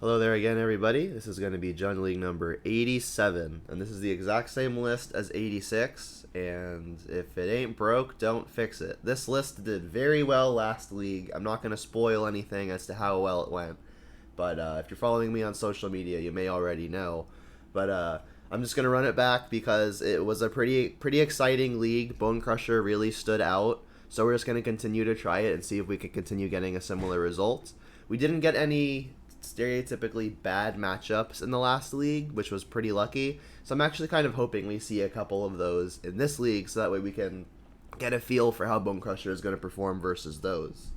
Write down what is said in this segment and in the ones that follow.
Hello there again, everybody. This is going to be Jun League number 87, and this is the exact same list as 86, and if it ain't broke, don't fix it. This list did very well last league. I'm not going to spoil anything as to how well it went, but if you're following me on social media, you may already know. But I'm just going to run it back because it was a pretty exciting league. Bonecrusher really stood out, so we're just going to continue to try it and see if we can continue getting a similar result. We didn't get any stereotypically bad matchups in the last league, which was pretty lucky. So I'm actually kind of hoping we see a couple of those in this league so that way we can get a feel for how Bonecrusher is going to perform versus those.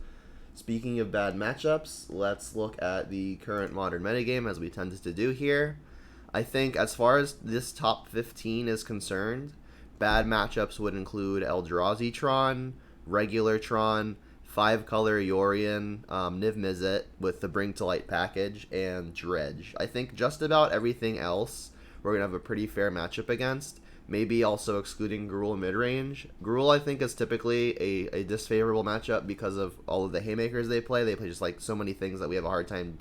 Speaking of bad matchups, let's look at the current modern metagame as we tended to do here. I think as far as this top 15 is concerned, bad matchups would include Eldrazi Tron, regular Tron, 5-color Yorion, Niv Mizzet with the Bring to Light package, and Dredge. I think just about everything else we're going to have a pretty fair matchup against, maybe also excluding Gruul midrange. Gruul, I think, is typically a disfavorable matchup because of all of the haymakers they play. They play just like so many things that we have a hard time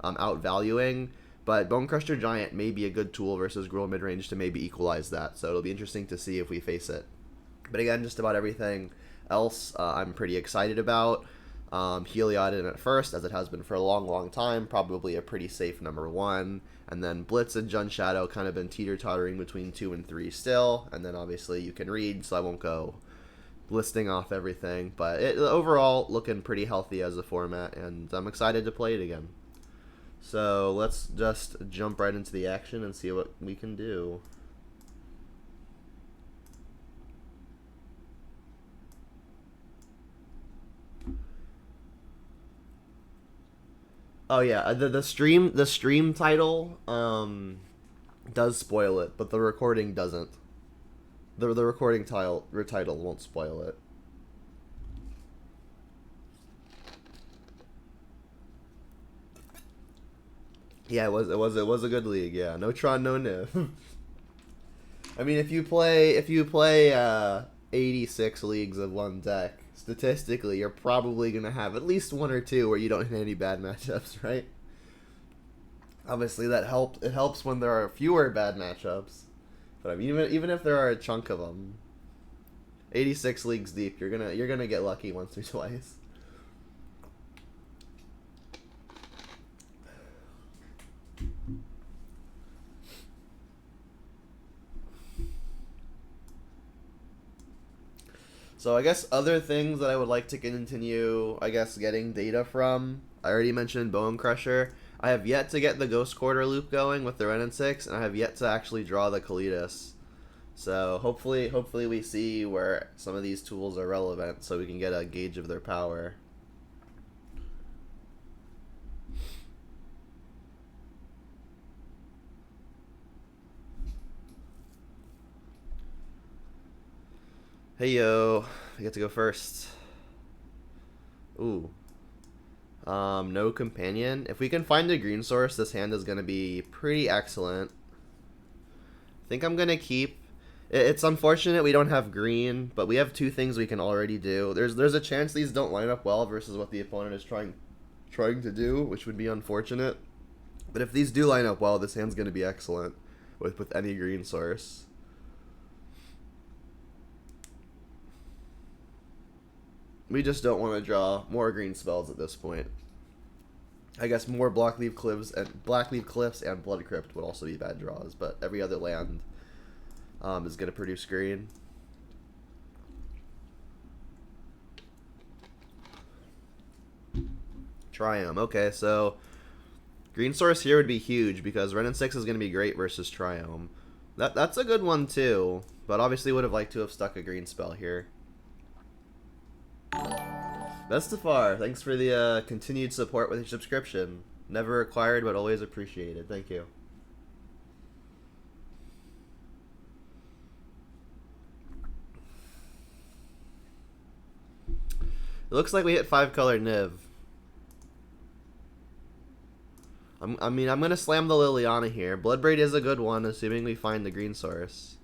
outvaluing. But Bonecrusher Giant may be a good tool versus Gruul midrange to maybe equalize that. So it'll be interesting to see if we face it. But again, just about everything else I'm pretty excited about. Heliod in at first, as it has been for a long time, probably a pretty safe number 1. And then Blitz and Jun Shadow kind of been teeter-tottering between 2 and 3 still. And then obviously you can read, so I won't go listing off everything. But overall looking pretty healthy as a format, and I'm excited to play it again. So let's just jump right into the action and see what we can do. Oh yeah, the stream title does spoil it, but the recording doesn't. The recording title won't spoil it. Yeah, it was a good league. Yeah, no Tron, no Niv. I mean, if you play 86 leagues of one deck, statistically, you're probably gonna have at least 1 or 2 where you don't hit any bad matchups, right? Obviously, that helps. It helps when there are fewer bad matchups, but I mean, even if there are a chunk of them, 86 leagues deep, you're gonna get lucky once or twice. So I guess other things that I would like to continue, I guess, getting data from. I already mentioned Bonecrusher. I have yet to get the Ghost Quarter loop going with the Ren and 6, and I have yet to actually draw the Kalidas. So hopefully we see where some of these tools are relevant so we can get a gauge of their power. Hey yo, I get to go first. Ooh. No companion. If we can find a green source, this hand is gonna be pretty excellent. I think I'm gonna keep. It's unfortunate we don't have green, but we have 2 things we can already do. There's a chance these don't line up well versus what the opponent is trying to do, which would be unfortunate. But if these do line up well, this hand's gonna be excellent with any green source. We just don't want to draw more green spells at this point. I guess more Blackleaf Cliffs and Blood Crypt would also be bad draws, but every other land is going to produce green. Triumph. Okay, so green source here would be huge because Ren and 6 is going to be great versus Triumph. That's a good one too, but obviously would have liked to have stuck a green spell here. Bestafar, thanks for the continued support with your subscription. Never required, but always appreciated. Thank you. It looks like we hit 5-color Niv. I mean, I'm going to slam the Liliana here. Bloodbraid is a good one, assuming we find the green source.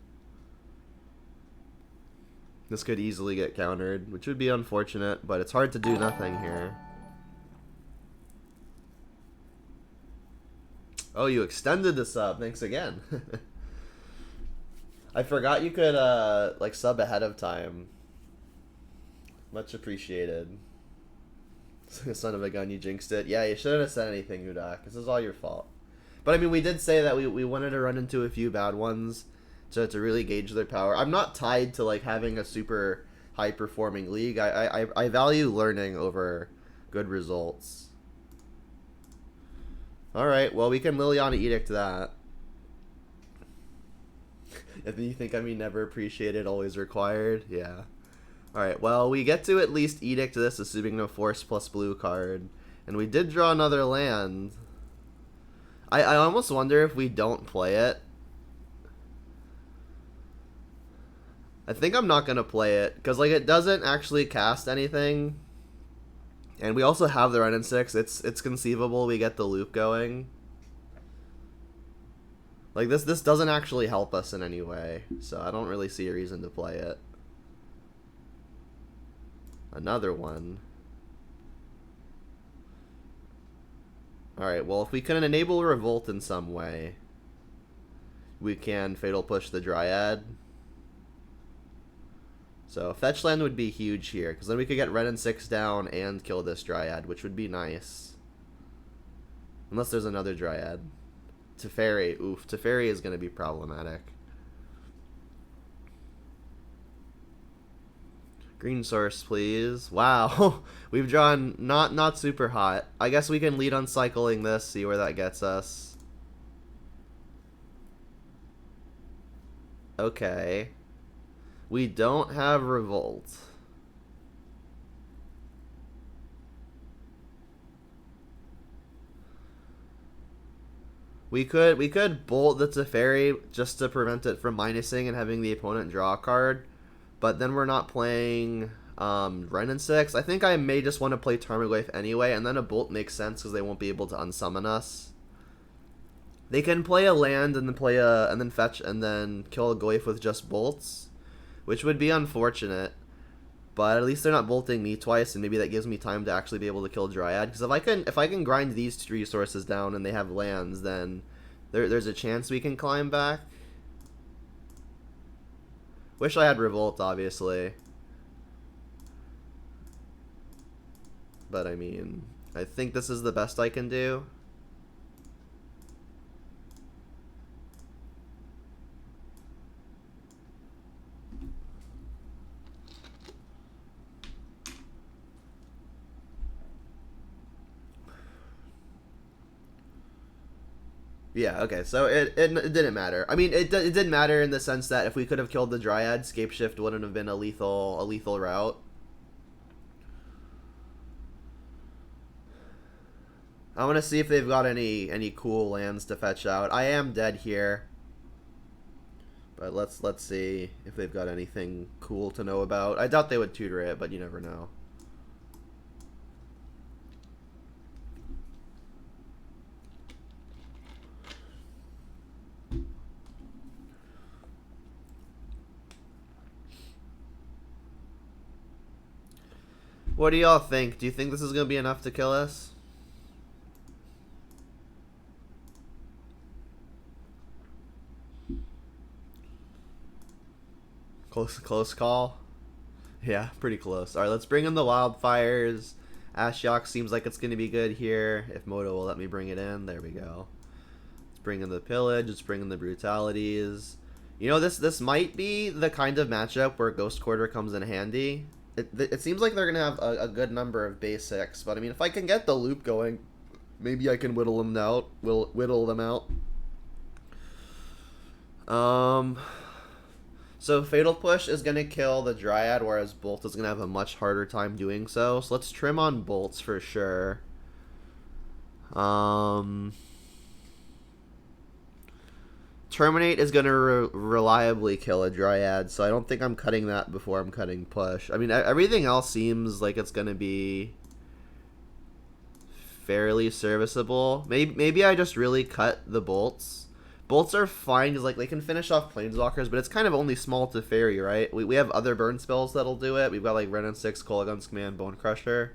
This could easily get countered, which would be unfortunate, but it's hard to do nothing here. Oh, you extended the sub. Thanks again. I forgot you could like sub ahead of time. Much appreciated. Son of a gun, you jinxed it. Yeah, you shouldn't have said anything, Udak. This is all your fault. But I mean, we did say that we wanted to run into a few bad ones to really gauge their power. I'm not tied to like having a super high performing league. I value learning over good results. Alright, well we can Liliana Edict that. If you think I mean never appreciated, always required, yeah. Alright, well we get to at least Edict this, assuming no force plus blue card. And we did draw another land. I almost wonder if we don't play it. I think I'm not going to play it, because like it doesn't actually cast anything. And we also have the Ren and 6. It's conceivable we get the loop going. Like this doesn't actually help us in any way, so I don't really see a reason to play it. Another one. Alright, well if we can enable Revolt in some way, we can Fatal Push the Dryad. So fetch land would be huge here, because then we could get Ren and 6 down and kill this Dryad, which would be nice. Unless there's another Dryad. Teferi, oof, Teferi is going to be problematic. Green source, please. Wow, we've drawn not super hot. I guess we can lead on cycling this, see where that gets us. Okay. We don't have Revolt. We could bolt the Teferi just to prevent it from minusing and having the opponent draw a card, but then we're not playing Ren and 6. I think I may just want to play Tarmogoyf anyway, and then a bolt makes sense because they won't be able to unsummon us. They can play a land and then fetch and then kill a Goyf with just bolts, which would be unfortunate, but at least they're not bolting me twice, and maybe that gives me time to actually be able to kill Dryad. Because if I can grind these resources down and they have lands, then there's a chance we can climb back. Wish I had Revolt, obviously, but I mean, I think this is the best I can do. Yeah, okay, so it didn't matter. I mean, it didn't matter in the sense that if we could have killed the Dryad, Scapeshift wouldn't have been a lethal route. I want to see if they've got any cool lands to fetch out. I am dead here, but let's see if they've got anything cool to know about. I doubt they would tutor it, but you never know. What do y'all think? Do you think this is going to be enough to kill us? Close call? Yeah, pretty close. Alright, let's bring in the wildfires. Ashiok seems like it's going to be good here. If Moto will let me bring it in. There we go. Let's bring in the pillage. Let's bring in the brutalities. You know, this might be the kind of matchup where Ghost Quarter comes in handy. It seems like they're going to have a good number of basics, but I mean, if I can get the loop going, maybe I can whittle them out. Whittle them out. So Fatal Push is going to kill the Dryad, whereas Bolt is going to have a much harder time doing so. So let's trim on Bolts for sure. Terminate is going to reliably kill a Dryad, so I don't think I'm cutting that before I'm cutting Push. I mean, everything else seems like it's going to be fairly serviceable. Maybe I just really cut the Bolts. Bolts are fine, because like, they can finish off Planeswalkers, but it's kind of only small to Fairy, right? We have other burn spells that'll do it. We've got like Ren and 6, Kolaghan's Command, Bonecrusher.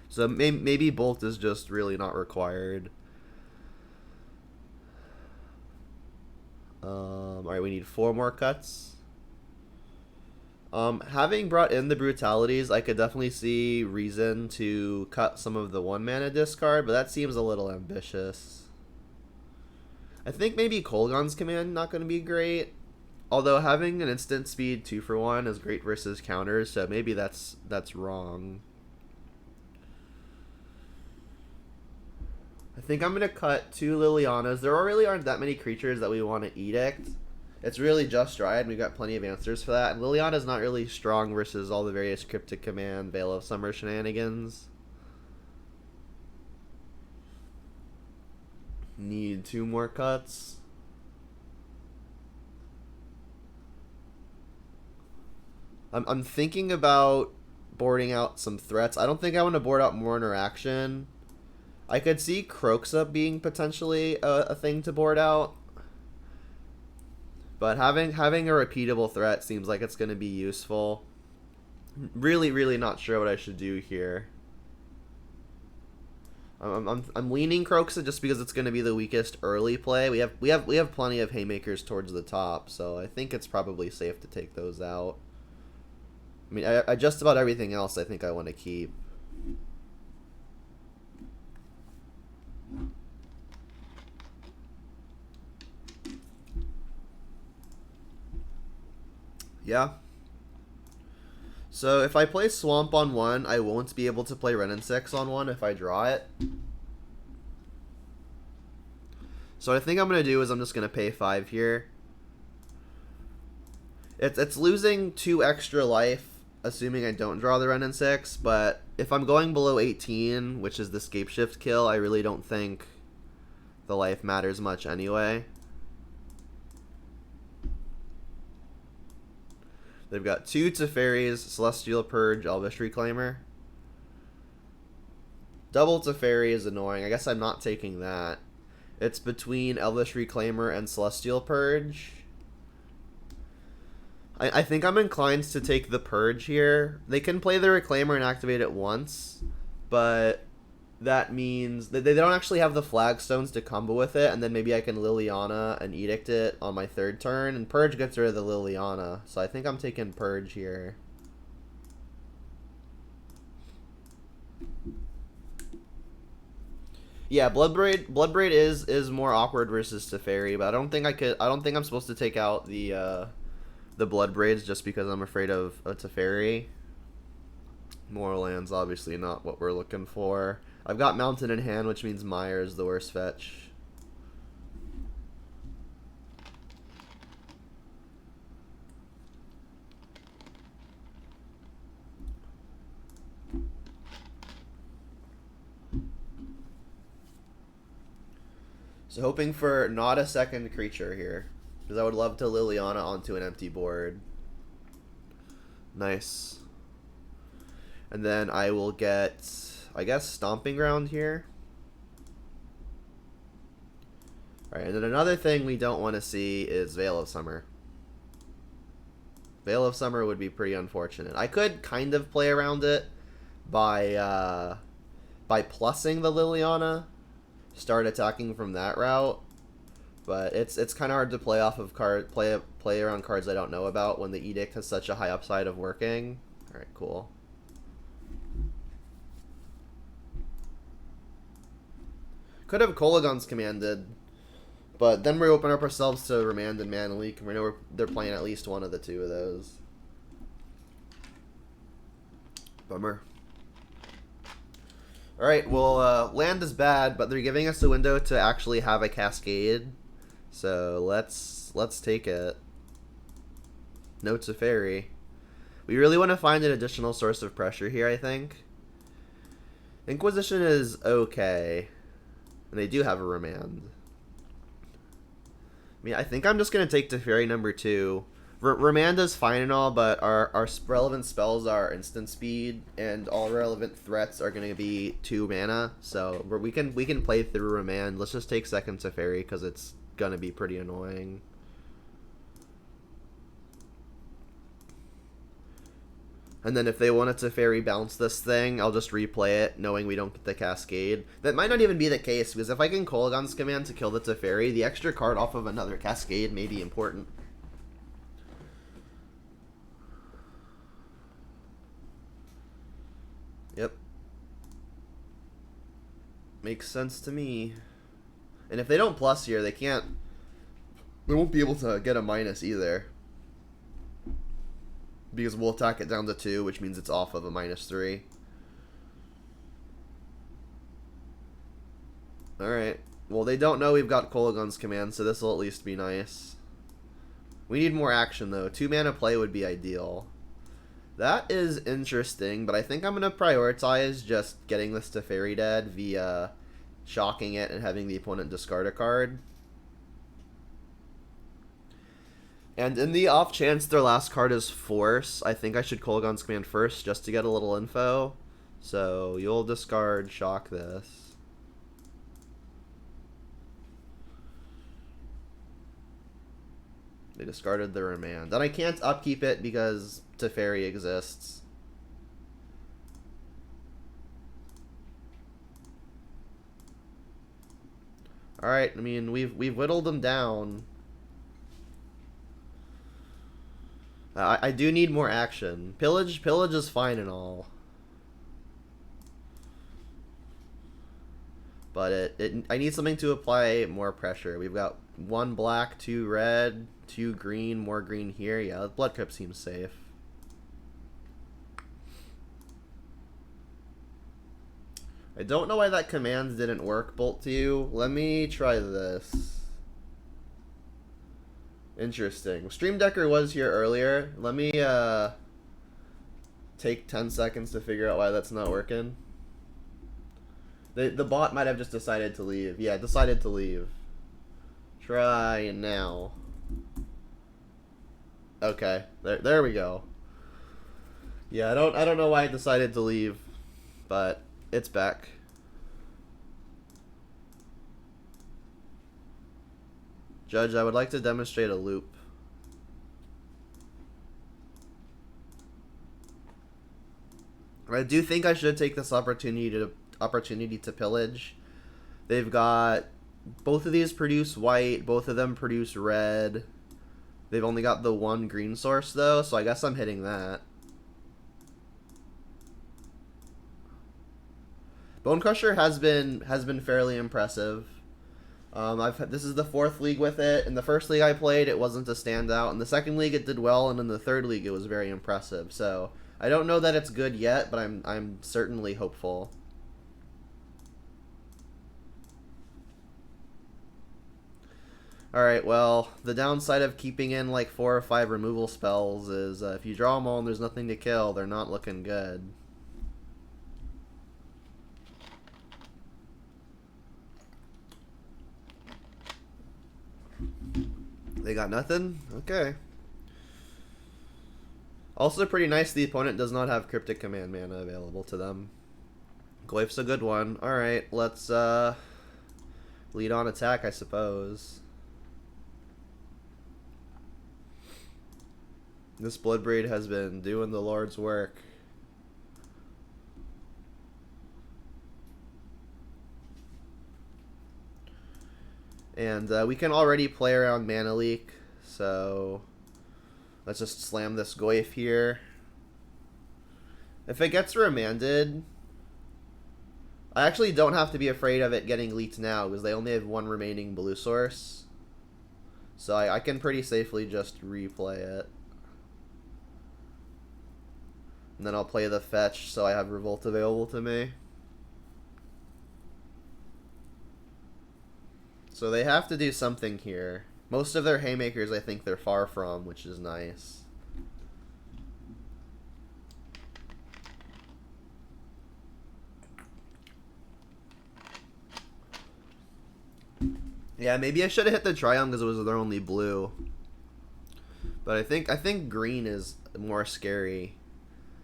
So maybe Bolt is just really not required. Alright, we need 4 more cuts. Having brought in the brutalities, I could definitely see reason to cut some of the 1 mana discard, but that seems a little ambitious. I think maybe Kolaghan's Command not going to be great. Although having an instant speed 2-for-1 is great versus counters, so maybe that's wrong. I think I'm going to cut 2 Lilianas. There really aren't that many creatures that we want to Edict. It's really just Dryad, and we've got plenty of answers for that. And Liliana's not really strong versus all the various Cryptic Command, Veil of Summer shenanigans. Need 2 more cuts. I'm thinking about boarding out some threats. I don't think I want to board out more interaction. I could see Kroxa being potentially a thing to board out. But having a repeatable threat seems like it's going to be useful. Really not sure what I should do here. I'm leaning Kroxa just because it's going to be the weakest early play. We have plenty of haymakers towards the top, so I think it's probably safe to take those out. I mean, I just about everything else I think I want to keep. Yeah. So if I play Swamp on 1, I won't be able to play Wrenn and 6 on 1 if I draw it. So what I think I'm going to do is I'm just going to pay 5 here. It's losing 2 extra life, assuming I don't draw the Wrenn and 6, but if I'm going below 18, which is the Scapeshift kill, I really don't think the life matters much anyway. They've got 2 Teferis, Celestial Purge, Elvish Reclaimer. Double Teferi is annoying. I guess I'm not taking that. It's between Elvish Reclaimer and Celestial Purge. I think I'm inclined to take the Purge here. They can play the Reclaimer and activate it once, but that means that they don't actually have the Flagstones to combo with it, and then maybe I can Liliana and Edict it on my 3rd turn, and Purge gets rid of the Liliana, so I think I'm taking Purge here. Yeah, Bloodbraid is more awkward versus Teferi, but I don't think I'm supposed to take out the Bloodbraids just because I'm afraid of a Teferi. Moorland's obviously not what we're looking for. I've got Mountain in hand, which means Mire is the worst fetch. So hoping for not a second creature here, because I would love to Liliana onto an empty board. Nice. And then I will get, I guess, Stomping Ground here. Alright, and then another thing we don't want to see is Veil of Summer. Veil of Summer would be pretty unfortunate. I could kind of play around it by plussing the Liliana, start attacking from that route, but it's kind of hard to play off of play around cards I don't know about when the Edict has such a high upside of working. All right, cool. Could have Kolaghan's Commanded, but then we open up ourselves to Remand and Mana Leak, and we know they're playing at least one of the 2 of those. Bummer. Alright, well, land is bad, but they're giving us a window to actually have a Cascade, so let's take it. No Teferi. We really want to find an additional source of pressure here, I think. Inquisition is okay, and they do have a Remand. I mean, I think I'm just going to take Teferi number 2. Remand is fine and all, but our relevant spells are instant speed, and all relevant threats are going to be 2 mana. So we can play through Remand. Let's just take second Teferi because it's going to be pretty annoying. And then if they wanted to fairy bounce this thing, I'll just replay it, knowing we don't get the Cascade. That might not even be the case, because if I can Kolaghan's Command to kill the Teferi, the extra card off of another Cascade may be important. Yep. Makes sense to me. And if they don't plus here, they won't be able to get a minus either. Because we'll attack it down to 2, which means it's off of a -3. Alright. Well, they don't know we've got Kolaghan's Command, so this will at least be nice. We need more action, though. 2 mana play would be ideal. That is interesting, but I think I'm going to prioritize just getting this to Fairy dead via shocking it and having the opponent discard a card. And in the off chance their last card is Force, I think I should Kolaghan's Command first just to get a little info. So you'll discard shock this. They discarded the Remand. And I can't upkeep it because Teferi exists. Alright, I mean, we've whittled them down. I do need more action. Pillage is fine and all. But I need something to apply more pressure. We've got 1 black, 2 red, 2 green, more green here. Yeah, the Blood Crypt seems safe. I don't know why that command didn't work, Bolt to you. Let me try this. Interesting. Stream Decker was here earlier. Let me take 10 seconds to figure out why that's not working. The bot might have just decided to leave. Yeah, decided to leave. Try now. Okay, there we go. Yeah, I don't know why it decided to leave, but it's back. Judge, I would like to demonstrate a loop. I do think I should take this opportunity to pillage. They've got both of these produce white, both of them produce red. They've only got the 1 green source though, so I guess I'm hitting that. Bonecrusher has been fairly impressive. This is the 4th league with it. In the first league I played, it wasn't a standout. In the second league, it did well, and in the third league, it was very impressive. So I don't know that it's good yet, but I'm certainly hopeful. All right. Well, the downside of keeping in like 4 or 5 removal spells is if you draw them all and there's nothing to kill, they're not looking good. They got nothing? Okay. Also pretty nice the opponent does not have Cryptic Command mana available to them. Goyf's a good one. Alright, let's lead on attack, I suppose. This Bloodbraid has been doing the Lord's work. And we can already play around Mana Leak, so let's just slam this Goyf here. If it gets remanded, I actually don't have to be afraid of it getting leaked now, because they only have 1 remaining blue source. So I can pretty safely just replay it. And then I'll play the fetch so I have Revolt available to me. So they have to do something here. Most of their haymakers I think they're far from, which is nice. Yeah, maybe I should have hit the Triumph because it was their only blue. But I think green is more scary.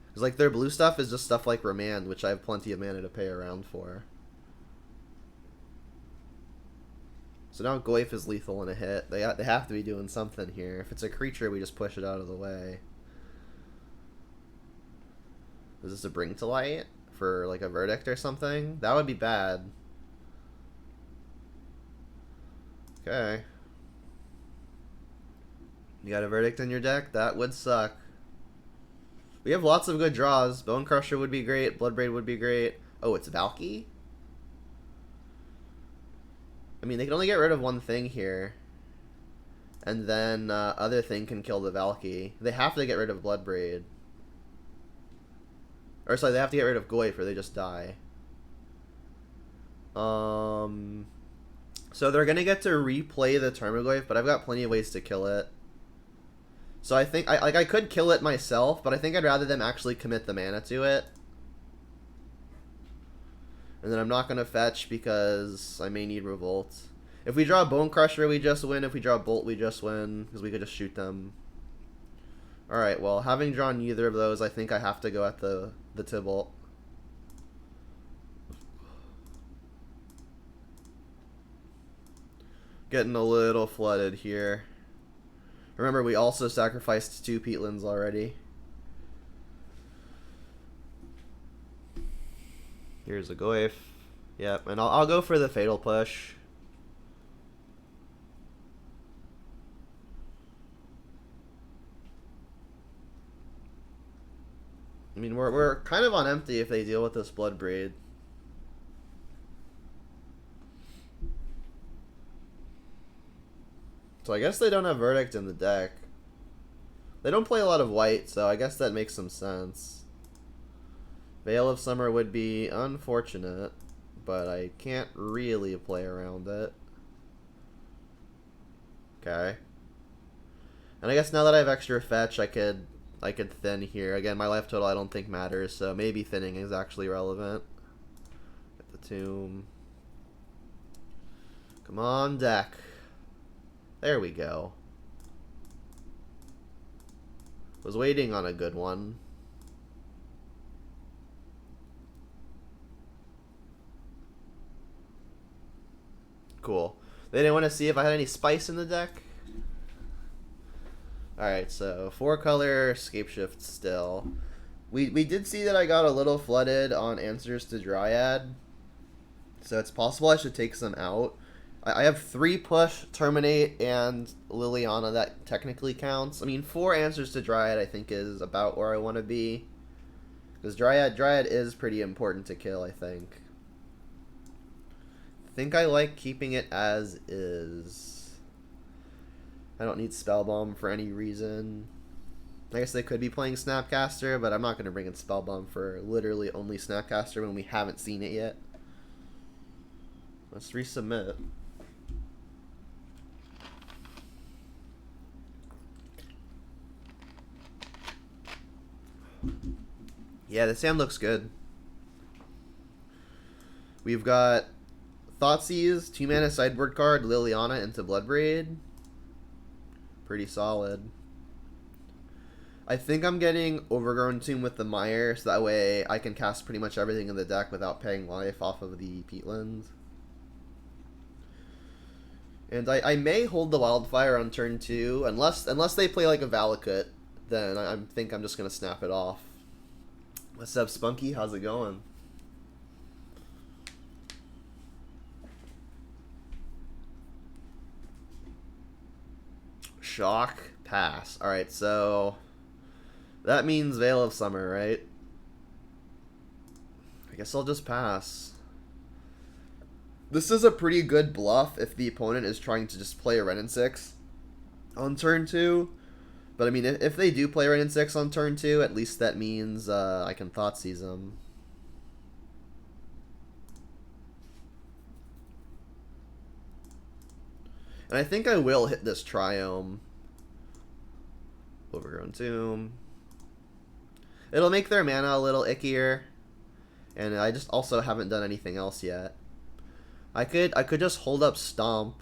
Because like their blue stuff is just stuff like Remand, which I have plenty of mana to pay around for. So now Goyf is lethal in a hit. They have to be doing something here. If it's a creature, we just push it out of the way. Is this a bring to light for like a verdict or something? That would be bad. Okay. You got a verdict in your deck? That would suck. We have lots of good draws. Bonecrusher would be great. Bloodbraid would be great. Oh, it's Valky? I mean, they can only get rid of one thing here. And then other thing can kill the Valky. They have to get rid of Bloodbraid. Or sorry, they have to get rid of Goyf or they just die. So they're going to get to replay the Tarmogoyf, but I've got plenty of ways to kill it. So I think I could kill it myself, but I think I'd rather them actually commit the mana to it. And then I'm not going to fetch because I may need Revolt. If we draw Bonecrusher, we just win. If we draw Bolt, we just win because we could just shoot them. Alright, well, having drawn neither of those, I think I have to go at the Tibalt. Getting a little flooded here. Remember, we also sacrificed 2 Peatlands already. Here's a Goyf. Yep, and I'll go for the Fatal Push. I mean, we're kind of on empty if they deal with this Bloodbraid. So I guess they don't have Verdict in the deck. They don't play a lot of white, so I guess that makes some sense. Veil of Summer would be unfortunate, but I can't really play around it. Okay. And I guess now that I have extra fetch, I could thin here. Again, my life total I don't think matters, so maybe thinning is actually relevant. Get the Tomb. Come on, deck. There we go. Was waiting on a good one. Cool. They didn't want to see if I had any spice in the deck. Alright, so 4-color Scapeshift still. We did see that I got a little flooded on Answers to Dryad. So it's possible I should take some out. I have 3 push, terminate, and Liliana that technically counts. I mean, 4 Answers to Dryad I think is about where I want to be. Because Dryad is pretty important to kill, I think. I think I like keeping it as is. I don't need Spellbomb for any reason. I guess they could be playing Snapcaster, but I'm not going to bring in Spellbomb for literally only Snapcaster when we haven't seen it yet. Let's resubmit. Yeah, this hand looks good. We've got Thoughtseize, 2-mana sideboard card, Liliana into Bloodbraid. Pretty solid. I think I'm getting Overgrown Tomb with the Mire, so that way I can cast pretty much everything in the deck without paying life off of the Peatlands. And I may hold the Wildfire on turn 2, unless they play like a Valakut, then I think I'm just going to snap it off. What's up, Spunky? How's it going? Shock, pass. Alright, so that means Veil of Summer, right? I guess I'll just pass. This is a pretty good bluff if the opponent is trying to just play a Wrenn and 6 on turn 2. But I mean, if they do play Wrenn and 6 on turn 2, at least that means I can Thoughtseize them. And I think I will hit this Triome. Overgrown Tomb. It'll make their mana a little ickier. And I just also haven't done anything else yet. I could just hold up Stomp.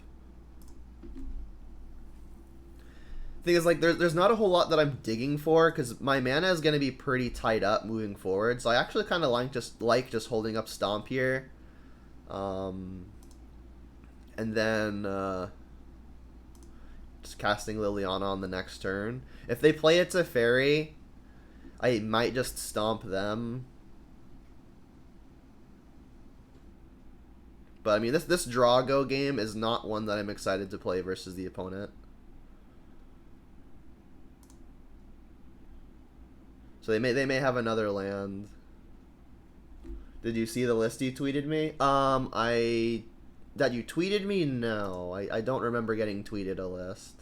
Thing is, like, there's not a whole lot that I'm digging for because my mana is going to be pretty tied up moving forward. So I actually kind of like just holding up Stomp here. And then just casting Liliana on the next turn. If they play it to Fairy, I might just stomp them. But I mean, this draw go game is not one that I'm excited to play versus the opponent. So they may have another land. Did you see the list you tweeted me? That you tweeted me? No, I don't remember getting tweeted a list.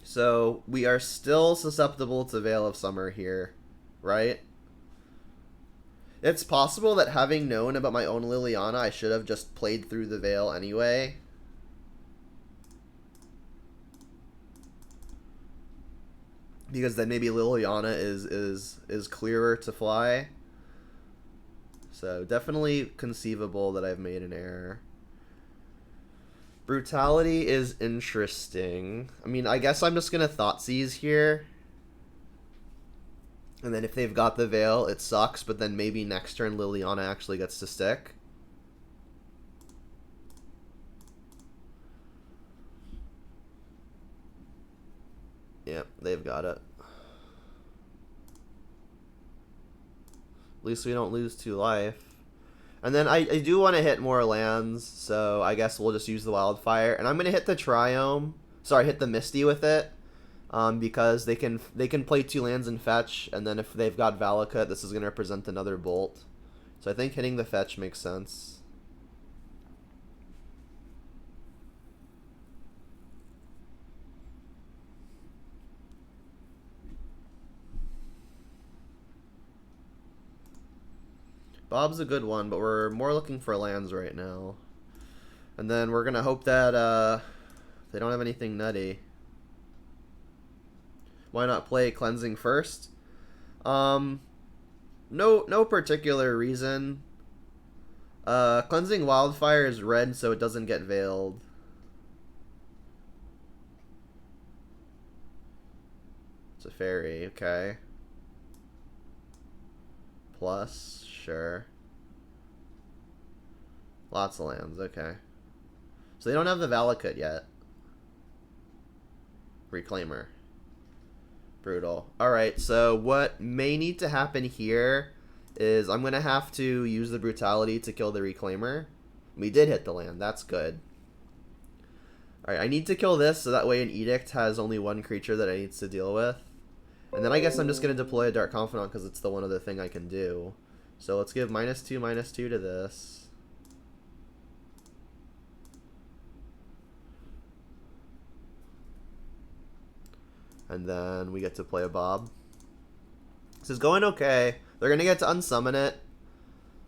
So we are still susceptible to Veil of Summer here, right? It's possible that having known about my own Liliana, I should have just played through the Veil anyway. Because then maybe Liliana is clearer to fly. So definitely conceivable that I've made an error. Brutality is interesting. I mean, I guess I'm just gonna Thoughtseize here. And then if they've got the Veil, it sucks, but then maybe next turn Liliana actually gets to stick. Yep, they've got it. At least we don't lose 2 life. And then I do want to hit more lands, so I guess we'll just use the Wildfire. And I'm going to hit the Triome. Sorry, hit the Misty with it. Because they can play 2 lands and fetch, and then if they've got Valakut, this is going to represent another Bolt. So I think hitting the fetch makes sense. Bob's a good one, but we're more looking for lands right now. And then we're going to hope that they don't have anything nutty. Why not play Cleansing first? No particular reason. Cleansing Wildfire is red, so it doesn't get veiled. It's a fairy, okay. Plus, sure. Lots of lands, okay. So they don't have the Valakut yet. Reclaimer. Brutal. Alright, so what may need to happen here is I'm going to have to use the Brutality to kill the Reclaimer. We did hit the land. That's good. Alright, I need to kill this so that way an Edict has only 1 creature that it needs to deal with. And then I guess I'm just going to deploy a Dark Confidant because it's the one other thing I can do. So let's give -2/-2 to this. And then we get to play a Bob. This is going okay. They're going to get to unsummon it.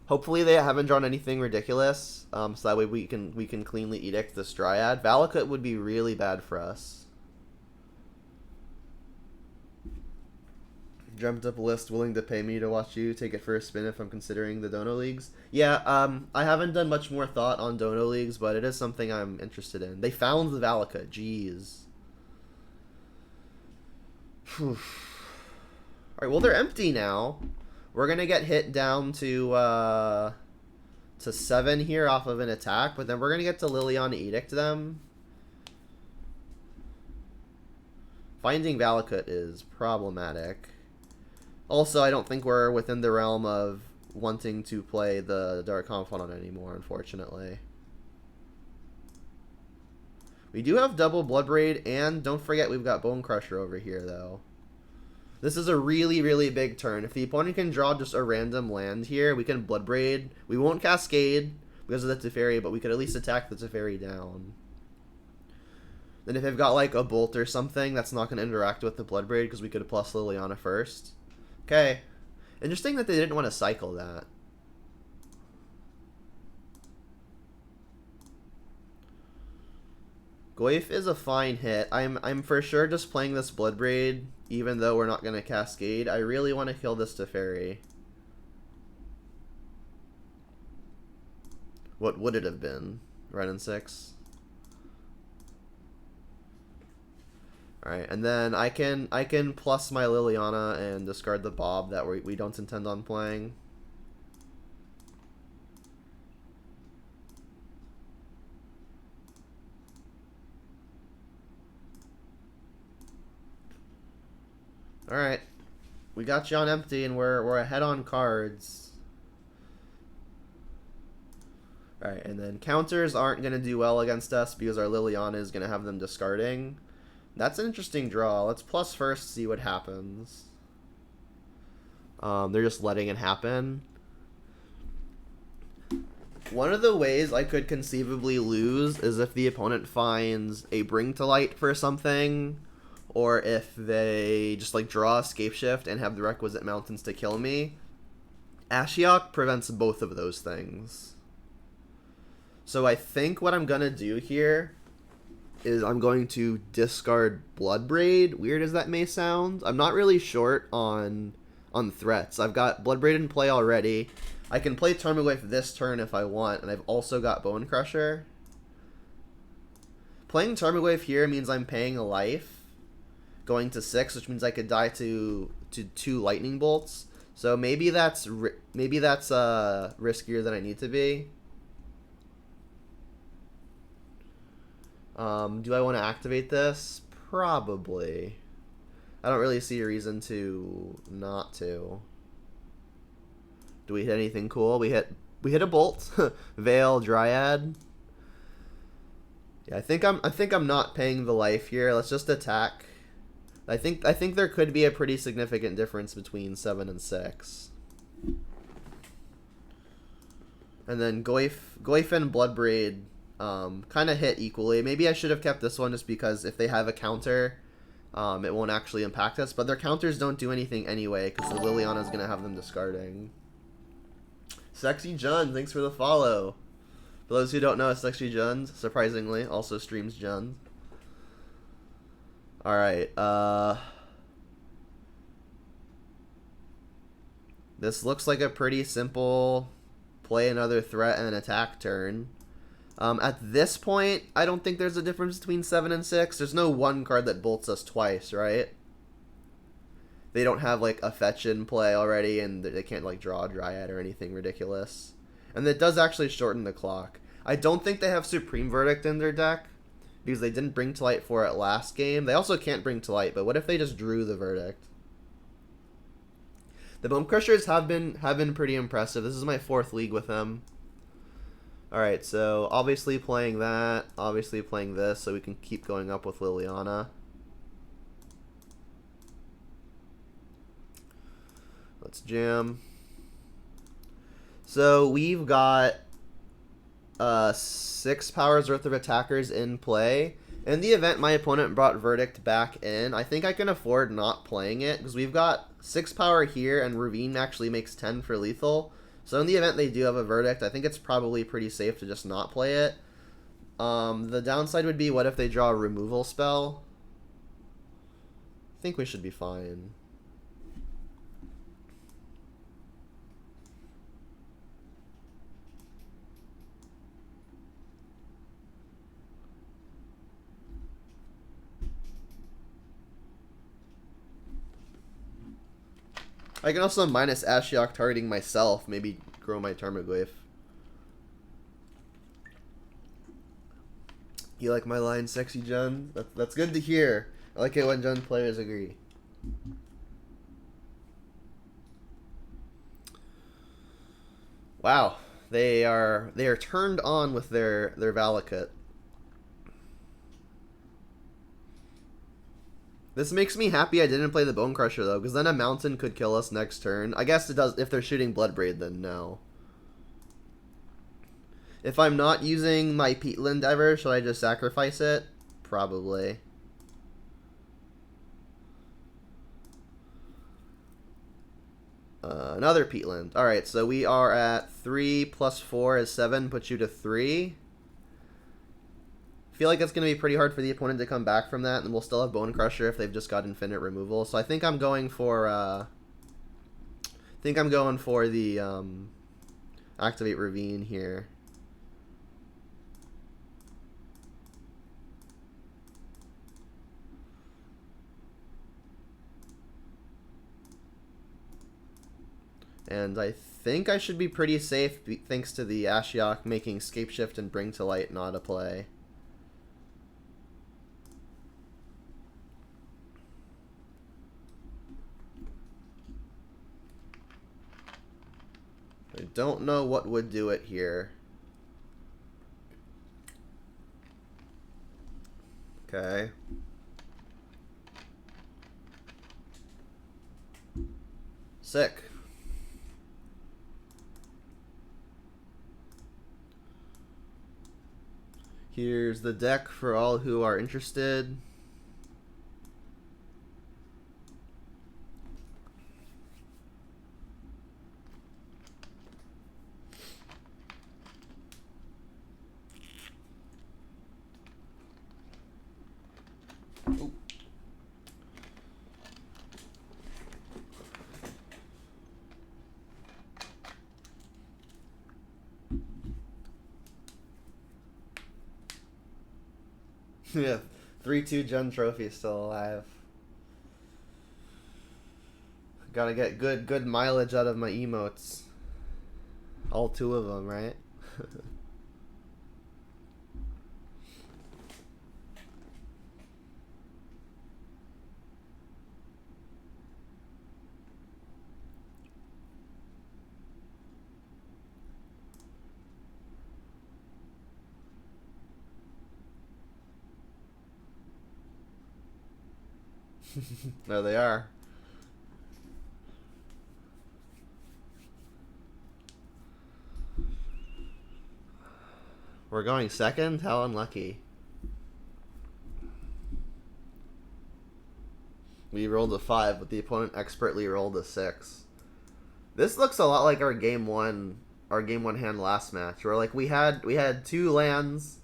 Hopefully they haven't drawn anything ridiculous. So that way we can cleanly Edict this Dryad. Valakut would be really bad for us. Dreamt up a list willing to pay me to watch you take it for a spin if I'm considering the Dono Leagues. Yeah, I haven't done much more thought on Dono Leagues, but it is something I'm interested in. They found the Valakut. Jeez. Alright, well, they're empty now. We're going to get hit down to 7 here off of an attack, but then we're going to get to Liliana Edict them. Finding Valakut is problematic. Also, I don't think we're within the realm of wanting to play the Dark Confidant anymore, unfortunately. We do have double Bloodbraid, and don't forget we've got Bonecrusher over here, though. This is a really, really big turn. If the opponent can draw just a random land here, we can Bloodbraid. We won't Cascade because of the Teferi, but we could at least attack the Teferi down. Then if they've got, like, a Bolt or something, that's not going to interact with the Bloodbraid because we could plus Liliana first. Okay. Interesting that they didn't want to cycle that. Goyf is a fine hit. I'm for sure just playing this Bloodbraid, even though we're not going to Cascade. I really want to kill this Teferi. What would it have been? Red and 6? Alright, and then I can plus my Liliana and discard the Bob that we don't intend on playing. Alright. We got you on empty, and we're ahead on cards. Alright, and then counters aren't going to do well against us because our Liliana is going to have them discarding. That's an interesting draw. Let's plus first, see what happens. They're just letting it happen. One of the ways I could conceivably lose is if the opponent finds a Bring to Light for something, or if they just like draw a Scapeshift and have the requisite mountains to kill me. Ashiok prevents both of those things. So I think what I'm gonna do here is I'm going to discard Bloodbraid, weird as that may sound. I'm not really short on threats. I've got Bloodbraid in play already. I can play Tarmogoyf this turn if I want, and I've also got Bonecrusher. Playing Tarmogoyf here means I'm paying a life, going to 6, which means I could die to 2 lightning bolts. So maybe that's riskier than I need to be. Do I want to activate this? Probably. I don't really see a reason to not to. Do we hit anything cool? We hit a bolt, Veil, Dryad. Yeah, I think I'm not paying the life here. Let's just attack. I think there could be a pretty significant difference between 7 and 6. And then Goyf and Bloodbraid kind of hit equally. Maybe I should have kept this one just because if they have a counter, it won't actually impact us. But their counters don't do anything anyway because the Liliana is going to have them discarding. Sexy Jun, thanks for the follow. For those who don't know, Sexy Jun, surprisingly, also streams Jun. Alright, this looks like a pretty simple play another threat and an attack turn. At this point, I don't think there's a difference between 7 and 6. There's no one card that bolts us twice, right? They don't have, like, a fetch in play already, and they can't, like, draw a Dryad or anything ridiculous. And it does actually shorten the clock. I don't think they have Supreme Verdict in their deck, because they didn't bring to light for it last game. They also can't bring to light, but what if they just drew the Verdict? The Bonecrushers have been pretty impressive. This is my 4th league with them. Alright, so obviously playing that, obviously playing this, so we can keep going up with Liliana. Let's jam. So we've got 6 powers worth of attackers in play. In the event my opponent brought Verdict back in, I think I can afford not playing it, because we've got 6 power here, and Ravine actually makes 10 for lethal. So in the event they do have a Verdict, I think it's probably pretty safe to just not play it. The downside would be, what if they draw a removal spell? I think we should be fine. I can also minus Ashiok targeting myself, maybe grow my Tarmogoyf. You like my line, Sexy Jun? That's good to hear. I like it when Jun players agree. Wow, they are turned on with their Valakut. This makes me happy I didn't play the Bonecrusher, though, because then a mountain could kill us next turn. I guess it does if they're shooting Bloodbraid, then no. If I'm not using my Peatland ever, should I just sacrifice it? Probably. Another Peatland. Alright, so we are at 3 plus 4 is 7, puts you to 3. I feel like it's going to be pretty hard for the opponent to come back from that, and we'll still have Bonecrusher if they've just got infinite removal. So I think I'm going for the activate Ravine here. And I think I should be pretty safe thanks to the Ashiok making Scapeshift and Bring to Light not a play. don't know what would do it here. Okay. Sick. Here's the deck for all who are interested. Ooh. Yeah, 3-2 Gen Trophy still alive. Gotta get good mileage out of my emotes. All 2 of them, right? There they are. We're going second? How unlucky. We rolled a 5, but the opponent expertly rolled a 6. This looks a lot like our game one hand last match, where like we had 2 lands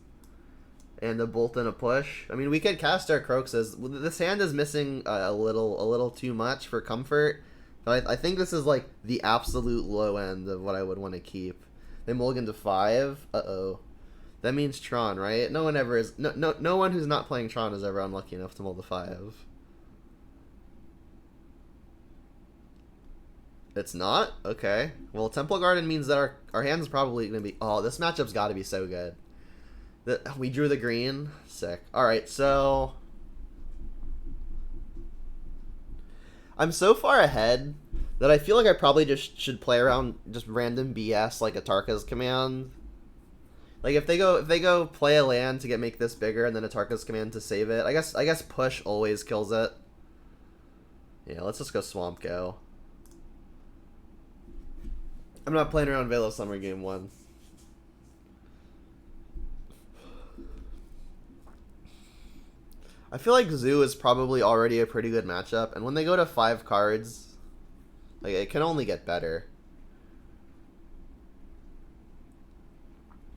and a bolt and a push. I mean, we could cast our Croxes. This hand is missing a little too much for comfort. But I think this is like the absolute low end of what I would want to keep. They mulligan to 5. Uh-oh. That means Tron, right? No one ever is. No one who's not playing Tron is ever unlucky enough to mull to 5. It's not? Okay. Well, Temple Garden means that our hand's probably going to be... Oh, this matchup's got to be so good. We drew the green. Sick. Alright, so... I'm so far ahead that I feel like I probably just should play around just random BS like Atarka's command. Like if they go play a land to make this bigger and then Atarka's command to save it. I guess push always kills it. Yeah, let's just go Swamp Go. I'm not playing around Veil of Summer game 1. I feel like Zoo is probably already a pretty good matchup, and when they go to 5 cards, like it can only get better.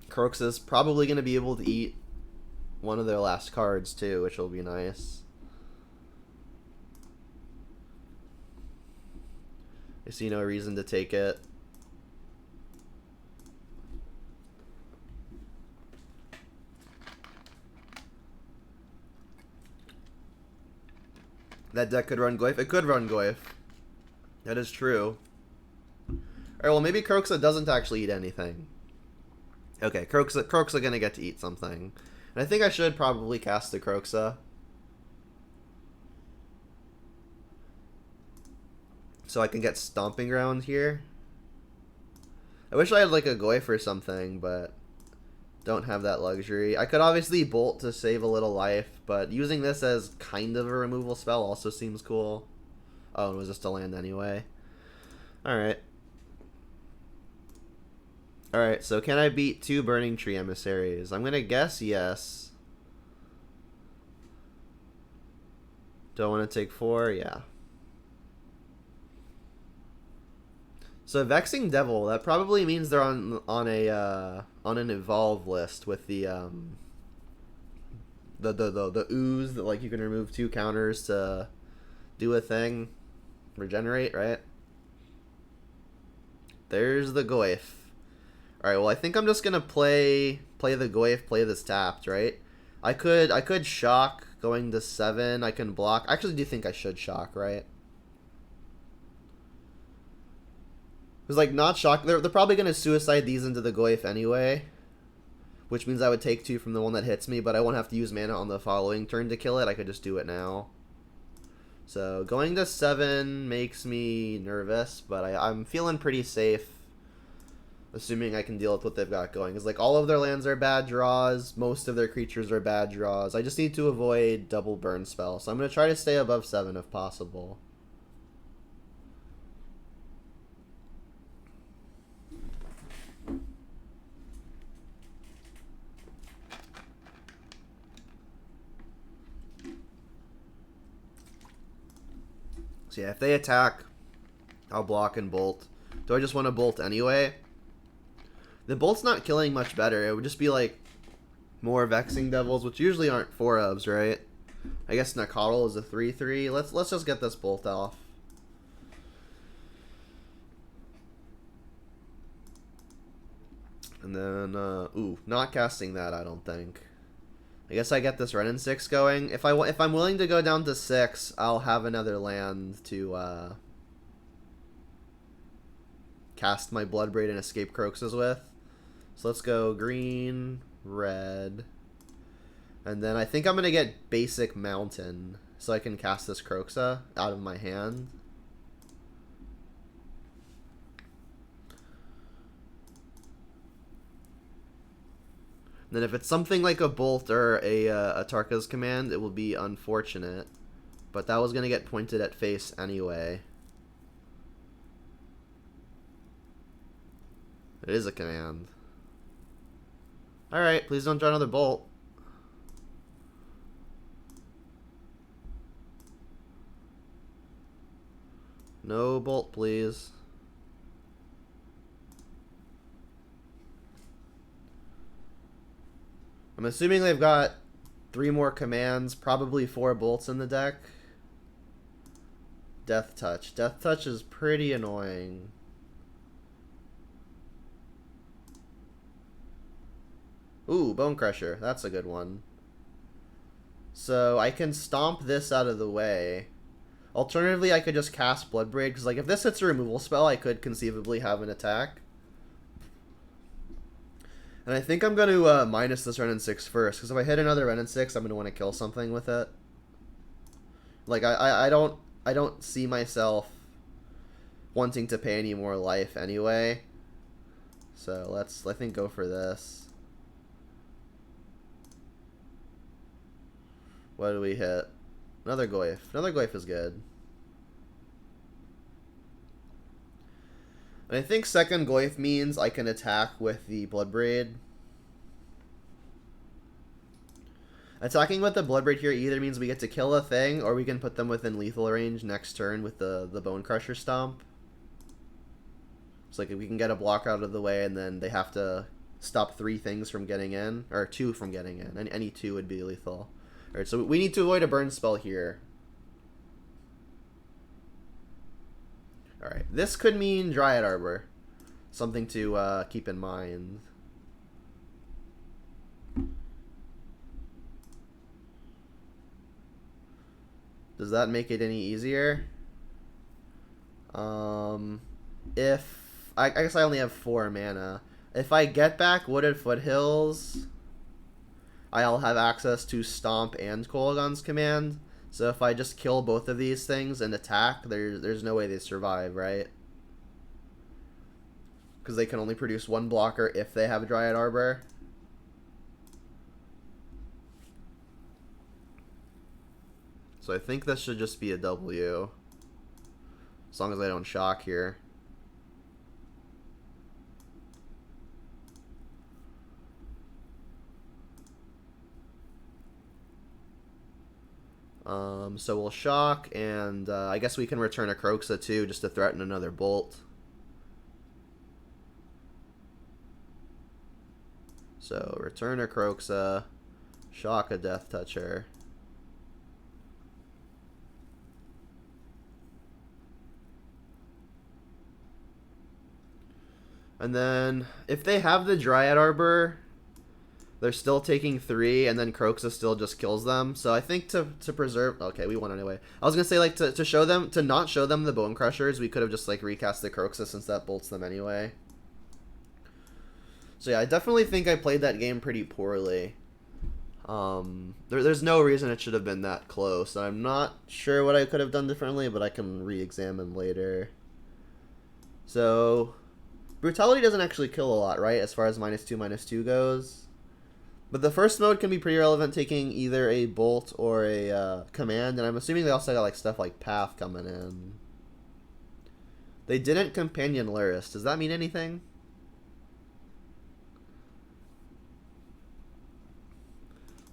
Croaks is probably going to be able to eat one of their last cards too, which will be nice. I see no reason to take it. That deck could run Goyf. It could run Goyf. That is true. Alright, well maybe Croxa doesn't actually eat anything. Okay, Croxa gonna get to eat something. And I think I should probably cast the Croxa. So I can get Stomping Ground here. I wish I had like a Goyf or something, but don't have that luxury. I could obviously Bolt to save a little life, but using this as kind of a removal spell also seems cool. Oh, it was just a land anyway. Alright. Alright, so can I beat 2 Burning Tree Emissaries? I'm gonna guess yes. Don't want to take 4? Yeah. So Vexing Devil, that probably means they're on an evolve list with the ooze that like you can remove 2 counters to do a thing, regenerate, right? There's the Goyf. All right, well I think I'm just gonna play the Goyf, play this tapped, right? I could shock going to 7. I can block. I actually do think I should shock, right? Because, like, not shock. They're probably going to suicide these into the Goyf anyway. Which means I would take 2 from the one that hits me, but I won't have to use mana on the following turn to kill it. I could just do it now. So, going to 7 makes me nervous, but I'm feeling pretty safe Assuming I can deal with what they've got going. Because, like, all of their lands are bad draws. Most of their creatures are bad draws. I just need to avoid double burn spell. So I'm going to try to stay above 7 if possible. So yeah, if they attack, I'll block and bolt. Do I just want to bolt anyway? The bolt's not killing much better. It would just be like more Vexing Devils, which usually aren't 4-ofs, right? I guess Nakatl is a 3/3. Let's just get this bolt off. And then ooh, not casting that, I don't think. I guess I get this Wrenn and 6 going. If I'm willing to go down to 6, I'll have another land to cast my Bloodbraid and Escape Croxus with. So let's go green, red, and then I think I'm gonna get basic Mountain so I can cast this Croxa out of my hand. Then if it's something like a Bolt or a Tarka's Command, it will be unfortunate. But that was going to get pointed at face anyway. It is a command. Alright, please don't draw another Bolt. No Bolt, please. I'm assuming they've got 3 more commands, probably 4 bolts in the deck. Death Touch. Death Touch is pretty annoying. Ooh, Bonecrusher. That's a good one. So I can stomp this out of the way. Alternatively, I could just cast Bloodbraid, because like if this hits a removal spell, I could conceivably have an attack. And I think I'm going to minus this Wrenn and 6 first, because if I hit another Wrenn and 6, I'm going to want to kill something with it. Like I don't see myself wanting to pay any more life anyway. So let's I think go for this. What do we hit? Another Goyf. Another Goyf is good. And I think second Goyf means I can attack with the Bloodbraid. Attacking with the Bloodbraid here either means we get to kill a thing, or we can put them within lethal range next turn with the Bonecrusher Stomp. So like if we can get a block out of the way, and then they have to stop 3 things from getting in, or 2 from getting in. And any 2 would be lethal. Alright, so we need to avoid a burn spell here. Alright, this could mean Dryad Arbor. Something to keep in mind. Does that make it any easier? If... I guess I only have 4 mana. If I get back Wooded Foothills, I'll have access to Stomp and Kolaghan's Command. So if I just kill both of these things and attack, there's no way they survive, right? Because they can only produce 1 blocker if they have a Dryad Arbor. So I think this should just be a W. As long as I don't shock here. So we'll shock, and I guess we can return a Croxa too, just to threaten another Bolt. So return a Croxa, shock a Death Toucher. And then if they have the Dryad Arbor, they're still taking 3, and then Croxa still just kills them. So I think to preserve... Okay, we won anyway. I was going to say, like, to show them... To not show them the Bonecrushers, we could have just, like, recast the Croxa since that bolts them anyway. So yeah, I definitely think I played that game pretty poorly. There's no reason it should have been that close. I'm not sure what I could have done differently, but I can re-examine later. So... Brutality doesn't actually kill a lot, right? As far as -2/-2 goes. But the first mode can be pretty relevant, taking either a bolt or a command. And I'm assuming they also got like stuff like Path coming in. They didn't companion Luris. Does that mean anything?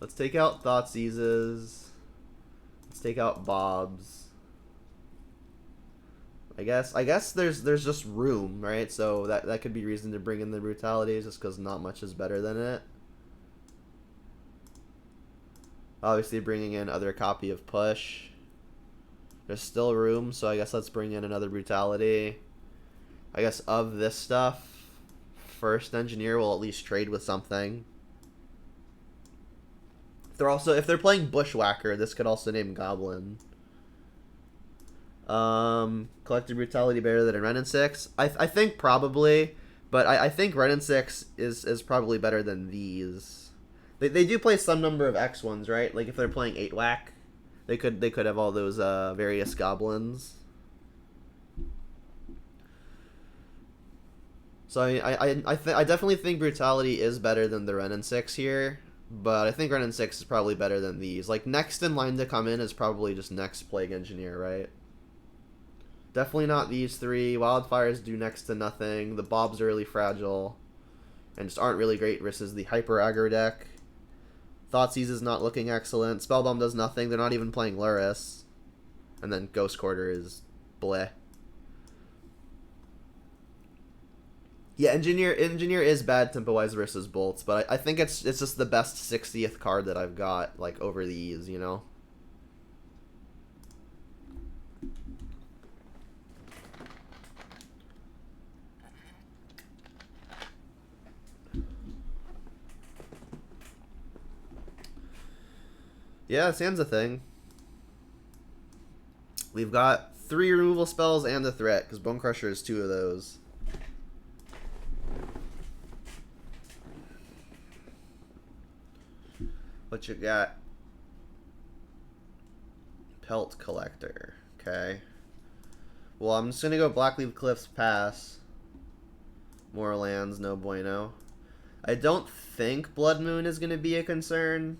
Let's take out Thoughtseizes. Let's take out Bobs. I guess there's just room, right? So that could be reason to bring in the brutalities, just because not much is better than it. Obviously, bringing in other copy of Push. There's still room, so I guess let's bring in another brutality. I guess of this stuff, first engineer will at least trade with something. If they're playing Bushwhacker, this could also name Goblin. Collective Brutality better than Ren and 6? I think probably, but I think Ren and 6 is probably better than these. They do play some number of X ones, right? Like if they're playing 8-Whack, they could have all those various goblins. So I definitely think Brutality is better than the Ren and 6 here, but I think Ren and 6 is probably better than these. Like next in line to come in is probably just next Plague Engineer, right? Definitely not these three. Wildfires do next to nothing. The Bobs are really fragile and just aren't really great versus the Hyper Aggro deck. Thoughtseize is not looking excellent. Spellbomb does nothing. They're not even playing Luris. And then Ghost Quarter is bleh. Yeah, Engineer is bad tempo-wise versus Bolts, but I think it's just the best 60th card that I've got, like, over these, you know? Yeah, Sand's a thing. We've got 3 removal spells and a threat, because Bonecrusher is 2 of those. What you got? Pelt Collector. Okay. Well, I'm just going to go Blackleaf Cliffs pass. More lands, no bueno. I don't think Blood Moon is going to be a concern.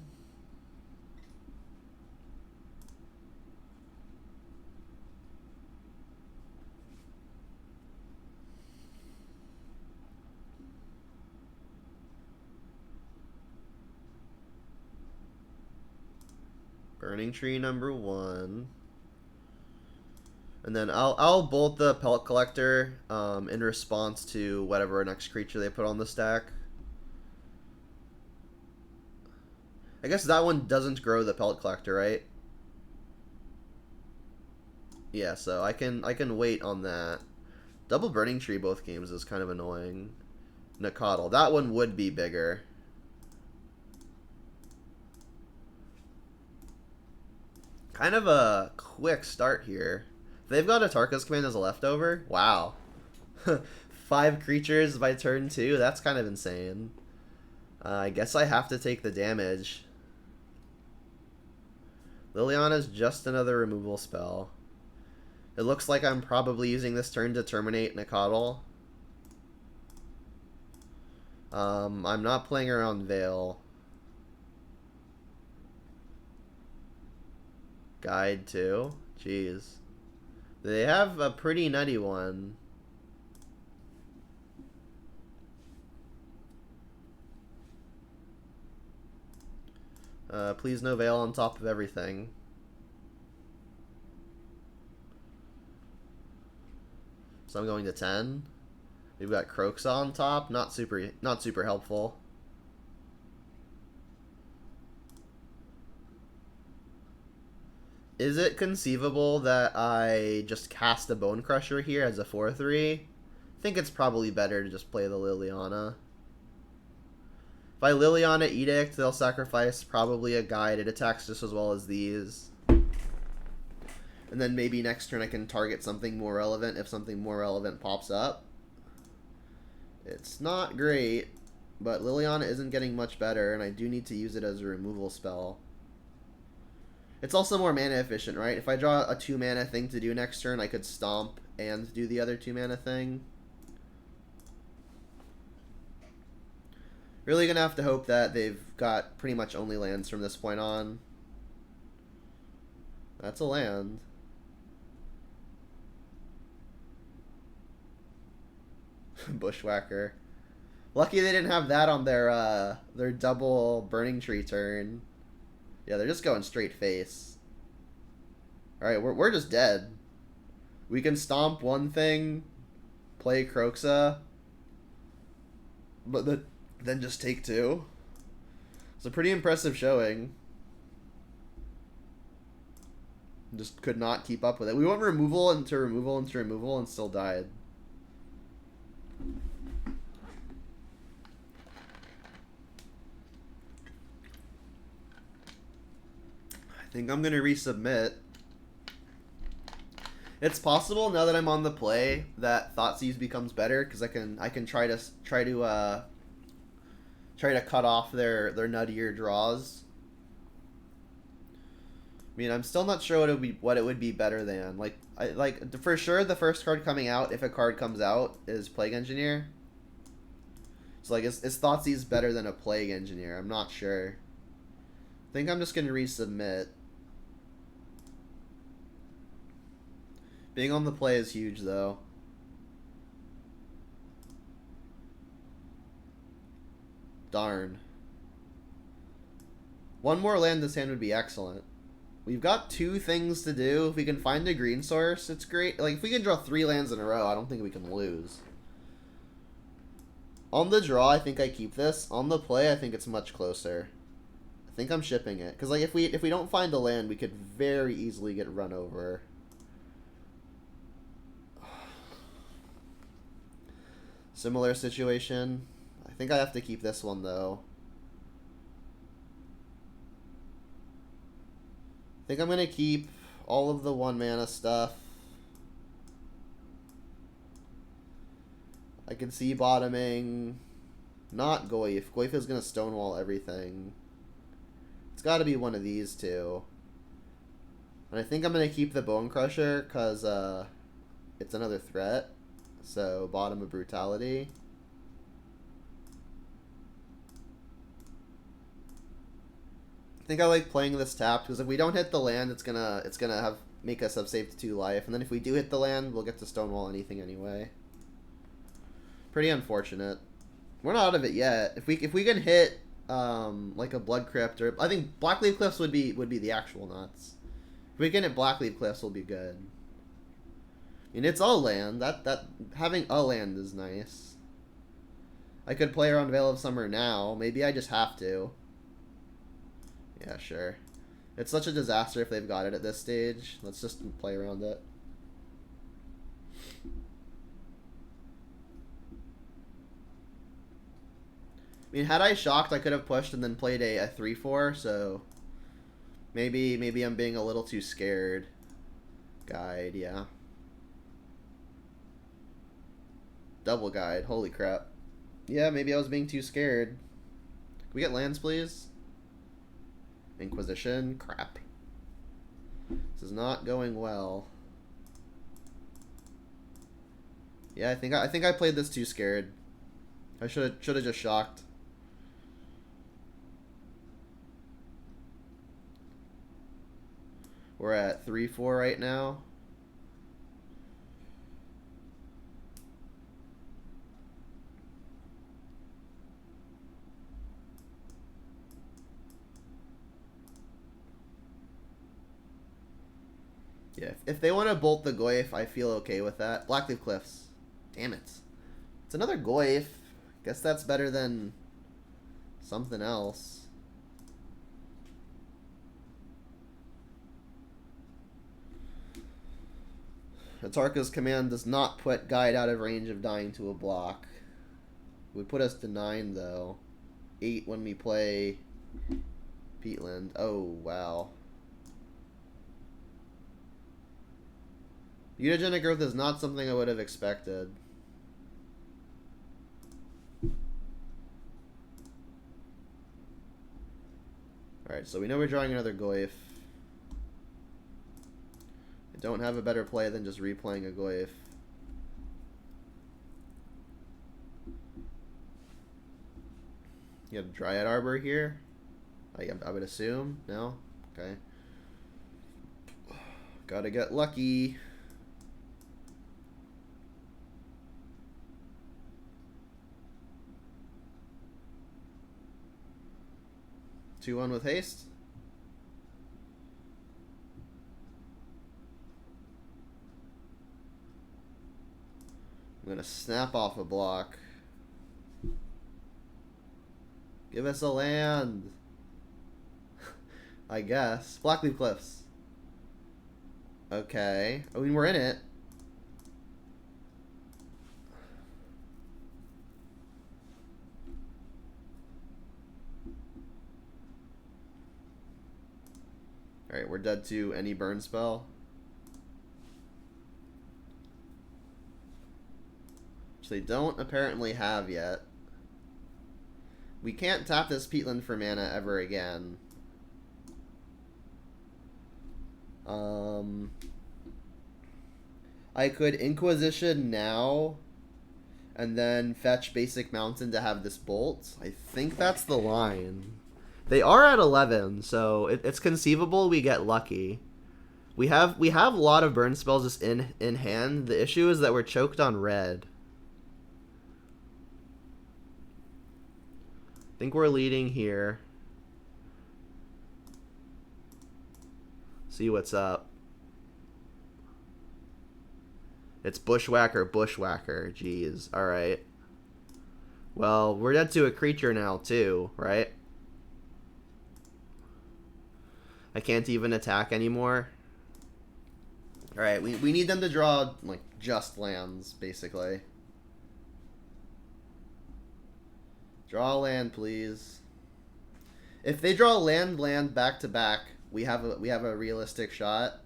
Burning Tree number 1. And then I'll bolt the Pelt Collector in response to whatever next creature they put on the stack. I guess that one doesn't grow the Pelt Collector, right? Yeah, so I can wait on that. Double Burning Tree both games is kind of annoying. Nacatl. That one would be bigger. Kind of a quick start here. They've got a Tarka's Command as a leftover? Wow. 5 creatures by turn 2? That's kind of insane. I guess I have to take the damage. Liliana's just another removal spell. It looks like I'm probably using this turn to terminate Nacatl. I'm not playing around Veil. Guide 2? Jeez. They have a pretty nutty one. Please no Veil on top of everything. So I'm going to 10. We've got Croxa on top. Not super helpful. Is it conceivable that I just cast a Bonecrusher here as a 4/3? I think it's probably better to just play the Liliana. If I Liliana Edict, they'll sacrifice probably a Guide. It attacks just as well as these. And then maybe next turn I can target something more relevant if something more relevant pops up. It's not great, but Liliana isn't getting much better, and I do need to use it as a removal spell. It's also more mana efficient, right? If I draw a 2 mana thing to do next turn, I could stomp and do the other 2 mana thing. Really gonna have to hope that they've got pretty much only lands from this point on. That's a land. Bushwhacker. Lucky they didn't have that on their double Burning Tree turn. Yeah, they're just going straight face. Alright, we're just dead. We can stomp one thing, play Croxa, but then just take two. It's a pretty impressive showing. Just could not keep up with it. We went removal into removal into removal and still died. I think I'm gonna resubmit. It's possible now that I'm on the play that Thoughtseize becomes better because I can try to cut off their nuttier draws. I mean, I'm still not sure what it would be better than. Like for sure the first card coming out, if a card comes out, is Plague Engineer. So like is Thoughtseize better than a Plague Engineer? I'm not sure. I think I'm just gonna resubmit. Being on the play is huge, though. Darn. One more land this hand would be excellent. We've got two things to do. If we can find a green source, it's great. Like, if we can draw 3 lands in a row, I don't think we can lose. On the draw, I think I keep this. On the play, I think it's much closer. I think I'm shipping it. Because, like, if we don't find a land, we could very easily get run over. Similar situation. I think I have to keep this one, though. I think I'm going to keep all of the 1 mana stuff. I can see bottoming. Not Goyf. Goyf is going to stonewall everything. It's got to be one of these two. And I think I'm going to keep the Bonecrusher because it's another threat. So, bottom of Brutality. I think I like playing this tapped because if we don't hit the land, it's gonna make us have saved 2 life, and then if we do hit the land, we'll get to stonewall anything anyway. Pretty unfortunate. We're not out of it yet. If we can hit like a Blood Crypt, or I think Blackleaf Cliffs would be the actual nuts. If we can hit Blackleaf Cliffs, will be good. I mean, it's a land. That having a land is nice. I could play around Veil of Summer now. Maybe I just have to. Yeah, sure. It's such a disaster if they've got it at this stage. Let's just play around it. I mean, had I shocked, I could have pushed and then played a 3/4, so maybe I'm being a little too scared. Guide, yeah. Double guide, holy crap. Yeah, maybe I was being too scared. Can we get lands, please? Inquisition, crap. This is not going well. Yeah, I think I played this too scared. I should have just shocked. We're at 3/4 right now. Yeah, if they want to bolt the Goyf, I feel okay with that. Blackleaf Cliffs. Damn it. It's another Goyf. Guess that's better than something else. Atarka's command does not put Guide out of range of dying to a block. It would put us to 9, though. 8 when we play Peatland. Oh, wow. Mutagenic growth is not something I would have expected. Alright, so we know we're drawing another Goyf. I don't have a better play than just replaying a Goyf. You have Dryad Arbor here? I would assume. No? Okay. Gotta get lucky. Two one with haste. I'm gonna snap off a block. Give us a land. I guess. Blackleaf Cliffs. Okay. I mean, we're in it. Alright, we're dead to any burn spell. Which they don't apparently have yet. We can't tap this peatland for mana ever again. I could Inquisition now and then fetch Basic Mountain to have this bolt. I think that's the line. They are at 11, so it's conceivable we get lucky. We have a lot of burn spells just in hand. The issue is that we're choked on red. I think we're leading here. See what's up. It's Bushwhacker, Bushwhacker. Jeez. Alright. Well, we're dead to a creature now, too, right? I can't even attack anymore. Alright, we need them to draw, like, just lands, basically. Draw a land, please. If they draw land back to back, we have a realistic shot.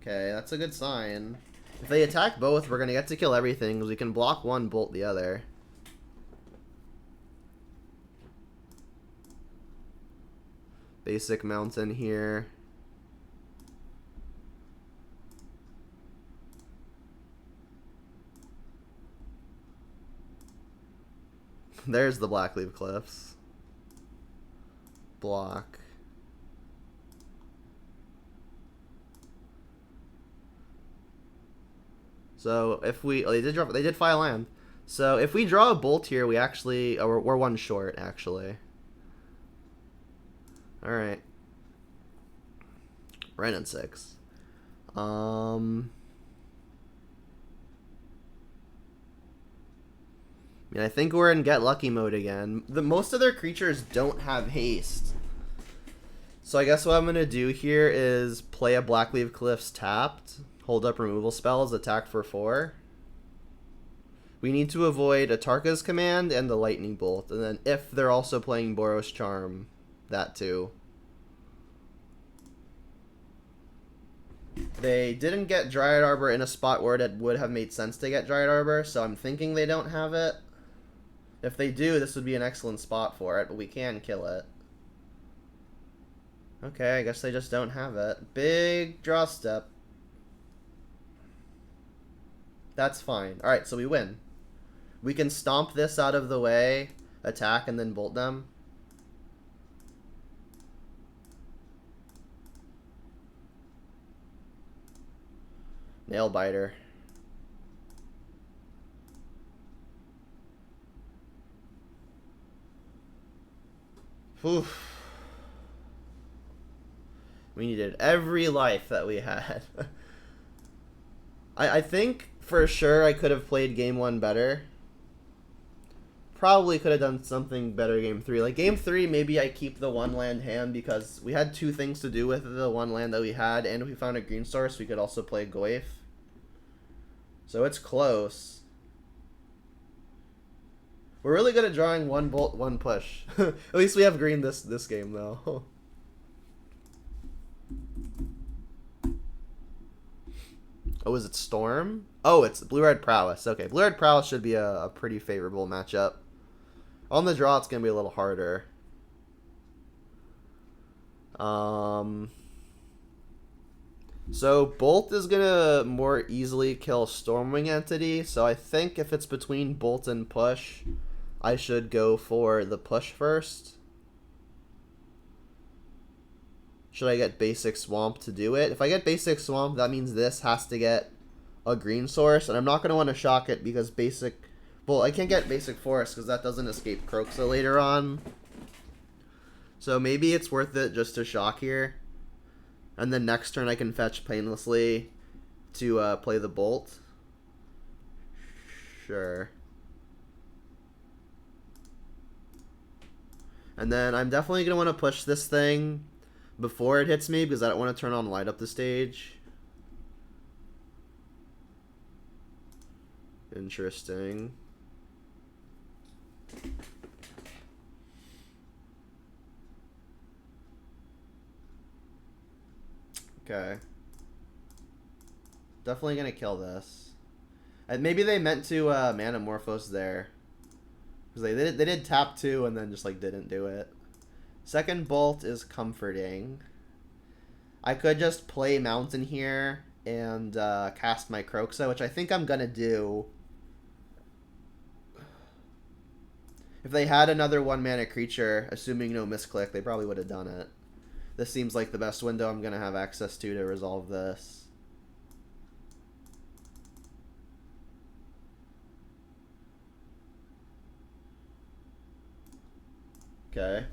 Okay, that's a good sign. If they attack both, we're gonna get to kill everything because we can block one, bolt the other. Basic Mountain here. There's the Blackleaf Cliffs. Block. So if we, oh, they did file land. So if we draw a bolt here, we actually, oh, we're one short actually. All right. Right on 6. I mean, I think we're in get lucky mode again. Most of their creatures don't have haste. So I guess what I'm gonna do here is play a Blackleaf Cliffs tapped, hold up removal spells, attack for 4. We need to avoid Atarka's Command and the Lightning Bolt, and then if they're also playing Boros Charm, that too. They didn't get Dryad Arbor in a spot where it would have made sense to get Dryad Arbor, so I'm thinking they don't have it. If they do, this would be an excellent spot for it, but we can kill it. Okay, I guess they just don't have it. Big draw step. That's fine. Alright, so we win. We can stomp this out of the way, attack, and then bolt them. Nailbiter. Oof. We needed every life that we had. I think for sure I could have played game 1 better. Probably could have done something better game 3. Like game 3, maybe I keep the 1 land hand because we had 2 things to do with the 1 land that we had, and if we found a green source, we could also play Goyf. So it's close. We're really good at drawing 1 bolt, 1 push. At least we have green this game though. Oh, is it Storm? Oh, it's Blue-Red Prowess. Okay, Blue-Red Prowess should be a pretty favorable matchup. On the draw, it's going to be a little harder. So Bolt is going to more easily kill Stormwing Entity, so I think if it's between Bolt and Push, I should go for the push first. Should I get basic swamp to do it? If I get basic swamp, that means this has to get a green source, and I'm not going to want to shock it because basic... Well, I can't get basic forest because that doesn't escape Croxa later on. So maybe it's worth it just to shock here. And then next turn I can fetch painlessly to play the bolt. Sure. And then I'm definitely going to want to push this thing before it hits me because I don't want to turn on light up the stage. Interesting. Okay. Definitely gonna kill this. And maybe they meant to Manamorphose there. Because they did tap 2 and then just like didn't do it. Second bolt is comforting. I could just play Mountain here and cast my Croxa, which I think I'm gonna do. If they had another 1-mana creature, assuming no misclick, they probably would have done it. This seems like the best window I'm going to have access to resolve this. Okay.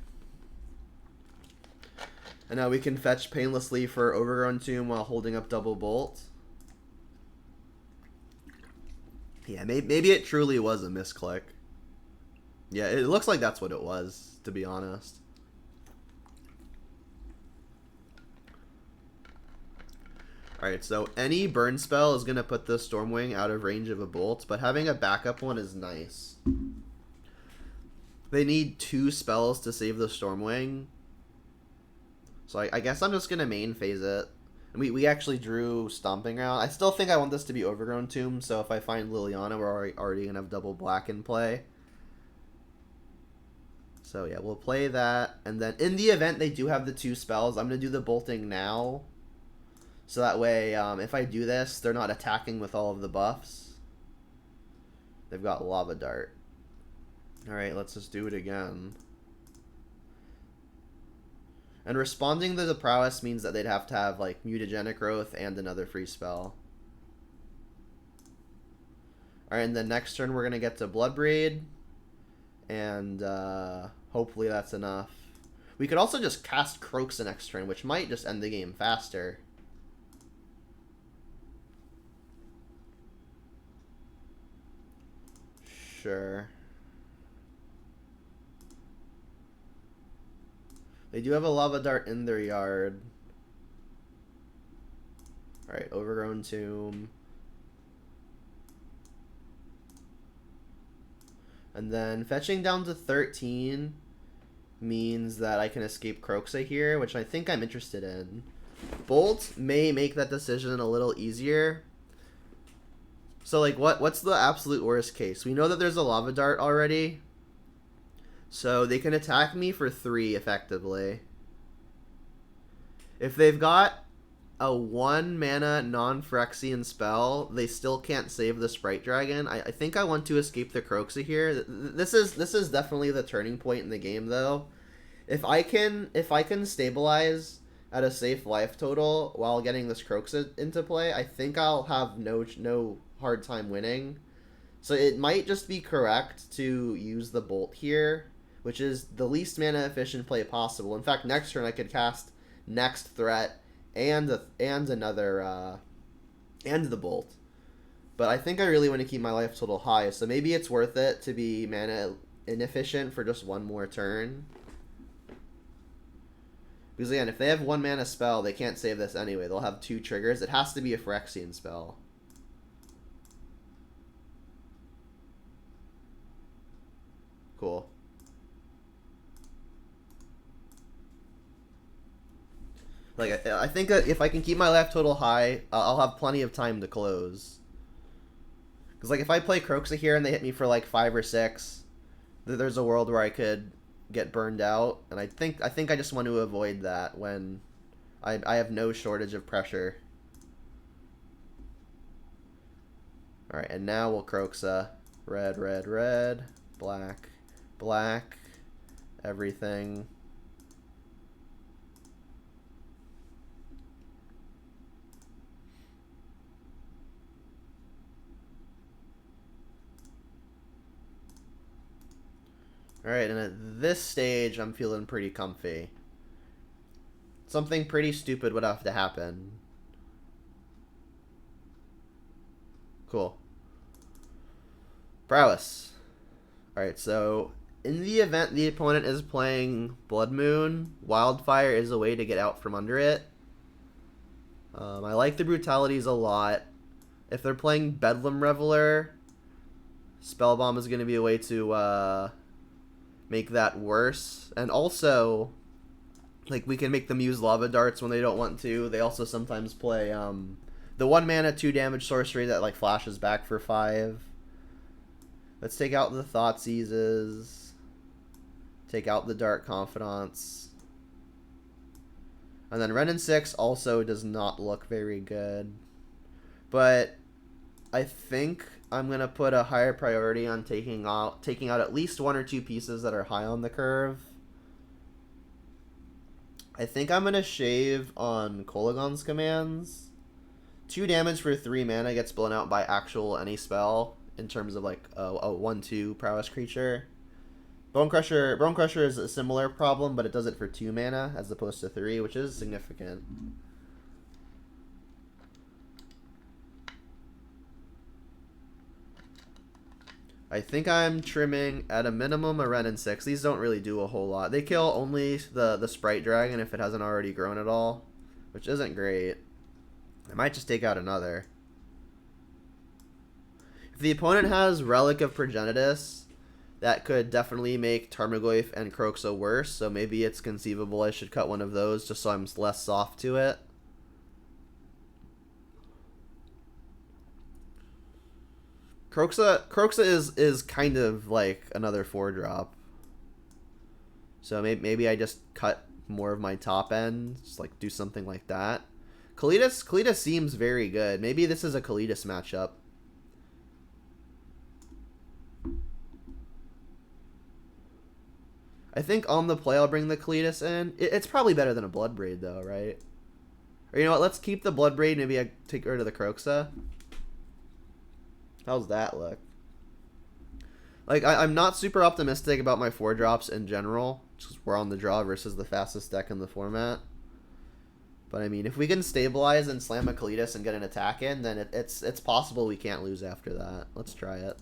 And now we can fetch painlessly for Overgrown Tomb while holding up double bolt. Yeah, maybe it truly was a misclick. Yeah, it looks like that's what it was, to be honest. Alright, so any burn spell is going to put the Stormwing out of range of a bolt, but having a backup one is nice. They need 2 spells to save the Stormwing. So I guess I'm just going to main phase it. We actually drew Stomping Ground. I still think I want this to be Overgrown Tomb, so if I find Liliana, we're already going to have double black in play. So yeah, we'll play that. And then in the event they do have the 2 spells, I'm going to do the bolting now. So that way, if I do this, they're not attacking with all of the buffs. They've got Lava Dart. Alright, let's just do it again. And responding to the Prowess means that they'd have to have, like, Mutagenic Growth and another free spell. Alright, and then next turn we're going to get to Bloodbraid. And hopefully that's enough. We could also just cast Croaks the next turn, which might just end the game faster. Sure. They do have a Lava Dart in their yard. Alright, Overgrown Tomb. And then fetching down to 13 means that I can escape Croxa here, which I think I'm interested in. Bolt may make that decision a little easier. So, like, what's the absolute worst case? We know that there's a Lava Dart already. So they can attack me for 3 effectively. If they've got a 1-mana non-Phyrexian spell, they still can't save the Sprite Dragon. I think I want to escape the Croxa here. This is definitely the turning point in the game, though. If I can stabilize at a safe life total while getting this Croxa into play, I think I'll have no hard time winning. So it might just be correct to use the Bolt here, which is the least mana efficient play possible. In fact, next turn I could cast Next Threat and another and the Bolt. But I think I really want to keep my life total high, so maybe it's worth it to be mana inefficient for just 1 more turn. Because again, if they have 1 mana spell, they can't save this anyway. They'll have 2 triggers. It has to be a Phyrexian spell. Cool. Like, I think if I can keep my life total high, I'll have plenty of time to close. Because, like, if I play Croxa here and they hit me for, like, 5 or 6, there's a world where I could get burned out. And I think I just want to avoid that when I have no shortage of pressure. Alright, and now we'll Croxa. Red, red, red. Black. black, everything. Alright, and at this stage, I'm feeling pretty comfy. Something pretty stupid would have to happen. Cool. Prowess. Alright, so in the event the opponent is playing Blood Moon, Wildfire is a way to get out from under it. I like the brutalities a lot. If they're playing Bedlam Reveler, Spellbomb is going to be a way to make that worse. And also, like, we can make them use Lava Darts when they don't want to. They also sometimes play the 1 mana 2 damage sorcery that like flashes back for 5. Let's take out the Thoughtseizes. Take out the Dark Confidants. And then Renin 6 also does not look very good. But I think I'm going to put a higher priority on taking out at least 1 or 2 pieces that are high on the curve. I think I'm going to shave on Kolaghan's commands. 2 damage for 3 mana gets blown out by actual any spell in terms of like a 1/2 prowess creature. Bonecrusher is a similar problem, but it does it for 2 mana as opposed to 3, which is significant. I think I'm trimming at a minimum a Renin 6. These don't really do a whole lot. They kill only the Sprite Dragon if it hasn't already grown at all, which isn't great. I might just take out another. If the opponent has Relic of Progenitus, that could definitely make Tarmogoyf and Kroxa worse, so maybe it's conceivable I should cut one of those just so I'm less soft to it. Kroxa is kind of like another 4-drop. So maybe I just cut more of my top end, just like do something like that. Kalitas seems very good. Maybe this is a Kalitas matchup. I think on the play I'll bring the Kalitas in. It's probably better than a Bloodbraid though, right? Or you know what, let's keep the Bloodbraid, maybe I take rid of the Kroxa. How's that look? Like, I'm not super optimistic about my 4-drops in general, just we're on the draw versus the fastest deck in the format. But I mean, if we can stabilize and slam a Kalitas and get an attack in, then it's possible we can't lose after that. Let's try it.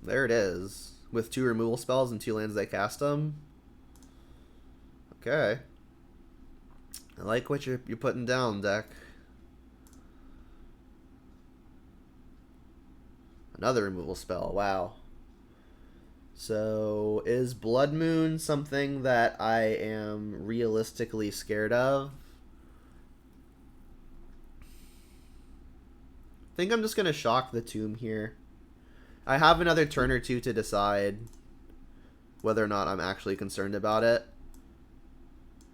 There it is. With 2 removal spells and 2 lands that cast them. Okay. I like what you're putting down, deck. Another removal spell. Wow. So, is Blood Moon something that I am realistically scared of? I think I'm just going to shock the Tomb here. I have another turn or 2 to decide whether or not I'm actually concerned about it.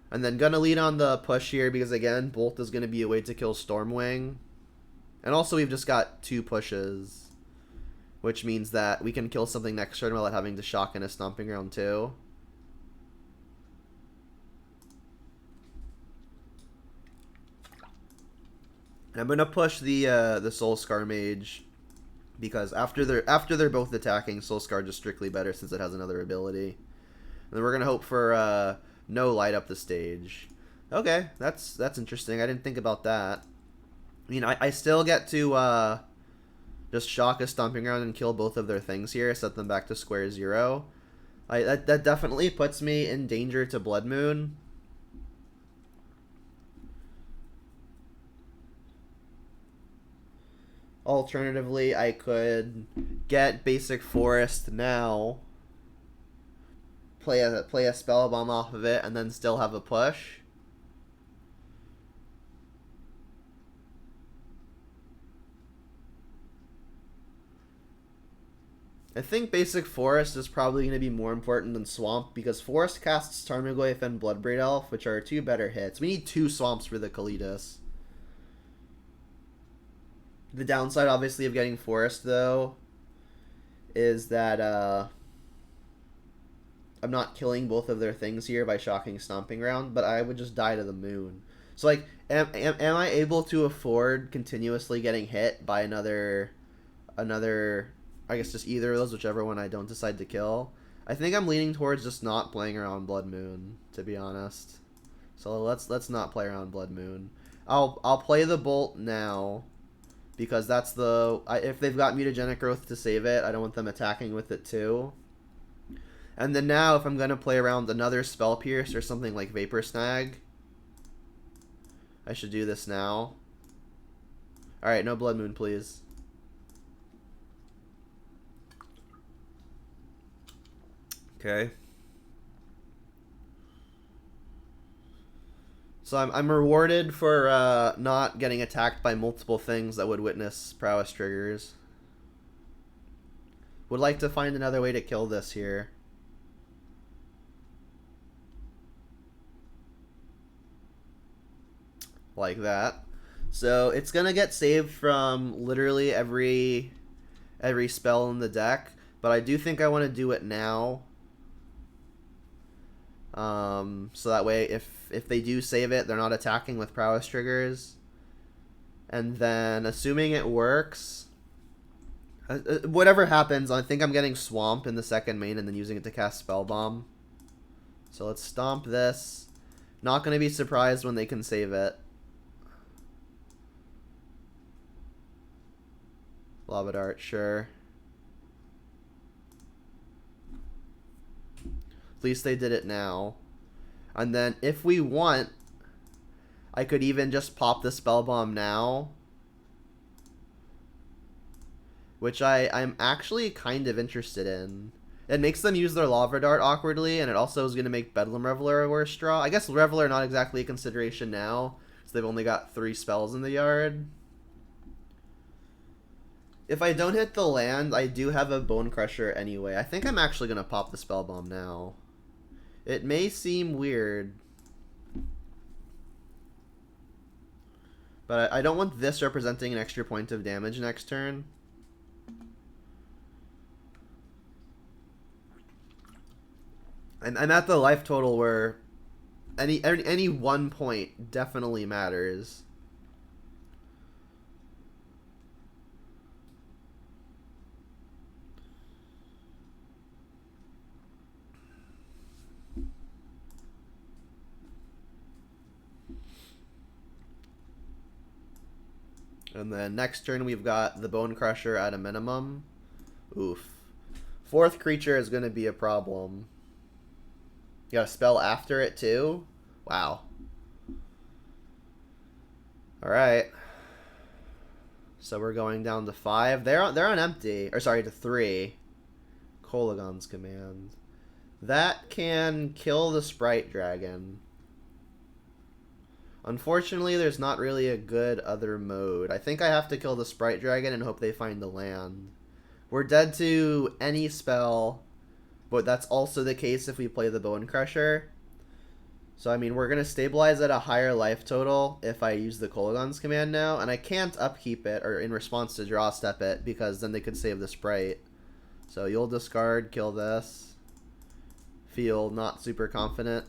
And then gonna lead on the push here because, again, Bolt is going to be a way to kill Stormwing. And also we've just got 2 pushes, which means that we can kill something next turn without having to shock in a Stomping Ground too. I'm going to push the Soul Scar Mage. Because after they're both attacking, Soul Scar just strictly better since it has another ability. And then we're gonna hope for no light up the stage. Okay, that's interesting. I didn't think about that. I mean, I still get to just shock a Stomping Ground and kill both of their things here, set them back to square 0. That definitely puts me in danger to Blood Moon. Alternatively, I could get Basic Forest now, play a Spell Bomb off of it, and then still have a push. I think Basic Forest is probably going to be more important than Swamp, because Forest casts Tarmogoyf and Bloodbraid Elf, which are 2 better hits. We need 2 Swamps for the Kalitas. The downside, obviously, of getting Forest, though, is that I'm not killing both of their things here by Shocking Stomping Ground, but I would just die to the moon. So, like, am I able to afford continuously getting hit by another, I guess just either of those, whichever one I don't decide to kill? I think I'm leaning towards just not playing around Blood Moon, to be honest. So let's not play around Blood Moon. I'll play the Bolt now, because that's if they've got Mutagenic Growth to save it, I don't want them attacking with it too. And then now, if I'm going to play around another Spell Pierce or something like Vapor Snag, I should do this now. Alright, no Blood Moon, please. Okay. So I'm rewarded for not getting attacked by multiple things that would witness Prowess triggers. Would like to find another way to kill this here. Like that. So it's gonna get saved from literally every spell in the deck, but I do think I want to do it now. So that way, if they do save it, they're not attacking with Prowess triggers. And then, assuming it works, whatever happens, I think I'm getting Swamp in the second main and then using it to cast Spell Bomb. So let's stomp this. Not going to be surprised when they can save it. Lava Dart, sure. At least they did it now. And then if we want, I could even just pop the Spell Bomb now. Which I'm actually kind of interested in. It makes them use their Lava Dart awkwardly, and it also is going to make Bedlam Reveler a worse draw. I guess Reveler not exactly a consideration now, so they've only got 3 spells in the yard. If I don't hit the land, I do have a Bonecrusher anyway. I think I'm actually going to pop the Spell Bomb now. It may seem weird, but I don't want this representing an extra point of damage next turn. I'm at the life total where any 1 point definitely matters. And then next turn we've got the Bonecrusher at a minimum. Oof. 4th creature is going to be a problem. You got a spell after it too? Wow. Alright. So we're going down to 5. They're on empty. Or sorry, to 3. Kolagon's Command. That can kill the Sprite Dragon. Unfortunately, there's not really a good other mode. I think I have to kill the Sprite Dragon and hope they find the land. We're dead to any spell, but that's also the case if we play the Bonecrusher. So, I mean, we're going to stabilize at a higher life total if I use the Kolagon's Command now, and I can't upkeep it, or in response to draw step it, because then they could save the Sprite. So, you'll discard, kill this. Feel not super confident.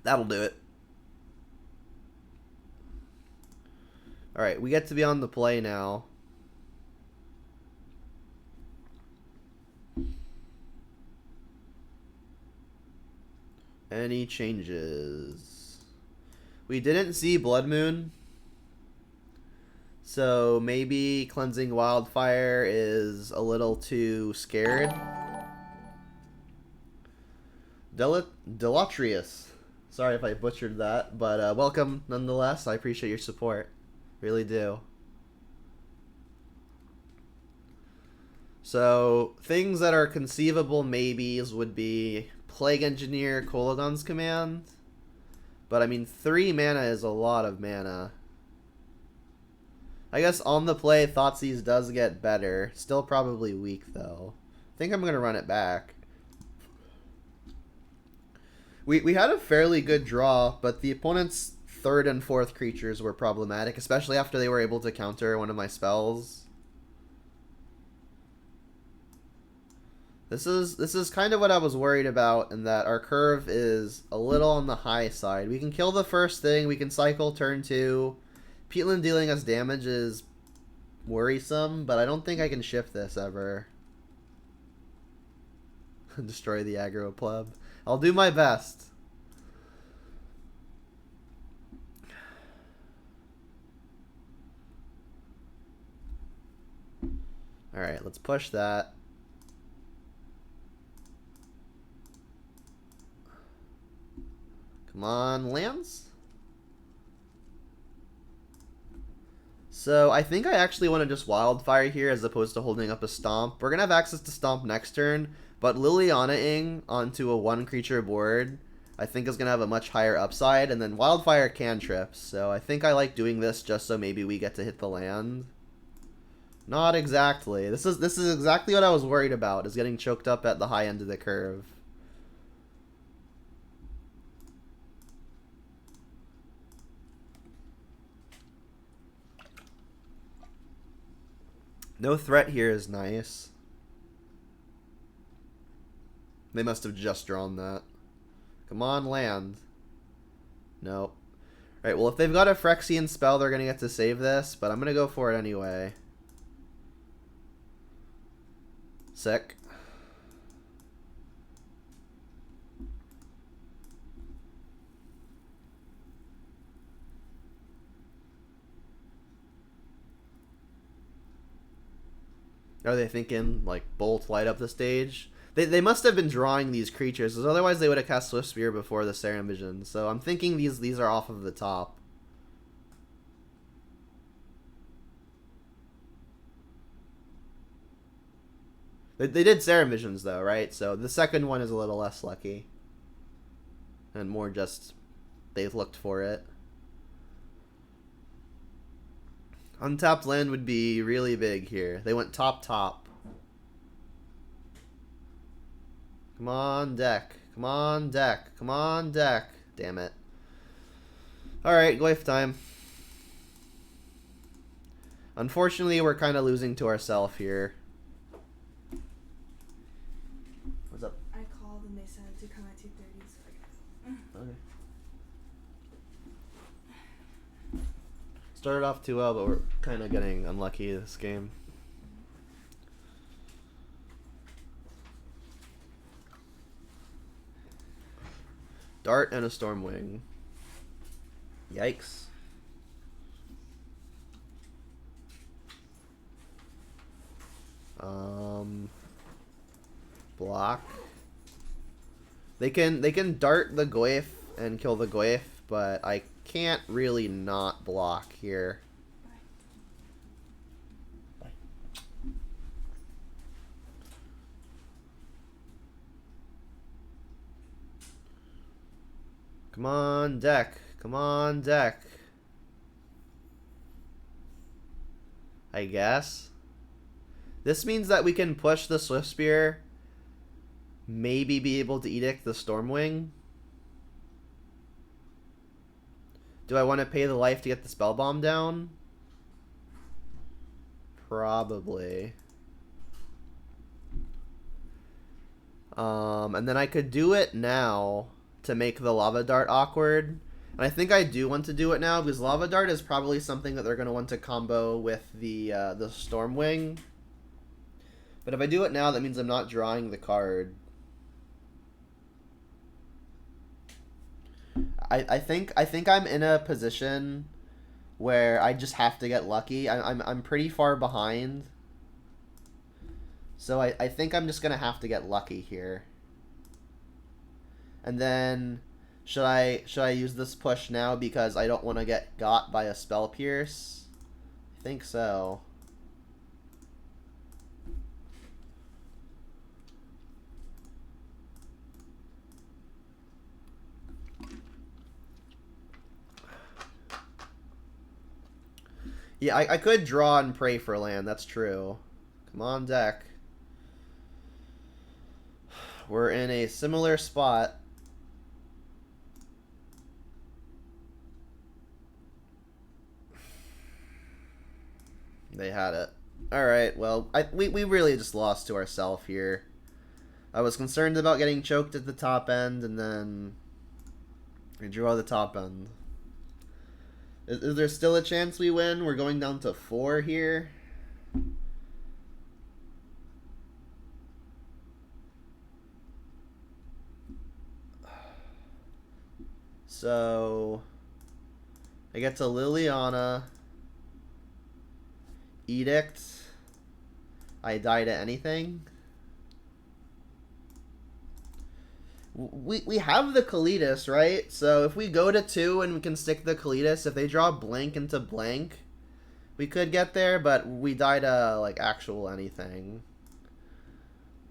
That'll do it. Alright, we get to be on the play now. Any changes? We didn't see Blood Moon. So maybe Cleansing Wildfire is a little too scared. Delatrius. Sorry if I butchered that, but welcome nonetheless. I appreciate your support. Really do. So, things that are conceivable maybes would be Plague Engineer, Kolagon's Command. But, I mean, 3 mana is a lot of mana. I guess on the play, Thoughtseize does get better. Still probably weak, though. I think I'm going to run it back. We had a fairly good draw, but the opponent's third and fourth creatures were problematic, especially after they were able to counter one of my spells. This is kind of what I was worried about, in that our curve is a little on the high side. We can kill the first thing, we can cycle turn 2. Peatland dealing us damage is worrisome, but I don't think I can shift this ever. Destroy the aggro pleb. I'll do my best. Alright, let's push that. Come on, lands. So I think I actually want to just Wildfire here as opposed to holding up a Stomp. We're going to have access to Stomp next turn, but Liliana-ing onto a 1-creature board I think is going to have a much higher upside, and then Wildfire cantrips. So I think I like doing this just so maybe we get to hit the land. Not exactly. This is exactly what I was worried about, is getting choked up at the high end of the curve. No threat here is nice. They must have just drawn that. Come on, land. Nope. Alright, well, if they've got a Phyrexian spell, they're going to get to save this, but I'm going to go for it anyway. Sick. Are they thinking, like, Bolt light up the stage? They must have been drawing these creatures, because otherwise they would have cast Swift Spear before the Serum Vision. So I'm thinking these are off of the top. They did Serum Visions, though, right? So the second one is a little less lucky. And more just, they've looked for it. Untapped land would be really big here. They went top. Come on, deck. Come on, deck. Come on, deck. Damn it. Alright, Glyph time. Unfortunately, we're kind of losing to ourselves here. What's up? I called and they said to come at 2:30, so I guess. Okay. Started off too well, but we're kind of getting unlucky this game. Dart and a Stormwing. Yikes. Block. They can dart the Goyf and kill the Goyf, but I can't really not block here. Bye. Come on, deck. Come on, deck. I guess. This means that we can push the Swift Spear. Maybe be able to Edict the Stormwing. Do I want to pay the life to get the Spell Bomb down? Probably. And then I could do it now to make the Lava Dart awkward. And I think I do want to do it now because Lava Dart is probably something that they're going to want to combo with the Stormwing. But if I do it now, that means I'm not drawing the card. I think I'm in a position where I just have to get lucky. I'm pretty far behind. So I think I'm just gonna have to get lucky here. And then should I use this push now because I don't want to get got by a Spell Pierce? I think so. Yeah, I could draw and pray for land, that's true. Come on, deck. We're in a similar spot. They had it. Alright, well, we really just lost to ourselves here. I was concerned about getting choked at the top end, and then we draw the top end. Is there still a chance we win? We're going down to 4 here. So I get to Liliana, Edict. I die to anything. We have the Kalitas, right? So if we go to 2 and we can stick the Kalitas, if they draw blank into blank, we could get there, but we die to, like, actual anything.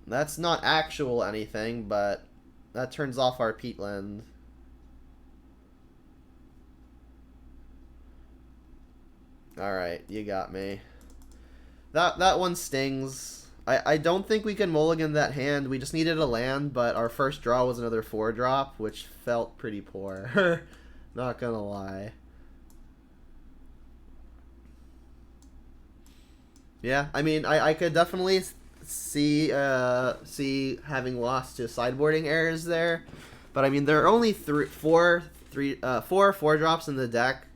That's not actual anything, but that turns off our Peatland. Alright, you got me. That one stings. I don't think we can mulligan that hand. We just needed a land, but our first draw was another 4-drop, which felt pretty poor. Not gonna lie. Yeah, I mean, I could definitely see having lost to sideboarding errors there, but I mean there are only four 4-drops in the deck.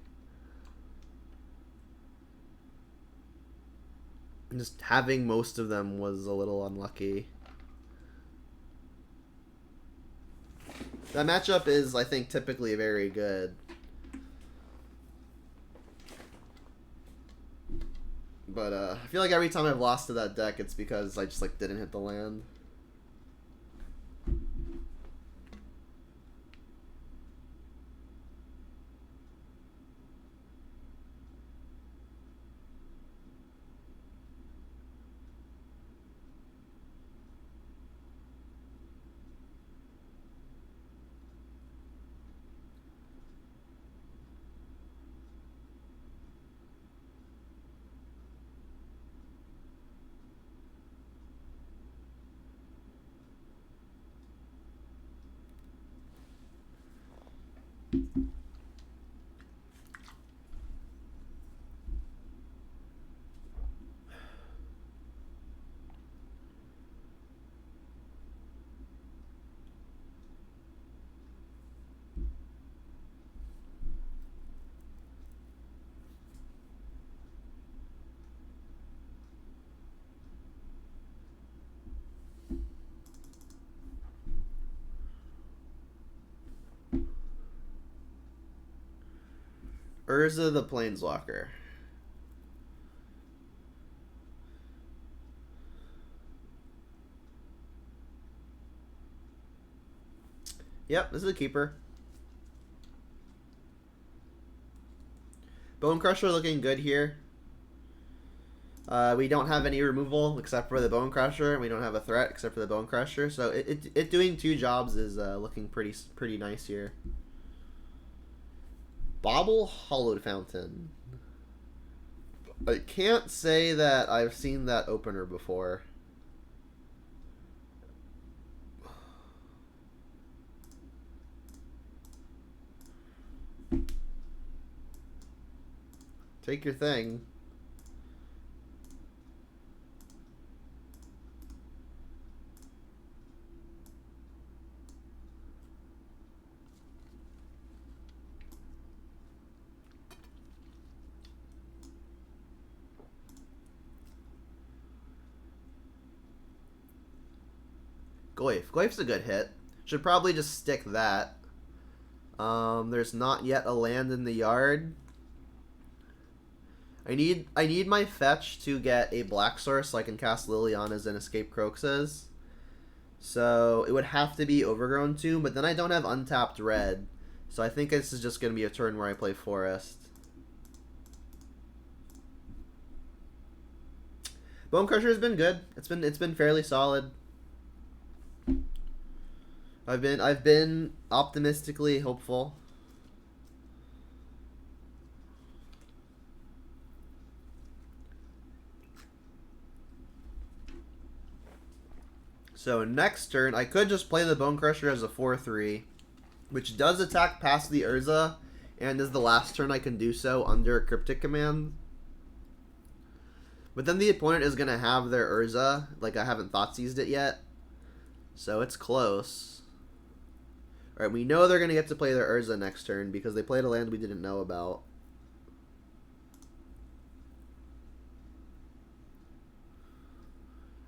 And just having most of them was a little unlucky. That matchup is, I think, typically very good. But I feel like every time I've lost to that deck, it's because I just like didn't hit the land. Urza the Planeswalker. Yep, this is a keeper. Bonecrusher looking good here. We don't have any removal except for the Bonecrusher, and we don't have a threat except for the Bonecrusher. So it doing 2 jobs is looking pretty nice here. Bobble Hollowed Fountain. I can't say that I've seen that opener before. Take your thing. Goyf. Goyf's a good hit. Should probably just stick that. There's not yet a land in the yard. I need my fetch to get a black source so I can cast Liliana's and escape Crox's. So it would have to be Overgrown Tomb, but then I don't have untapped red. So I think this is just going to be a turn where I play Forest. Bonecrusher has been good. It's been fairly solid. I've been optimistically hopeful. So next turn, I could just play the Bonecrusher as a 4/3, which does attack past the Urza, and is the last turn I can do so under Cryptic Command. But then the opponent is going to have their Urza. Like, I haven't Thoughtseized it yet. So it's close. Alright, we know they're going to get to play their Urza next turn because they played a land we didn't know about.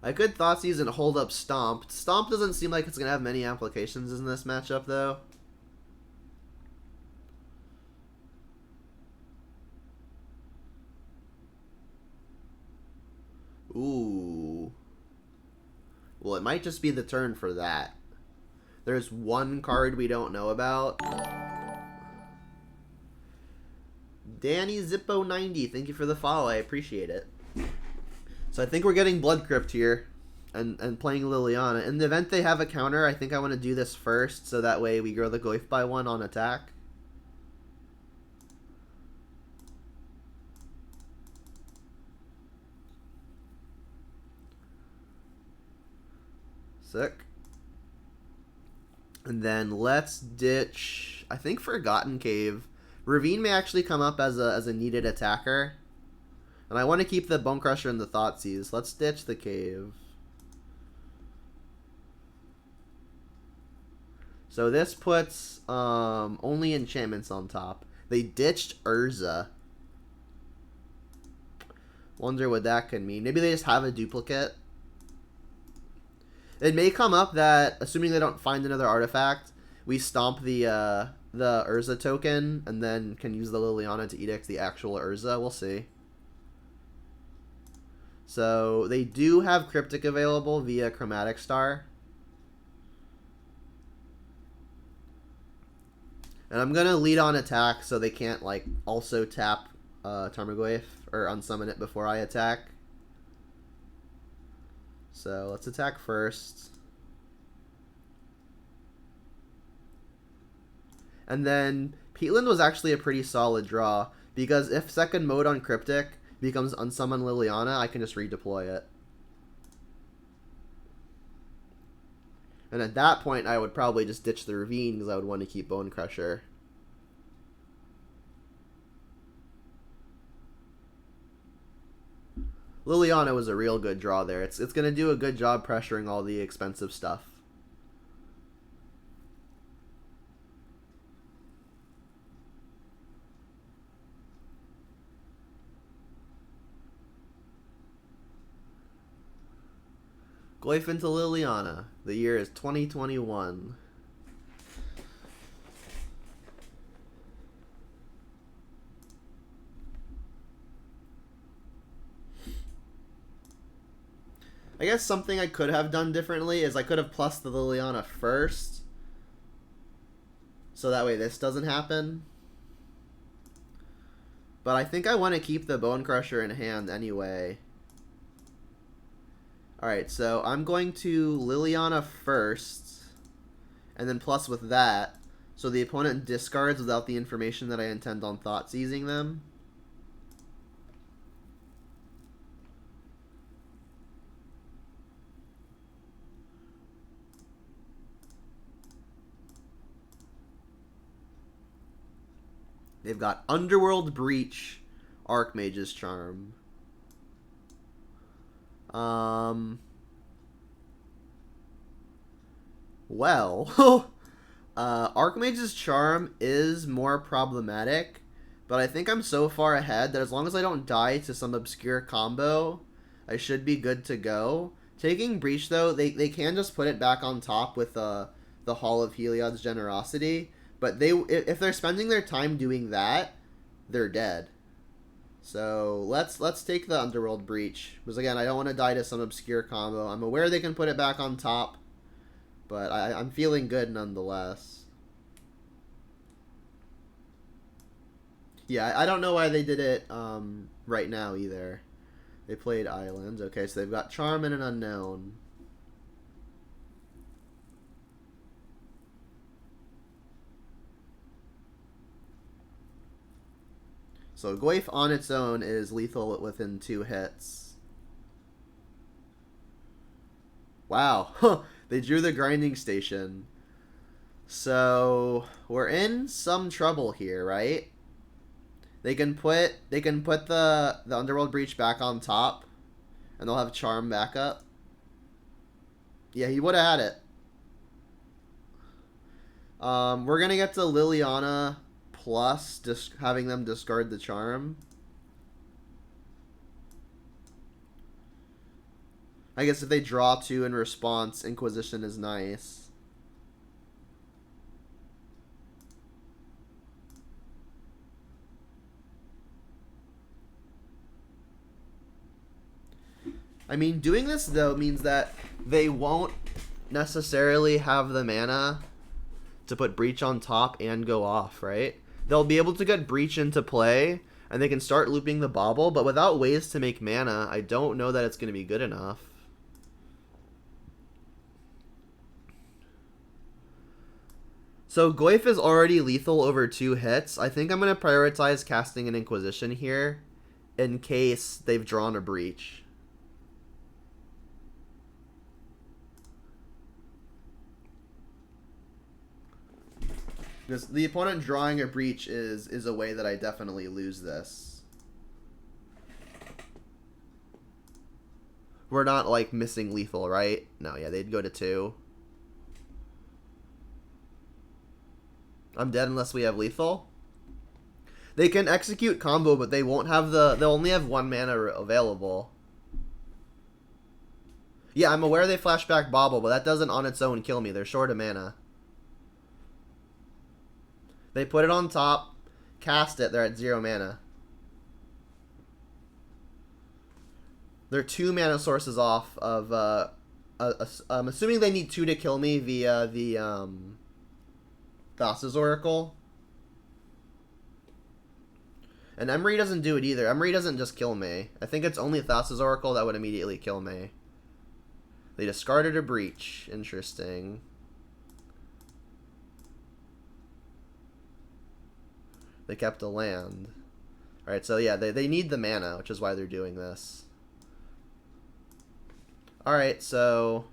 I could Thoughtseize and hold up Stomp. Stomp doesn't seem like it's going to have many applications in this matchup, though. Ooh. Well, it might just be the turn for that. There's one card we don't know about. Danny Zippo90, thank you for the follow. I appreciate it. So I think we're getting Blood Crypt here and playing Liliana. In the event they have a counter, I think I want to do this first so that way we grow the Goyf by 1 on attack. Sick. And then let's ditch, I think, Forgotten Cave. Ravine may actually come up as a needed attacker. And I want to keep the Bonecrusher and the Thoughtseize. Let's ditch the cave. So this puts only enchantments on top. They ditched Urza. Wonder what that could mean. Maybe they just have a duplicate. It may come up that, assuming they don't find another artifact, we stomp the Urza token and then can use the Liliana to edict the actual Urza. We'll see. So they do have Cryptic available via Chromatic Star. And I'm going to lead on attack so they can't like also tap Tarmogoyf or unsummon it before I attack. So let's attack first. And then Peatland was actually a pretty solid draw because if second mode on Cryptic becomes unsummon Liliana, I can just redeploy it. And at that point, I would probably just ditch the Ravine because I would want to keep Bonecrusher. Liliana was a real good draw there. It's going to do a good job pressuring all the expensive stuff. Goyf into Liliana. The year is 2021. I guess something I could have done differently is I could have plussed the Liliana first. So that way this doesn't happen. But I think I want to keep the Bonecrusher in hand anyway. Alright, so I'm going to Liliana first. And then plus with that. So the opponent discards without the information that I intend on Thoughtseizing them. They've got Underworld Breach, Archmage's Charm. Well, Archmage's Charm is more problematic, but I think I'm so far ahead that as long as I don't die to some obscure combo, I should be good to go. Taking Breach, though, they can just put it back on top with the Hall of Heliod's Generosity. But if they're spending their time doing that, they're dead. So let's take the Underworld Breach. Because again, I don't want to die to some obscure combo. I'm aware they can put it back on top. But I'm feeling good nonetheless. Yeah, I don't know why they did it right now either. They played Islands. Okay, so they've got Charm and an Unknown. So Goyf on its own is lethal within 2 hits. Wow, they drew the Grinding Station. So we're in some trouble here, right? They can put the Underworld Breach back on top And they'll have Charm backup. Yeah, he would have had it. We're going to get to Liliana plus having them discard the Charm. I guess if they draw 2 in response, Inquisition is nice. I mean, doing this, though, means that they won't necessarily have the mana to put Breach on top and go off, right? They'll be able to get Breach into play, and they can start looping the Bauble, but without ways to make mana, I don't know that it's going to be good enough. So Goyf is already lethal over 2 hits. I think I'm going to prioritize casting an Inquisition here in case they've drawn a Breach. Because the opponent drawing a Breach is a way that I definitely lose this. We're not, like, missing lethal, right? No, yeah, they'd go to 2. I'm dead unless we have lethal. They can execute combo, but they won't have they'll only have 1 mana available. Yeah, I'm aware they flashback Bauble, but that doesn't on its own kill me. They're short of mana. They put it on top, cast it, they're at 0 mana. They're 2 mana sources off of, I'm assuming they need 2 to kill me via the, Thassa's Oracle. And Emery doesn't do it either. Emery doesn't just kill me. I think it's only Thassa's Oracle that would immediately kill me. They discarded a Breach. Interesting. They kept a land. Alright, so yeah, they need the mana, which is why they're doing this. Alright, so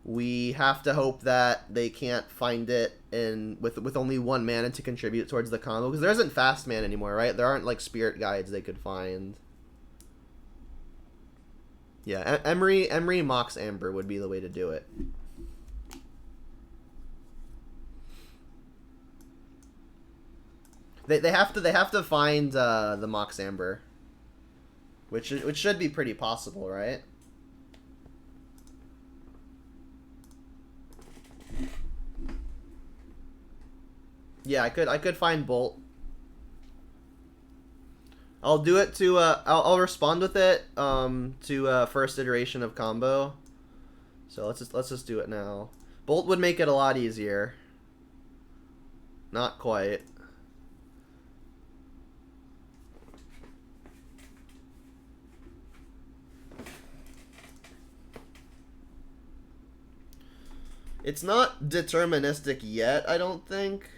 we have to hope that they can't find it with only 1 mana to contribute towards the combo, because there isn't fast mana anymore, right? There aren't like spirit guides they could find. Yeah, Emery Mox Amber would be the way to do it. They have to find the Mox Amber, which should be pretty possible, right? Yeah, I could find Bolt. I'll do it to I'll respond with it to first iteration of combo. So let's just do it now. Bolt would make it a lot easier. Not quite. It's not deterministic yet, I don't think.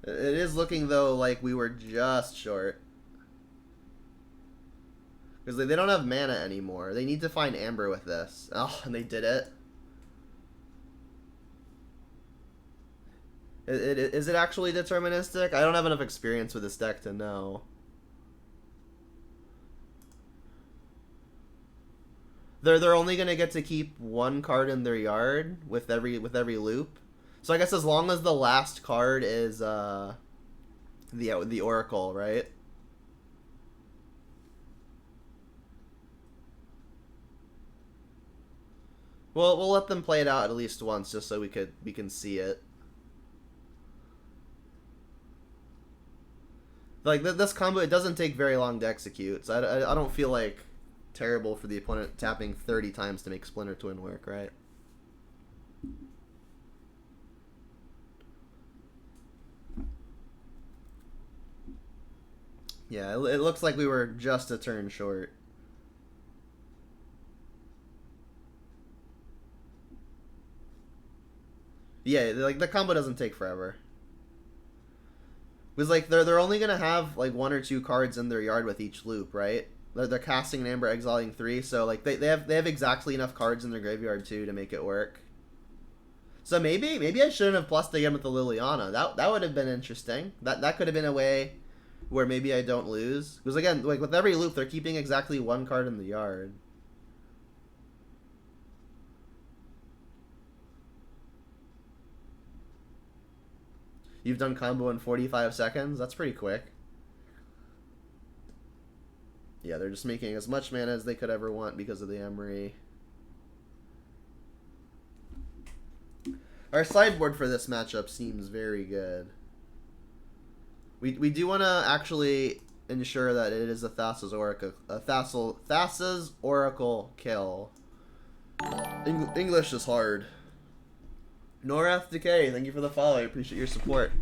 It is looking, though, like we were just short. Because they don't have mana anymore. They need to find Amber with this. Oh, and they did it. Is it actually deterministic? I don't have enough experience with this deck to know. They're only gonna get to keep 1 card in their yard with every loop. So I guess as long as the last card is the Oracle, right? Well, we'll let them play it out at least once just so we can see it. Like this combo, it doesn't take very long to execute, so I don't feel like terrible for the opponent tapping 30 times to make Splinter Twin work, right? Yeah, it looks like we were just a turn short. Yeah, like the combo doesn't take forever. Because like they're only gonna have like 1 or 2 cards in their yard with each loop, right? They're casting an Amber, exiling 3, so like they have exactly enough cards in their graveyard too to make it work. So maybe I shouldn't have plussed again with the Liliana. That would have been interesting. That could have been a way where maybe I don't lose. Because again, like with every loop, they're keeping exactly one card in the yard. You've done combo in 45 seconds? That's pretty quick. Yeah, they're just making as much mana as they could ever want because of the Emery. Our sideboard for this matchup seems very good. We do want to actually ensure that it is a Thassa's Oracle kill. English is hard. Norath Decay, thank you for the follow. I appreciate your support.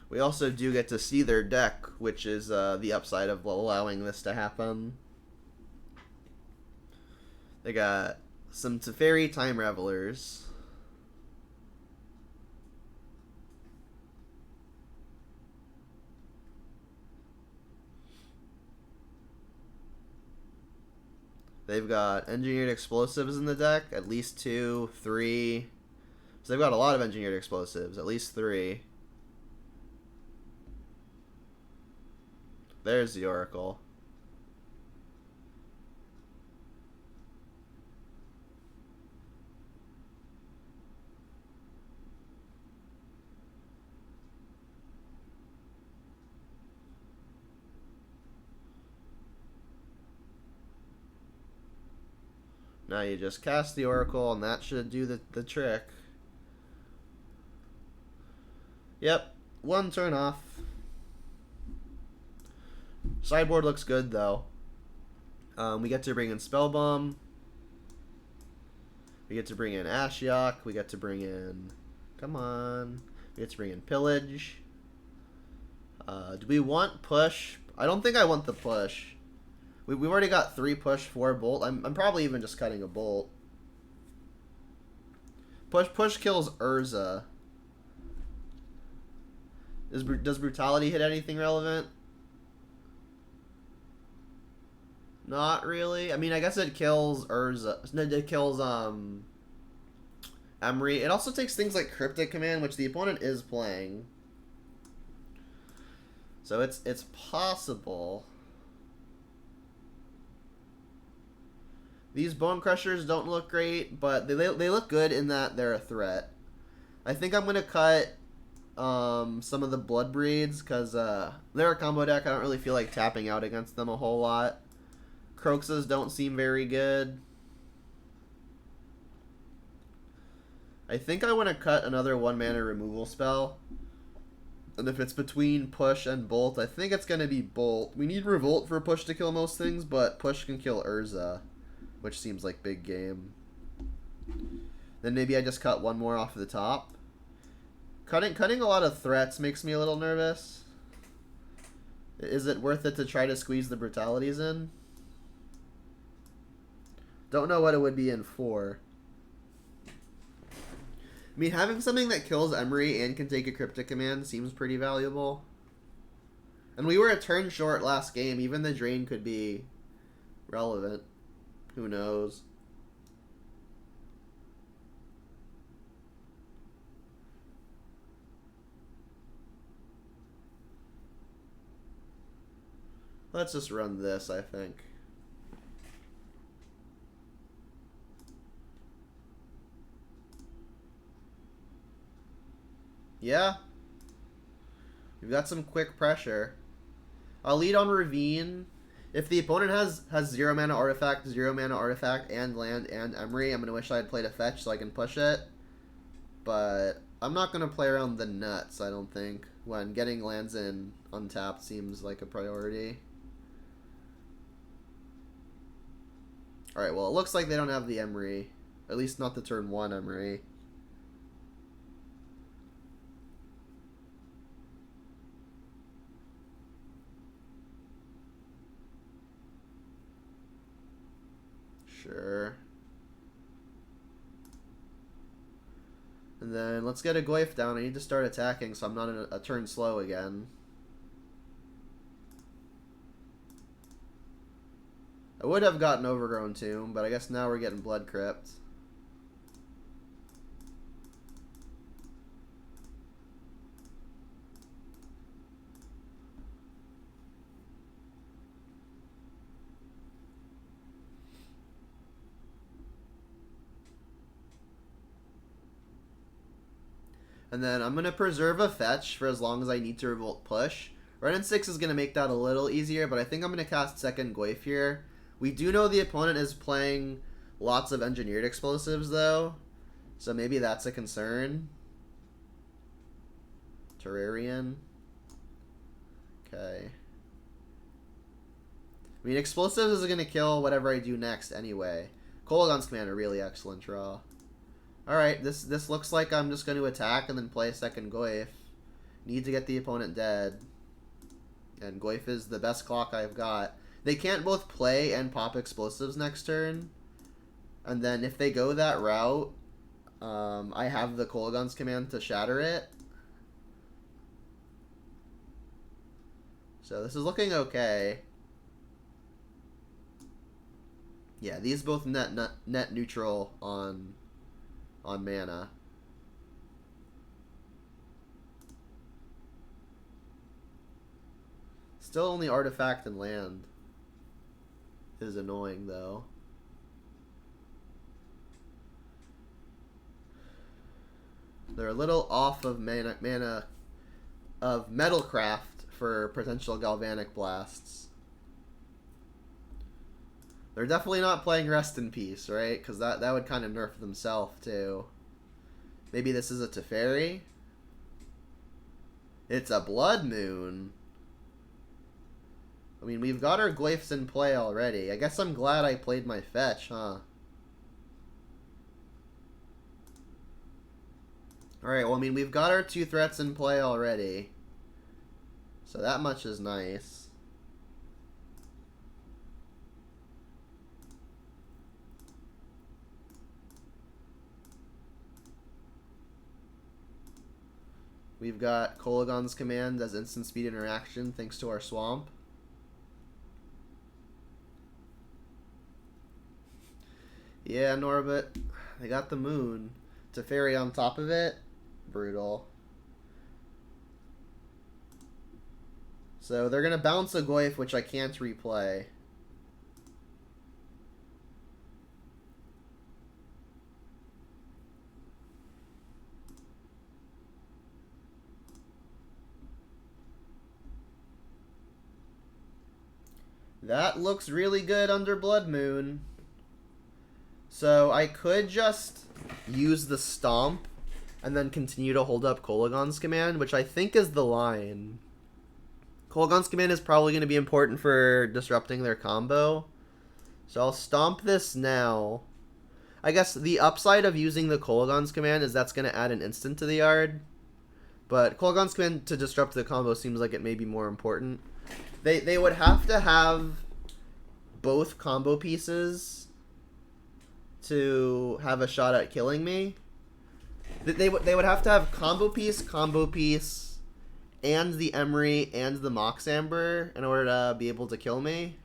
We also do get to see their deck, which is the upside of allowing this to happen. They got some Teferi Time Revelers. They've got Engineered Explosives in the deck, at least 2, 3. So they've got a lot of Engineered Explosives, at least 3. There's the Oracle. Now you just cast the Oracle, and that should do the trick. Yep, one turn off. Sideboard looks good, though. We get to bring in Spellbomb. We get to bring in Ashiok. We get to bring in... Come on. We get to bring in Pillage. Do we want Push? I don't think I want the Push. We've already got 3 Push, 4 Bolt. I'm probably even just cutting a Bolt. Push kills Urza. Does Brutality hit anything relevant? Not really. I mean, I guess it kills Urza. No, it kills Emery. It also takes things like Cryptic Command, which the opponent is playing. So it's possible. These Bonecrushers don't look great, but they look good in that they're a threat. I think I'm gonna cut some of the Blood Breeds because they're a combo deck. I don't really feel like tapping out against them a whole lot. Croxas don't seem very good. I think I want to cut another 1-mana removal spell. And if it's between Push and Bolt, I think it's going to be Bolt. We need Revolt for Push to kill most things, but Push can kill Urza, which seems like big game. Then maybe I just cut one more off the top. Cutting a lot of threats makes me a little nervous. Is it worth it to try to squeeze the Brutalities in? Don't know what it would be in for. I mean, having something that kills Emery and can take a Cryptic Command seems pretty valuable. And we were a turn short last game. Even the Drain could be relevant. Who knows? Let's just run this, I think. Yeah. We've got some quick pressure. I'll lead on Ravine. If the opponent has 0 mana artifact, 0 mana artifact, and land, and Emery, I'm going to wish I had played a fetch so I can push it. But I'm not going to play around the nuts, I don't think, when getting lands in untapped seems like a priority. Alright, well, it looks like they don't have the Emery. At least not the turn 1 Emery. Sure. And then let's get a Goyf down. I need to start attacking so I'm not in a turn slow again. I would have gotten Overgrown Tomb, but I guess now we're getting Blood Crypt. And then I'm going to preserve a fetch for as long as I need to Revolt Push. Renin 6 is going to make that a little easier, but I think I'm going to cast second Goyf here. We do know the opponent is playing lots of Engineered Explosives, though. So maybe that's a concern. Terrarian. Okay. I mean, Explosives is going to kill whatever I do next anyway. Kolaghan's Command, a really excellent draw. Alright, this looks like I'm just going to attack and then play a second Goyf. Need to get the opponent dead. And Goyf is the best clock I've got. They can't both play and pop explosives next turn. And then if they go that route, I have the Kolaghan's Command to shatter it. So this is looking okay. Yeah, these both net neutral on mana. Still only artifact and land is annoying though. They're a little off of mana of Metalcraft for potential Galvanic Blasts. They're definitely not playing Rest in Peace, right? Because that would kind of nerf themselves, too. Maybe this is a Teferi? It's a Blood Moon. I mean, we've got our Glyphs in play already. I guess I'm glad I played my fetch, huh? Alright, well, I mean, we've got our 2 threats in play already. So that much is nice. We've got Kolaghan's Command as instant speed interaction thanks to our swamp. Yeah, Norbit. They got the moon. Teferi on top of it. Brutal. So they're going to bounce a Goyf, which I can't replay. That looks really good under Blood Moon. So I could just use the Stomp and then continue to hold up Kolaghan's Command, which I think is the line. Kolaghan's Command is probably going to be important for disrupting their combo. So I'll Stomp this now. I guess the upside of using the Kolaghan's Command is that's going to add an instant to the yard. But Kolaghan's Command to disrupt the combo seems like it may be more important. They would have to have both combo pieces to have a shot at killing me. They would have to have combo piece, and the Emery and the Mox Amber in order to be able to kill me.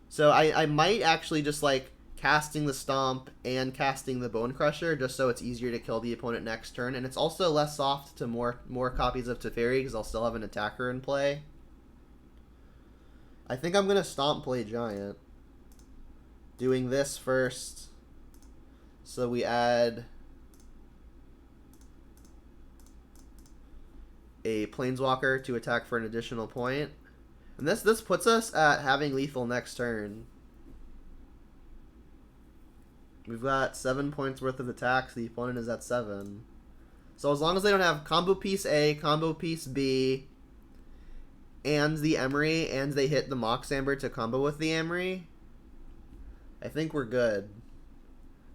So I might actually just like casting the Stomp and casting the Bonecrusher just so it's easier to kill the opponent next turn, and it's also less soft to more copies of Teferi because I'll still have an attacker in play. I think I'm going to Stomp play Giant. Doing this first. So we add a Planeswalker to attack for an additional point. And this puts us at having lethal next turn. We've got 7 points worth of attacks. The opponent is at 7. So as long as they don't have combo piece A, combo piece B, and the Emery, and they hit the Mox Amber to combo with the Emery, I think we're good.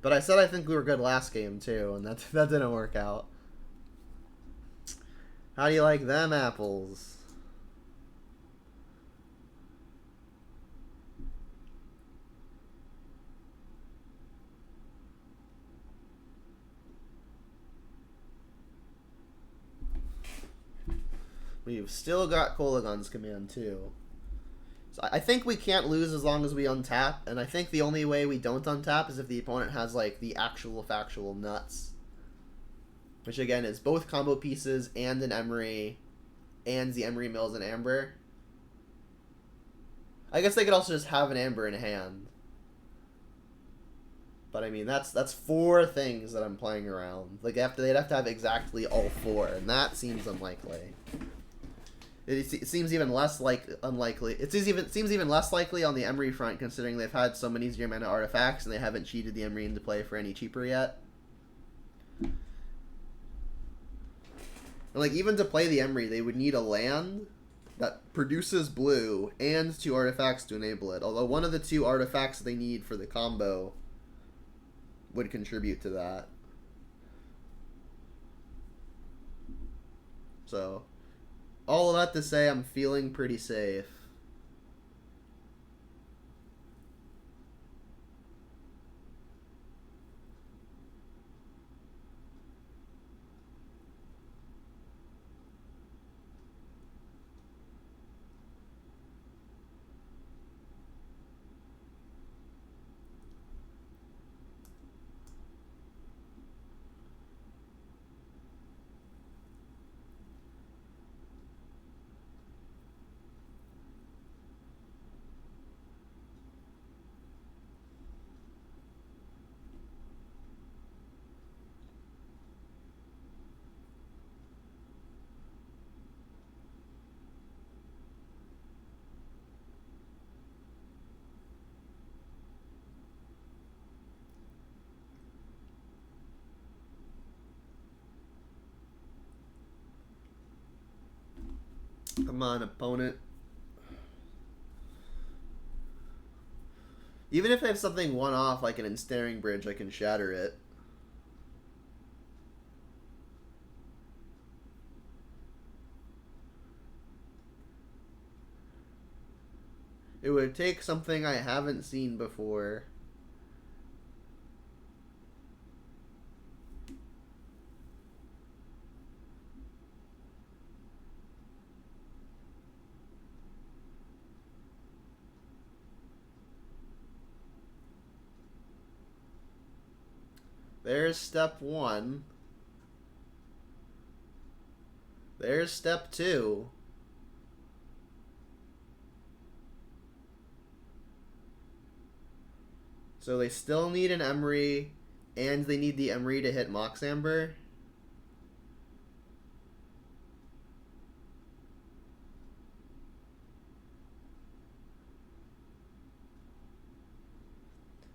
But I said I think we were good last game too, and that didn't work out. How do you like them apples? We've still got Kolagon's command too. So I think we can't lose as long as we untap, and I think the only way we don't untap is if the opponent has like the actual factual nuts. Which again is both combo pieces and an Emery, and the Emery mills an Amber. I guess they could also just have an Amber in hand. But I mean, that's 4 things that I'm playing around. Like they'd have to have exactly all 4, and that seems unlikely. It seems even less unlikely. It seems even less likely on the Emery front, considering they've had so many 0 mana artifacts and they haven't cheated the Emery into play for any cheaper yet. And like even to play the Emery, they would need a land that produces blue and 2 artifacts to enable it. Although one of the 2 artifacts they need for the combo would contribute to that. So, all of that to say, I'm feeling pretty safe. Come on, opponent. Even if I have something one-off, like an Ensnaring Bridge, I can shatter it. It would take something I haven't seen before. There's step 1. There's step 2. So they still need an Emery, and they need the Emery to hit Mox Amber.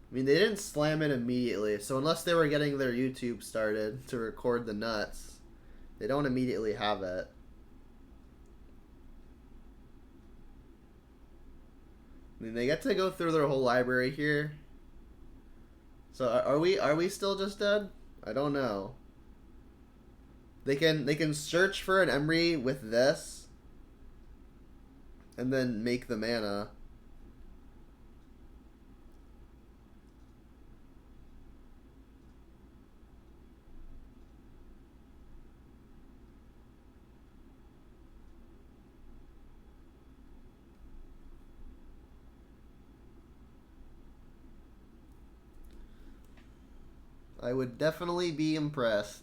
I mean, they didn't slam it immediately, so unless they were getting their YouTube started to record the nuts, they don't immediately have it. I mean, they get to go through their whole library here. So are we still just dead? I don't know. They can search for an Emery with this, and then make the mana. I would definitely be impressed.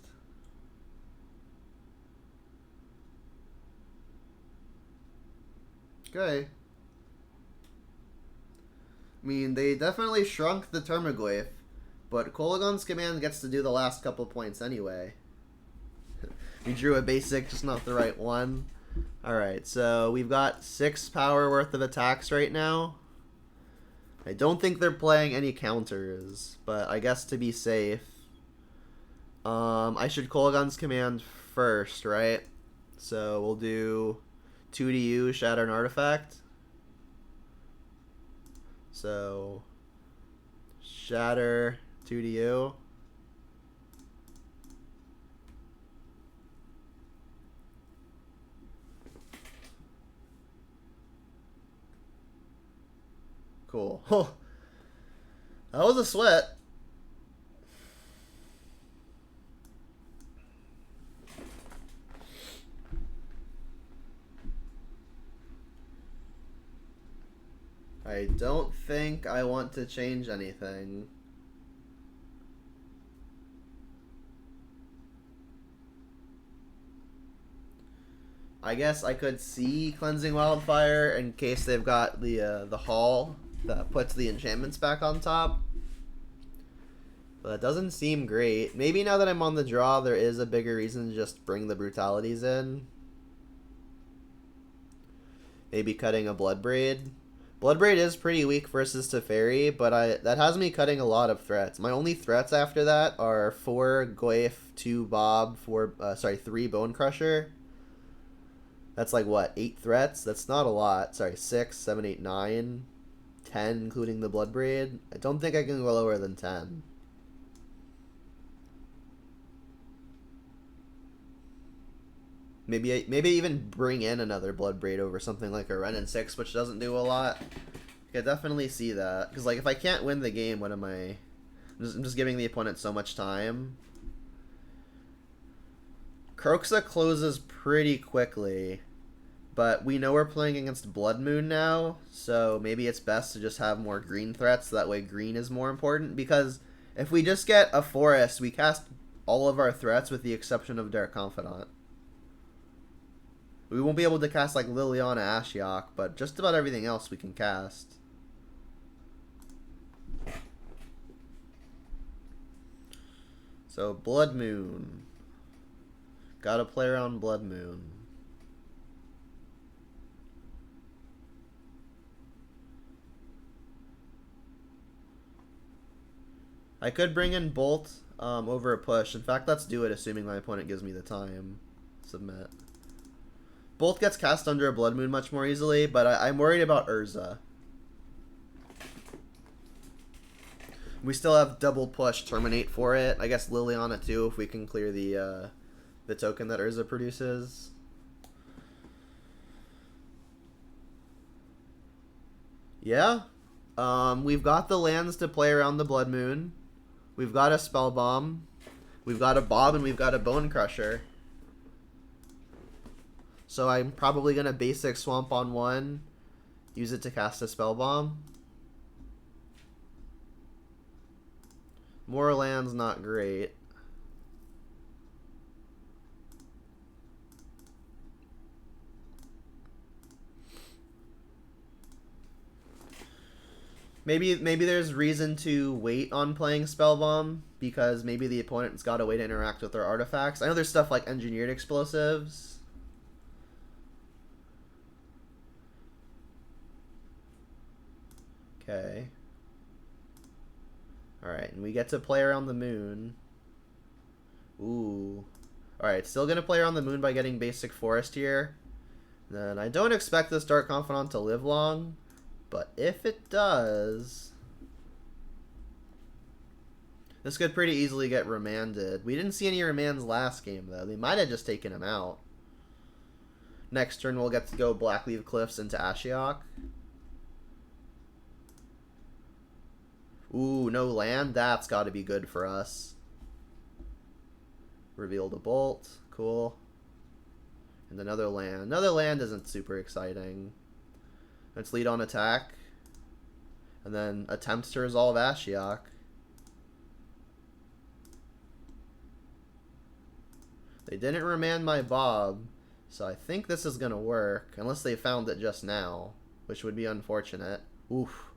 Okay. I mean, they definitely shrunk the Termaglyph, but Kolagon's command gets to do the last couple points anyway. We drew a basic, just not the right one. Alright, so we've got 6 power worth of attacks right now. I don't think they're playing any counters, but I guess to be safe, I should Kolagon's command first, right? So we'll do 2 to shatter an artifact. So shatter 2 to you. Cool. That was a sweat. I don't think I want to change anything. I guess I could see Cleansing Wildfire in case they've got the hall that puts the enchantments back on top. But that doesn't seem great. Maybe now that I'm on the draw, there is a bigger reason to just bring the brutalities in. Maybe cutting a Bloodbraid. Bloodbraid is pretty weak versus Teferi, but that has me cutting a lot of threats. My only threats after that are 4 Goyf, 2 Bob, 3 Bonecrusher. That's like what, 8 threats? That's not a lot. Sorry, 6, 7, 8, 9, 10, including the Bloodbraid. I don't think I can go lower than 10. Maybe even bring in another Bloodbraid over something like a Ren and 6, which doesn't do a lot. I could definitely see that. Because, like, if I can't win the game, what am I... I'm just giving the opponent so much time. Kroxa closes pretty quickly. But we know we're playing against Blood Moon now, so maybe it's best to just have more green threats, so that way green is more important. Because if we just get a forest, we cast all of our threats with the exception of Dark Confidant. We won't be able to cast like Liliana Ashiok, but just about everything else we can cast. So Blood Moon. Gotta play around Blood Moon. I could bring in Bolt over a push. In fact, let's do it, assuming my opponent gives me the time. Submit. Bolt gets cast under a Blood Moon much more easily, but I'm worried about Urza. We still have double push, terminate for it. I guess Liliana too, if we can clear the token that Urza produces. Yeah. We've got the lands to play around the Blood Moon. We've got a Spell Bomb. We've got a Bob, and we've got a Bonecrusher. So I'm probably going to basic Swamp on 1. Use it to cast a Spell Bomb. More lands, not great. Maybe there's reason to wait on playing Spell Bomb, because maybe the opponent's got a way to interact with their artifacts. I know there's stuff like Engineered Explosives. Okay. Alright, and we get to play around the moon. Ooh. Alright, still gonna play around the moon by getting basic forest here. Then I don't expect this Dark Confidant to live long, but if it does, this could pretty easily get remanded. We didn't see any remands last game, though. They might have just taken him out. Next turn, we'll get to go Blackleaf Cliffs into Ashiok. Ooh, no land? That's got to be good for us. Reveal the Bolt. Cool. And another land. Another land isn't super exciting. Let's lead on attack. And then attempt to resolve Ashiok. They didn't remand my Bob, so I think this is going to work. Unless they found it just now, which would be unfortunate. Oof.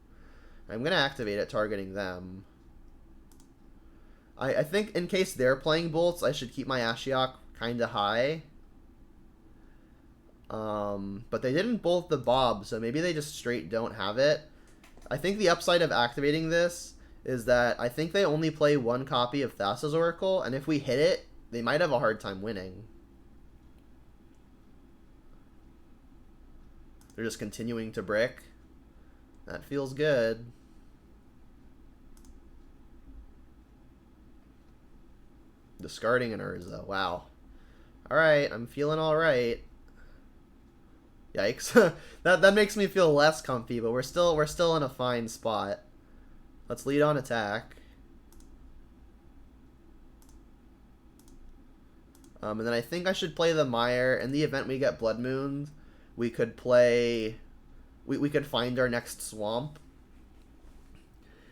I'm going to activate it, targeting them. I think in case they're playing bolts, I should keep my Ashiok kind of high. But they didn't bolt the Bob, so maybe they just straight don't have it. I think the upside of activating this is that I think they only play one copy of Thassa's Oracle, and if we hit it, they might have a hard time winning. They're just continuing to brick. That feels good. Discarding an Urza. Wow. Alright, I'm feeling alright. Yikes. that makes me feel less comfy, but we're still in a fine spot. Let's lead on attack. And then I think I should play the Mire. In the event we get Blood Moon, we could play we could find our next swamp.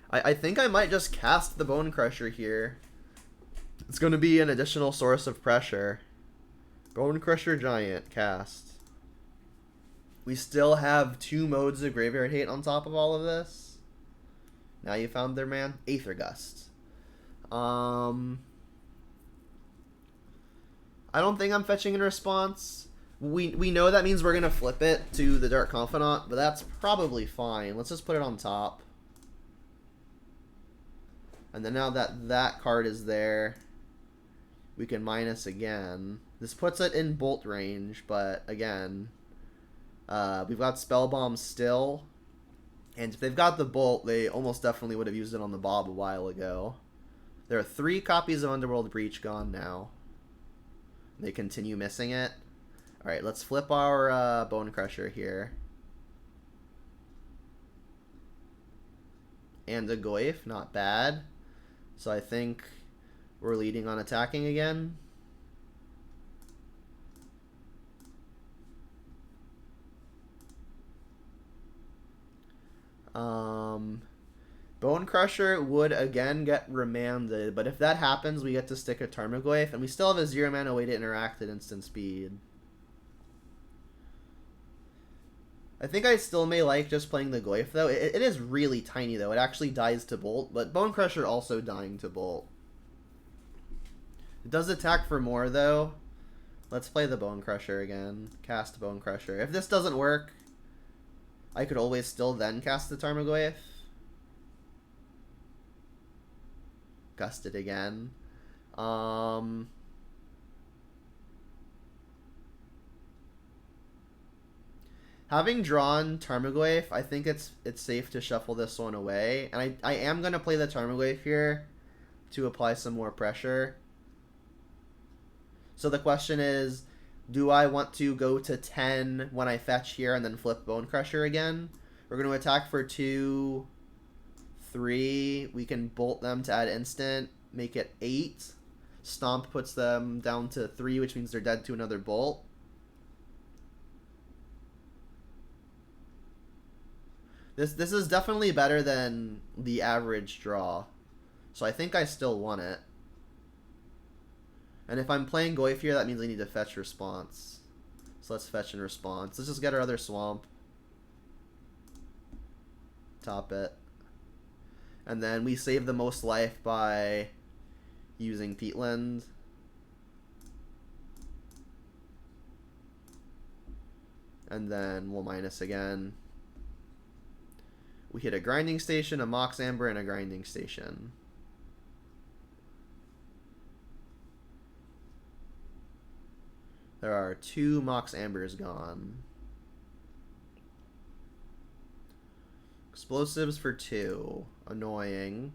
I think I might just cast the Bonecrusher here. It's going to be an additional source of pressure. Bonecrusher Giant, cast. We still have 2 modes of Graveyard Hate on top of all of this. Now you found their man. Aether Gust. I don't think I'm fetching in response. We know that means we're going to flip it to the Dark Confidant, but that's probably fine. Let's just put it on top. And then now that that card is there, we can minus again. This puts it in bolt range, but again, we've got Spell Bomb still. And if they've got the bolt, they almost definitely would have used it on the Bob a while ago. There are 3 copies of Underworld Breach gone now. They continue missing it. Alright, let's flip our Bonecrusher here. And a Goyf, not bad. So I think we're leading on attacking again. Bonecrusher would again get remanded, but if that happens, we get to stick a Tarmogoyf, and we still have a 0 mana way to interact at instant speed. I think I still may like just playing the Goyf, though. It is really tiny, though. It actually dies to Bolt, but Bonecrusher also dying to Bolt. It does attack for more, though. Let's play the Bonecrusher again. Cast Bonecrusher. If this doesn't work, I could always still then cast the Tarmogoyf. Gust it again. Having drawn Tarmogoyf, I think it's safe to shuffle this one away. And I am going to play the Tarmogoyf here to apply some more pressure. So the question is, do I want to go to 10 when I fetch here and then flip Bonecrusher again? We're going to attack for 2, 3. We can bolt them to add instant, make it 8. Stomp puts them down to 3, which means they're dead to another bolt. This is definitely better than the average draw. So I think I still want it. And if I'm playing Goyf here, that means I need to fetch response. So let's fetch in response. Let's just get our other swamp. Top it. And then we save the most life by using Peatland. And then we'll minus again. We hit a Grinding Station, a Mox Amber, and a Grinding Station. There are 2 Mox Ambers gone. Explosives for 2. Annoying.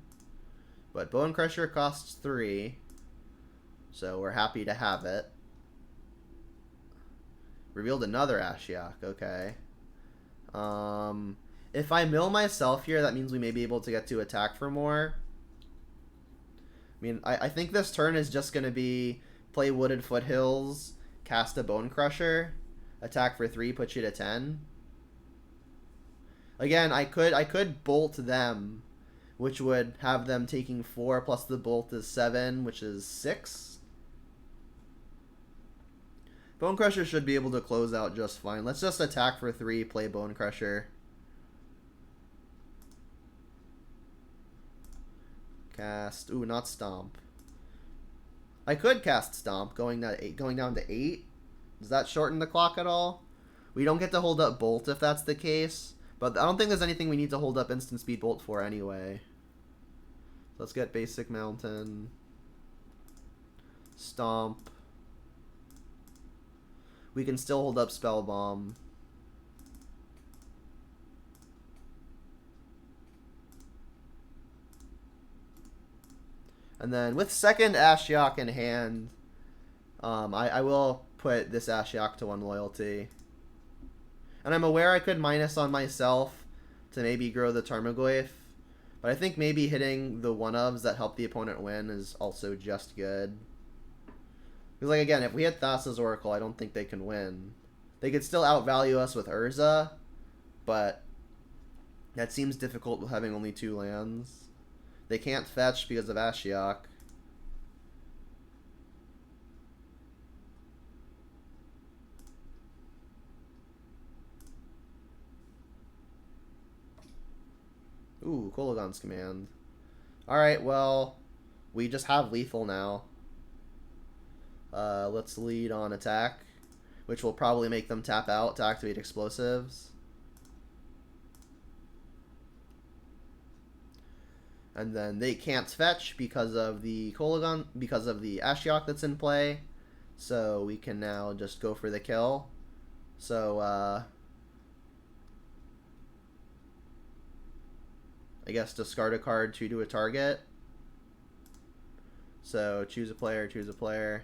But Bonecrusher costs 3. So we're happy to have it. Revealed another Ashiok. Okay. If I mill myself here, that means we may be able to get to attack for more. I mean, I think this turn is just going to be play Wooded Foothills, cast a Bonecrusher, attack for 3, put you to 10. Again, I could bolt them, which would have them taking 4 plus the bolt is 7, which is 6. Bonecrusher should be able to close out just fine. Let's just attack for 3, play Bonecrusher. Cast. Ooh, not Stomp. I could cast Stomp, going down to 8. Does that shorten the clock at all? We don't get to hold up Bolt if that's the case. But I don't think there's anything we need to hold up Instant Speed Bolt for anyway. Let's get Basic Mountain. Stomp. We can still hold up Spell Bomb. And then with second Ashiok in hand, I will put this Ashiok to 1 loyalty. And I'm aware I could minus on myself to maybe grow the Tarmogoyf. But I think maybe hitting the 1-ofs that help the opponent win is also just good. Because, like, again, if we hit Thassa's Oracle, I don't think they can win. They could still outvalue us with Urza, but that seems difficult with having only 2 lands. They can't fetch because of Ashiok. Ooh, Kolagon's command. Alright, well, we just have lethal now. Let's lead on attack, which will probably make them tap out to activate explosives. And then they can't fetch because of the Kolagon, because of the Ashiok that's in play. So we can now just go for the kill. So, I guess discard a card to a target. So choose a player, choose a player.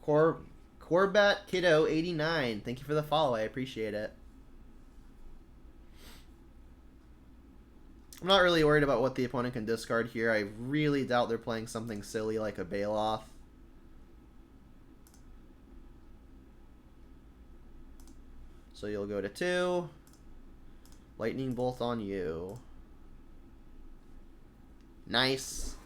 Corbat Kiddo 89. Thank you for the follow. I appreciate it. I'm not really worried about what the opponent can discard here. I really doubt they're playing something silly like a Bailoff. So you'll go to 2. Lightning Bolt on you. Nice.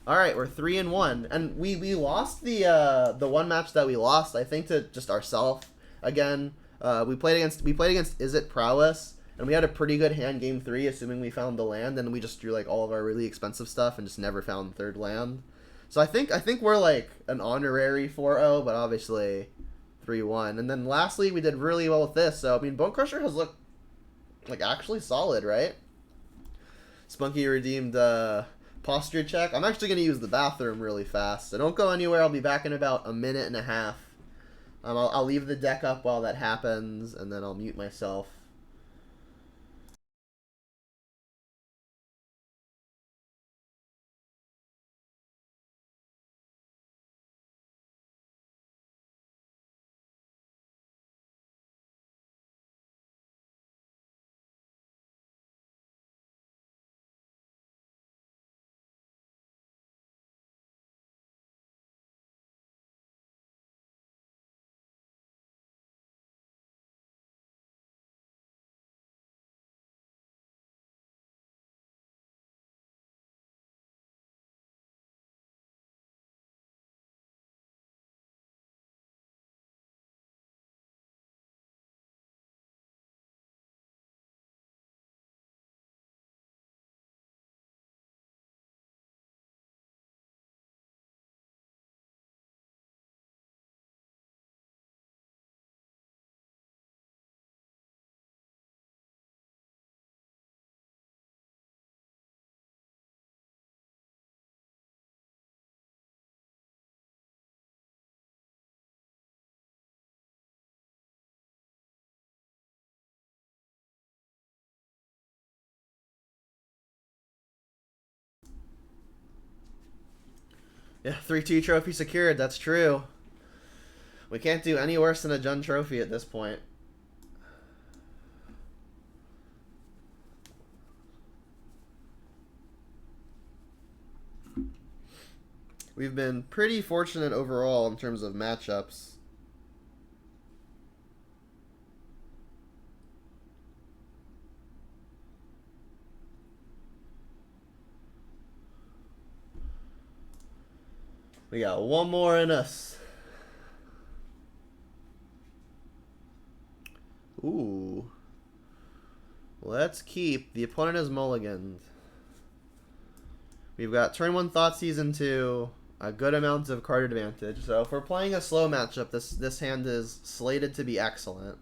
Alright, we're 3-1. And we lost the one match that we lost, I think, to just ourselves. Again, we played against Izzet Prowess, and we had a pretty good hand game 3, assuming we found the land, and we just drew like all of our really expensive stuff and just never found the 3rd land. So I think we're like an honorary 4-0, but obviously 3-1. And then lastly, we did really well with this. So I mean, Bonecrusher has looked like actually solid, right? Spunky redeemed posture check. I'm actually going to use the bathroom really fast, so don't go anywhere. I'll be back in about a minute and a half. I'll leave the deck up while that happens, and then I'll mute myself. Yeah, 3-2 trophy secured. That's true. We can't do any worse than a Jund trophy at this point. We've been pretty fortunate overall in terms of matchups. We got one more in us. Ooh. Let's keep. The opponent is mulliganed. We've got turn 1 Thoughtseize into a good amount of card advantage. So if we're playing a slow matchup, this hand is slated to be excellent.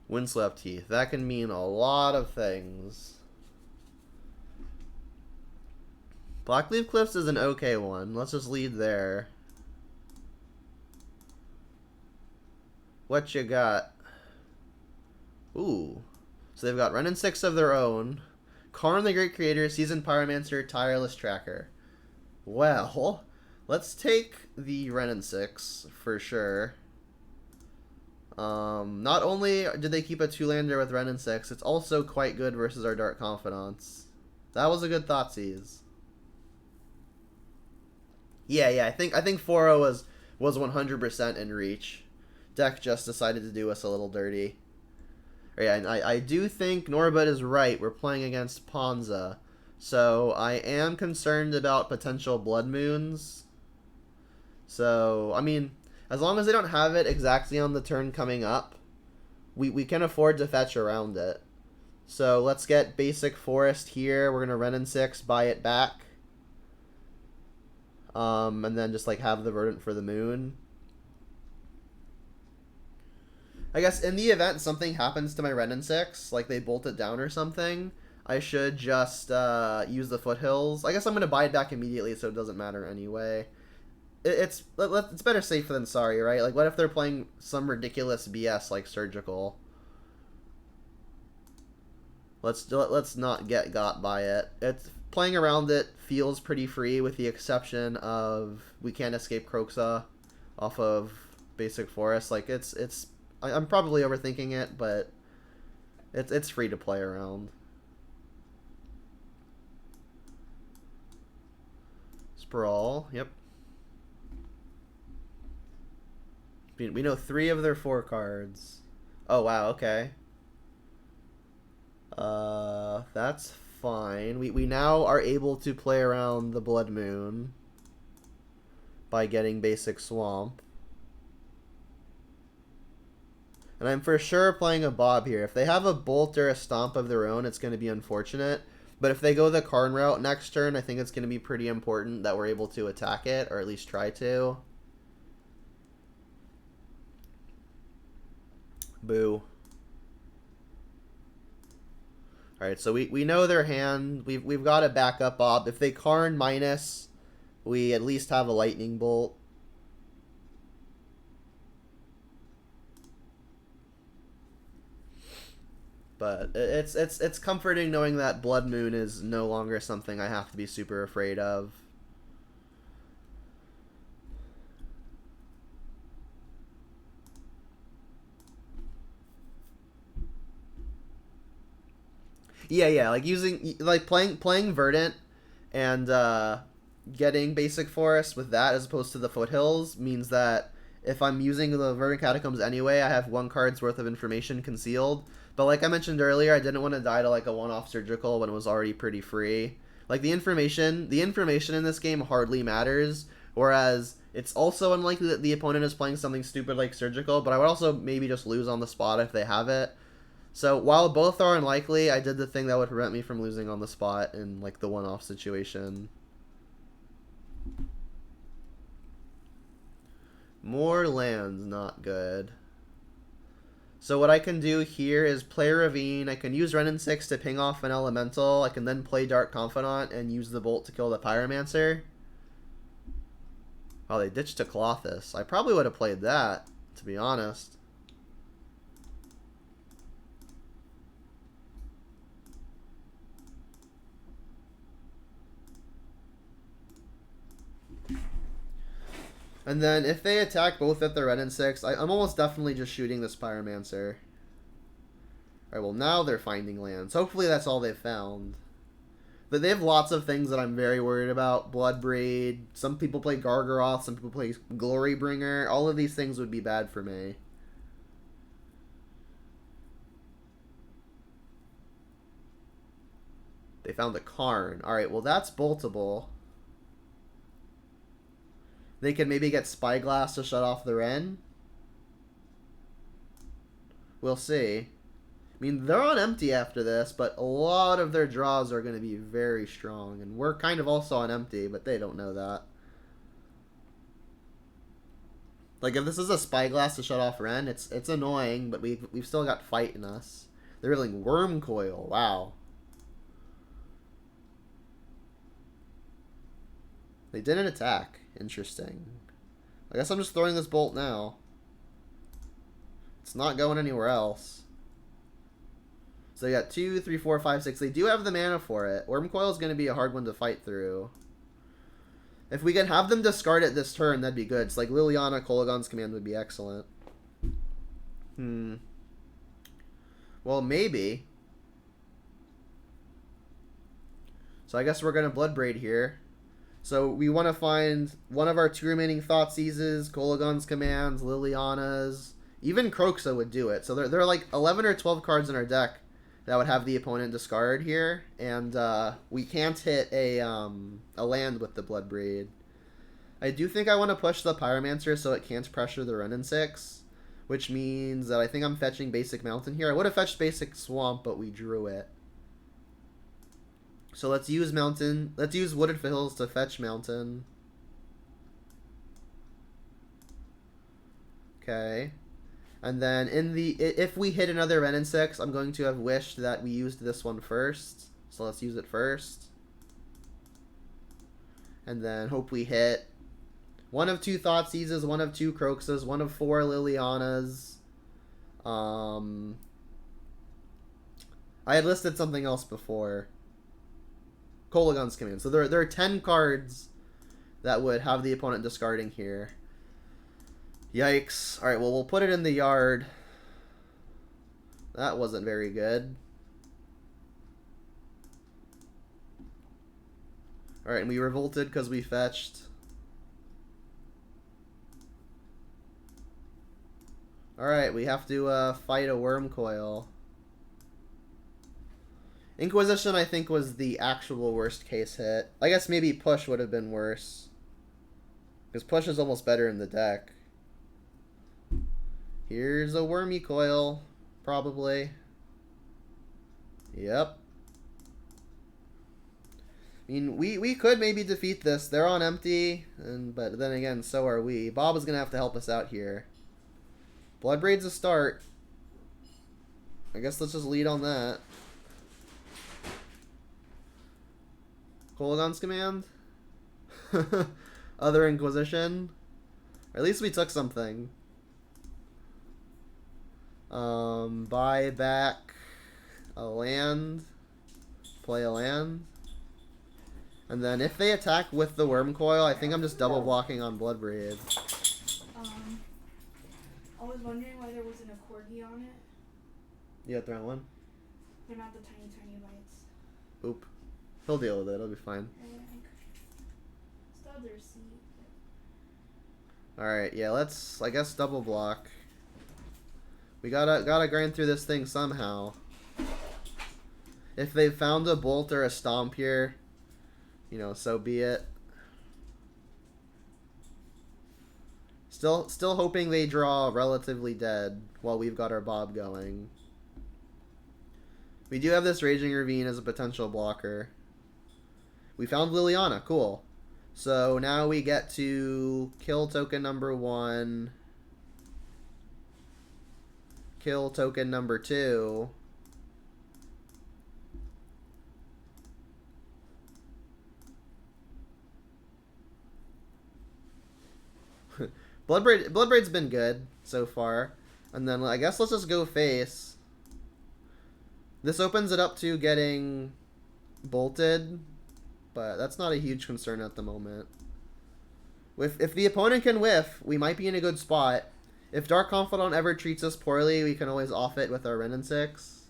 Windswept Heath. That can mean a lot of things. Blackleaf Cliffs is an okay one. Let's just lead there. What you got? Ooh. So they've got Renin 6 of their own. Karn the Great Creator, Seasoned Pyromancer, Tireless Tracker. Well, let's take the Renin 6 for sure. Not only did they keep a 2-lander with Renin 6, it's also quite good versus our Dark Confidants. That was a good Thoughtseize. Yeah. I think 4-0 was 100% in reach. Deck just decided to do us a little dirty. Yeah, and I do think Norbert is right. We're playing against Ponza. So I am concerned about potential Blood Moons. So, I mean, as long as they don't have it exactly on the turn coming up, we can afford to fetch around it. So let's get basic Forest here. We're going to Renin 6, buy it back. And then just like have the Verdant for the Moon. I guess in the event something happens to my Renin 6, like they bolt it down or something, I should just use the Foothills. I guess I'm going to buy it back immediately so it doesn't matter anyway. It's better safe than sorry, right? Like, what if they're playing some ridiculous BS like Surgical? Let's not get got by it. It's playing around it feels pretty free, with the exception of we can't escape Kroxa off of basic Forest. Like I'm probably overthinking it, but it's free to play around. Sprawl, yep. We know 3 of their 4 cards. Oh wow, okay. That's fine. We now are able to play around the Blood Moon by getting basic Swamp. And I'm for sure playing a Bob here. If they have a Bolt or a Stomp of their own, it's going to be unfortunate. But if they go the Karn route next turn, I think it's going to be pretty important that we're able to attack it, or at least try to. Boo. Alright, so we know their hand. We've got a backup Bob. If they Karn minus, we at least have a Lightning Bolt. But it's comforting knowing that Blood Moon is no longer something I have to be super afraid of. Yeah, like playing Verdant and getting basic Forest with that as opposed to the Foothills means that if I'm using the Verdant Catacombs anyway, I have 1 card's worth of information concealed. But like I mentioned earlier, I didn't want to die to like a one-off Surgical when it was already pretty free. Like the information in this game hardly matters, whereas it's also unlikely that the opponent is playing something stupid like Surgical, but I would also maybe just lose on the spot if they have it. So while both are unlikely, I did the thing that would prevent me from losing on the spot in like the one-off situation. More lands, not good. So what I can do here is play Ravine. I can use Renin 6 to ping off an Elemental. I can then play Dark Confidant and use the Bolt to kill the Pyromancer. Oh, they ditched to Colossus. I probably would have played that, to be honest. And then if they attack both at the Renin 6, I'm almost definitely just shooting this Pyromancer. Alright, well now they're finding lands. Hopefully that's all they've found. But they have lots of things that I'm very worried about. Bloodbraid, some people play Gargaroth, some people play Glorybringer. All of these things would be bad for me. They found a Karn. Alright, well that's boltable. They can maybe get Spyglass to shut off the Ren. We'll see. I mean, they're on empty after this, but a lot of their draws are going to be very strong. And we're kind of also on empty, but they don't know that. Like, if this is a Spyglass to shut off Ren, it's annoying, but we've still got fight in us. They're revealing Worm Coil. Wow. They didn't attack. Interesting. I guess I'm just throwing this bolt now. It's not going anywhere else. So they got 2, 3, 4, 5, 6. They do have the mana for it. Worm Coil is going to be a hard one to fight through. If we can have them discard it this turn, that'd be good. It's like Liliana Kolagon's command would be excellent. Well, maybe. So I guess we're going to Bloodbraid here. So we want to find one of our 2 remaining Thoughtseizes, Kolagon's Commands, Liliana's, even Kroxa would do it. So there are like 11 or 12 cards in our deck that would have the opponent discard here, and we can't hit a land with the Bloodbraid. I do think I want to push the Pyromancer so it can't pressure the Renin 6, which means that I think I'm fetching Basic Mountain here. I would have fetched Basic Swamp, but we drew it. So let's use Mountain. Let's use Wooded Hills to fetch Mountain. Okay. And then if we hit another Renin 6, I'm going to have wished that we used this one first. So let's use it first. And then hope we hit one of 2 Thoughtseizes, one of 2 Kroxas, one of 4 Lilianas. I had listed something else before. Kolagon's Command. So there are 10 cards that would have the opponent discarding here. Yikes. Alright, well, we'll put it in the yard. That wasn't very good. Alright, and we revolted because we fetched. Alright, we have to fight a Worm Coil. Inquisition, I think, was the actual worst case hit. I guess maybe Push would have been worse. Because Push is almost better in the deck. Here's a Wormy Coil, probably. Yep. I mean, we could maybe defeat this. They're on empty, but then again, so are we. Bob is going to have to help us out here. Bloodbraid's a start. I guess let's just lead on that. Kolagon's Command? Other Inquisition? Or at least we took something. Buy back a land. Play a land. And then if they attack with the Worm Coil, I think I'm just double blocking on Bloodbraid. I was wondering why there wasn't a Corgi on it. You got thrown one? They're not the tiny bites. Oop. He'll deal with it. It'll be fine. Still their seat. Alright, yeah, let's, I guess, double block. We gotta grind through this thing somehow. If they found a Bolt or a Stomp here, you know, so be it. Still hoping they draw Relatively Dead while we've got our Bob going. We do have this Raging Ravine as a potential blocker. We found Liliana, cool. So now we get to kill token number 1, kill token number 2. Bloodbraid's been good so far. And then I guess let's just go face. This opens it up to getting bolted, but that's not a huge concern at the moment. If the opponent can whiff, we might be in a good spot. If Dark Confidant ever treats us poorly, we can always off it with our Renin 6.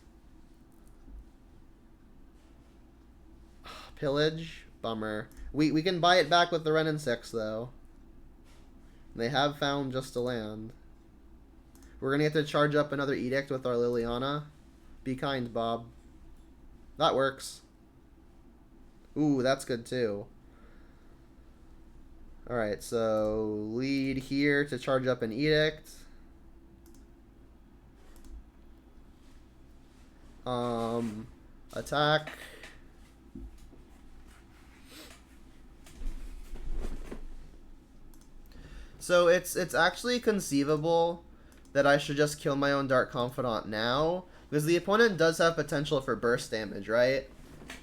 Pillage? Bummer. We can buy it back with the Renin 6, though. They have found just a land. We're going to get to charge up another Edict with our Liliana. Be kind, Bob. That works. Ooh, that's good, too. Alright, so lead here to charge up an Edict. Attack. So it's actually conceivable that I should just kill my own Dark Confidant now, because the opponent does have potential for burst damage, right?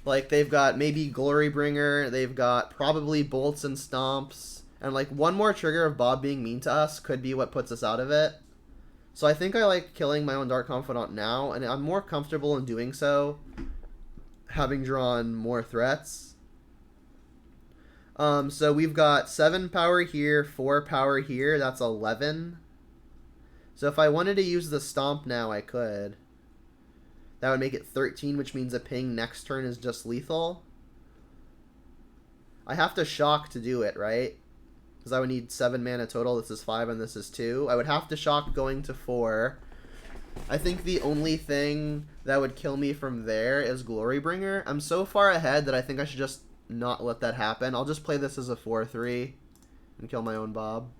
Like, they've got maybe Glorybringer, they've got probably Bolts and Stomps, and like one more trigger of Bob being mean to us could be what puts us out of it. So I think I like killing my own Dark Confidant now, and I'm more comfortable in doing so, having drawn more threats. So we've got 7 power here, 4 power here, that's 11. So if I wanted to use the Stomp now, I could. That would make it 13, which means a ping next turn is just lethal. I have to shock to do it, right? Because I would need 7 mana total. This is 5 and this is 2. I would have to shock going to 4. I think the only thing that would kill me from there is Glorybringer. I'm so far ahead that I think I should just not let that happen. I'll just play this as a 4-3 and kill my own Bob.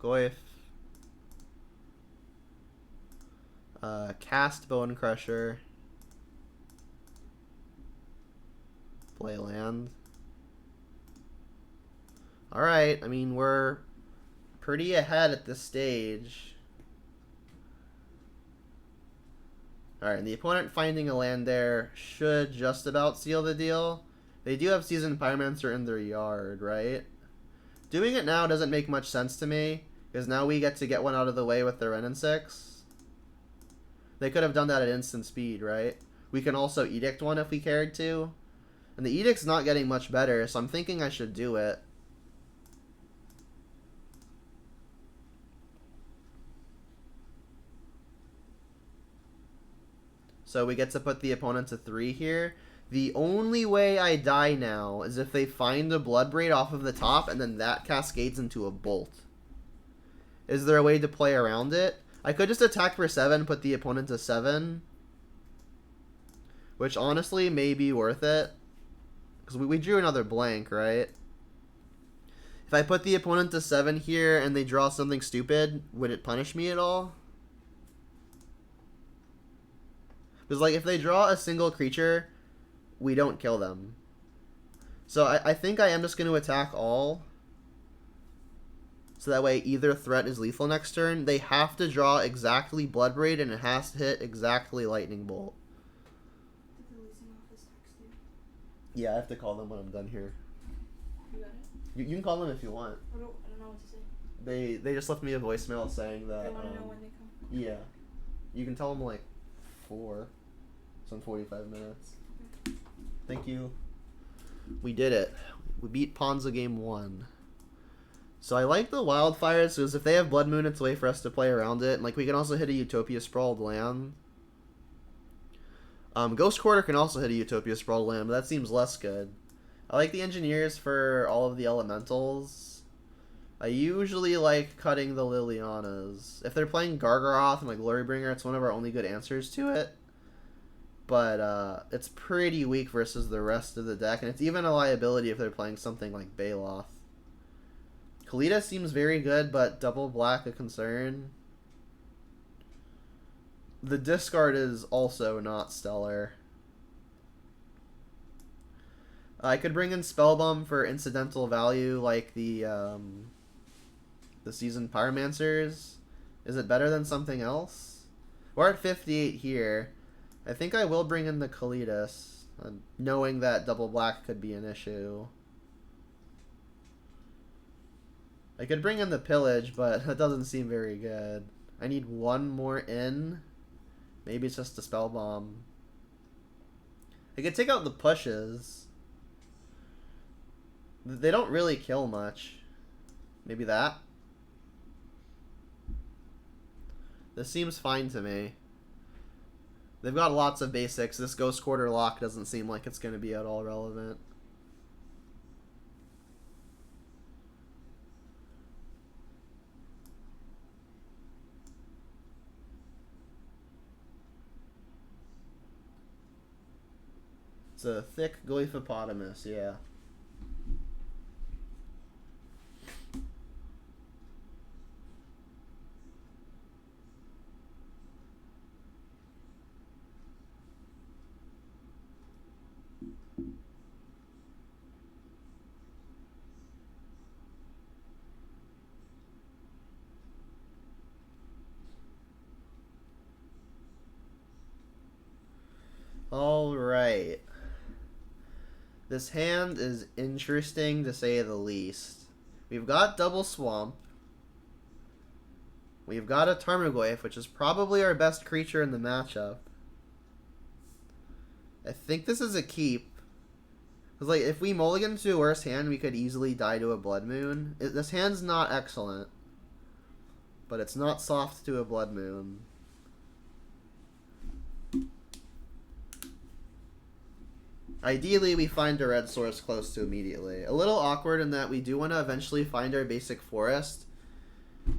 Goyf. Cast Bonecrusher. Play land. Alright, I mean, we're pretty ahead at this stage. Alright, and the opponent finding a land there should just about seal the deal. They do have Seasoned Pyromancer in their yard, right? Doing it now doesn't make much sense to me, because now we get to get one out of the way with the Wrenn and 6. They could have done that at instant speed, right? We can also Edict one if we cared to. And the Edict's not getting much better, so I'm thinking I should do it. So we get to put the opponent to 3 here. The only way I die now is if they find a Bloodbraid off of the top and then that cascades into a Bolt. Is there a way to play around it? I could just attack for 7, put the opponent to 7. Which honestly may be worth it. Because we drew another blank, right? If I put the opponent to 7 here and they draw something stupid, would it punish me at all? Because, like, if they draw a single creature, we don't kill them. So I think I am just going to attack all. So that way either threat is lethal next turn. They have to draw exactly Bloodbraid, and it has to hit exactly Lightning Bolt. Yeah, I have to call them when I'm done here. You got it? You can call them if you want. I don't know what to say. They just left me a voicemail saying that... They want to know when they come. Yeah. You can tell them, like, 4. So in 45 minutes. Thank you. We did it. We beat Ponza game 1. So I like the Wildfires, because if they have Blood Moon, it's a way for us to play around it. And, like, we can also hit a Utopia Sprawled land. Ghost Quarter can also hit a Utopia Sprawled land, but that seems less good. I like the Engineers for all of the Elementals. I usually like cutting the Lilianas. If they're playing Gargaroth and, like, Glorybringer, it's one of our only good answers to it. But it's pretty weak versus the rest of the deck, and it's even a liability if they're playing something like Baloth. Kalita seems very good, but double black a concern. The discard is also not stellar. I could bring in Spellbomb for incidental value, like the Seasoned Pyromancers. Is it better than something else? We're at 58 here. I think I will bring in the Kalitas, knowing that double black could be an issue. I could bring in the Pillage, but that doesn't seem very good. I need one more in. Maybe it's just a Spell Bomb. I could take out the Pushes. They don't really kill much. Maybe that. This seems fine to me. They've got lots of basics. This Ghost Quarter lock doesn't seem like it's going to be at all relevant. It's a thick Glyphopotamus, yeah. Alright. This hand is interesting to say the least. We've got Double Swamp. We've got a Tarmogoyf, which is probably our best creature in the matchup. I think this is a keep. Because, like, if we mulligan to a worse hand, we could easily die to a Blood Moon. This hand's not excellent. But it's not soft to a Blood Moon. Ideally, we find a red source close to immediately. A little awkward in that we do want to eventually find our basic forest,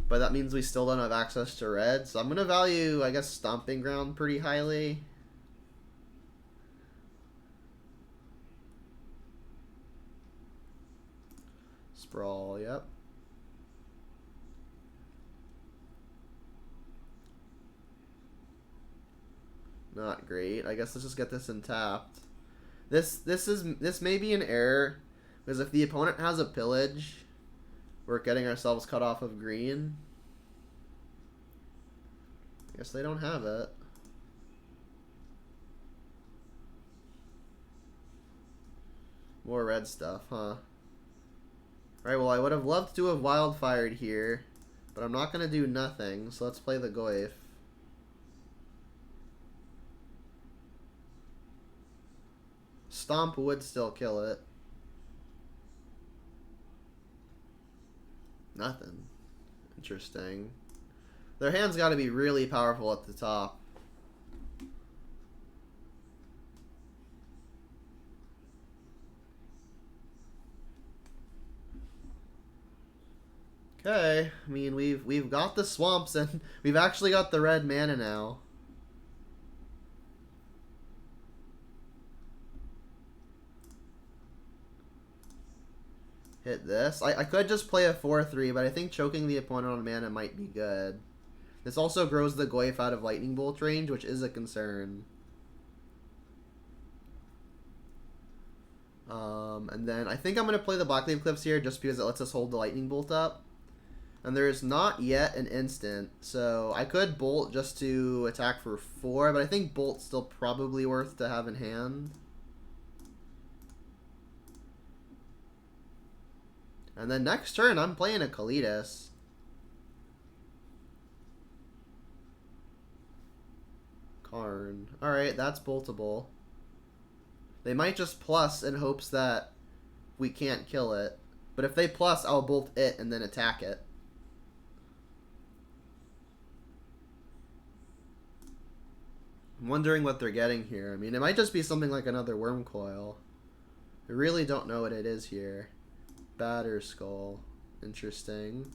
but that means we still don't have access to red. So I'm going to value, I guess, Stomping Ground pretty highly. Sprawl, yep. Not great. I guess let's just get this untapped. This may be an error, because if the opponent has a pillage, we're getting ourselves cut off of green. I guess they don't have it. More red stuff, huh? Alright, well I would have loved to have wildfired here, but I'm not going to do nothing, so let's play the Goyf. Stomp would still kill it. Nothing. Interesting. Their hand's got to be really powerful at the top. Okay, I mean we've got the swamps and we've actually got the red mana now. Hit this. I could just play a 4-3, but I think choking the opponent on mana might be good. This also grows the Goyf out of Lightning Bolt range, which is a concern. And then I think I'm going to play the Blackleaf Cliffs here just because it lets us hold the Lightning Bolt up. And there is not yet an instant, so I could Bolt just to attack for 4, but I think Bolt's still probably worth to have in hand. And then next turn, I'm playing a Kalitas. Karn. Alright, that's boltable. They might just plus in hopes that we can't kill it. But if they plus, I'll bolt it and then attack it. I'm wondering what they're getting here. I mean, it might just be something like another Worm Coil. I really don't know what it is here. Batter Skull. Interesting.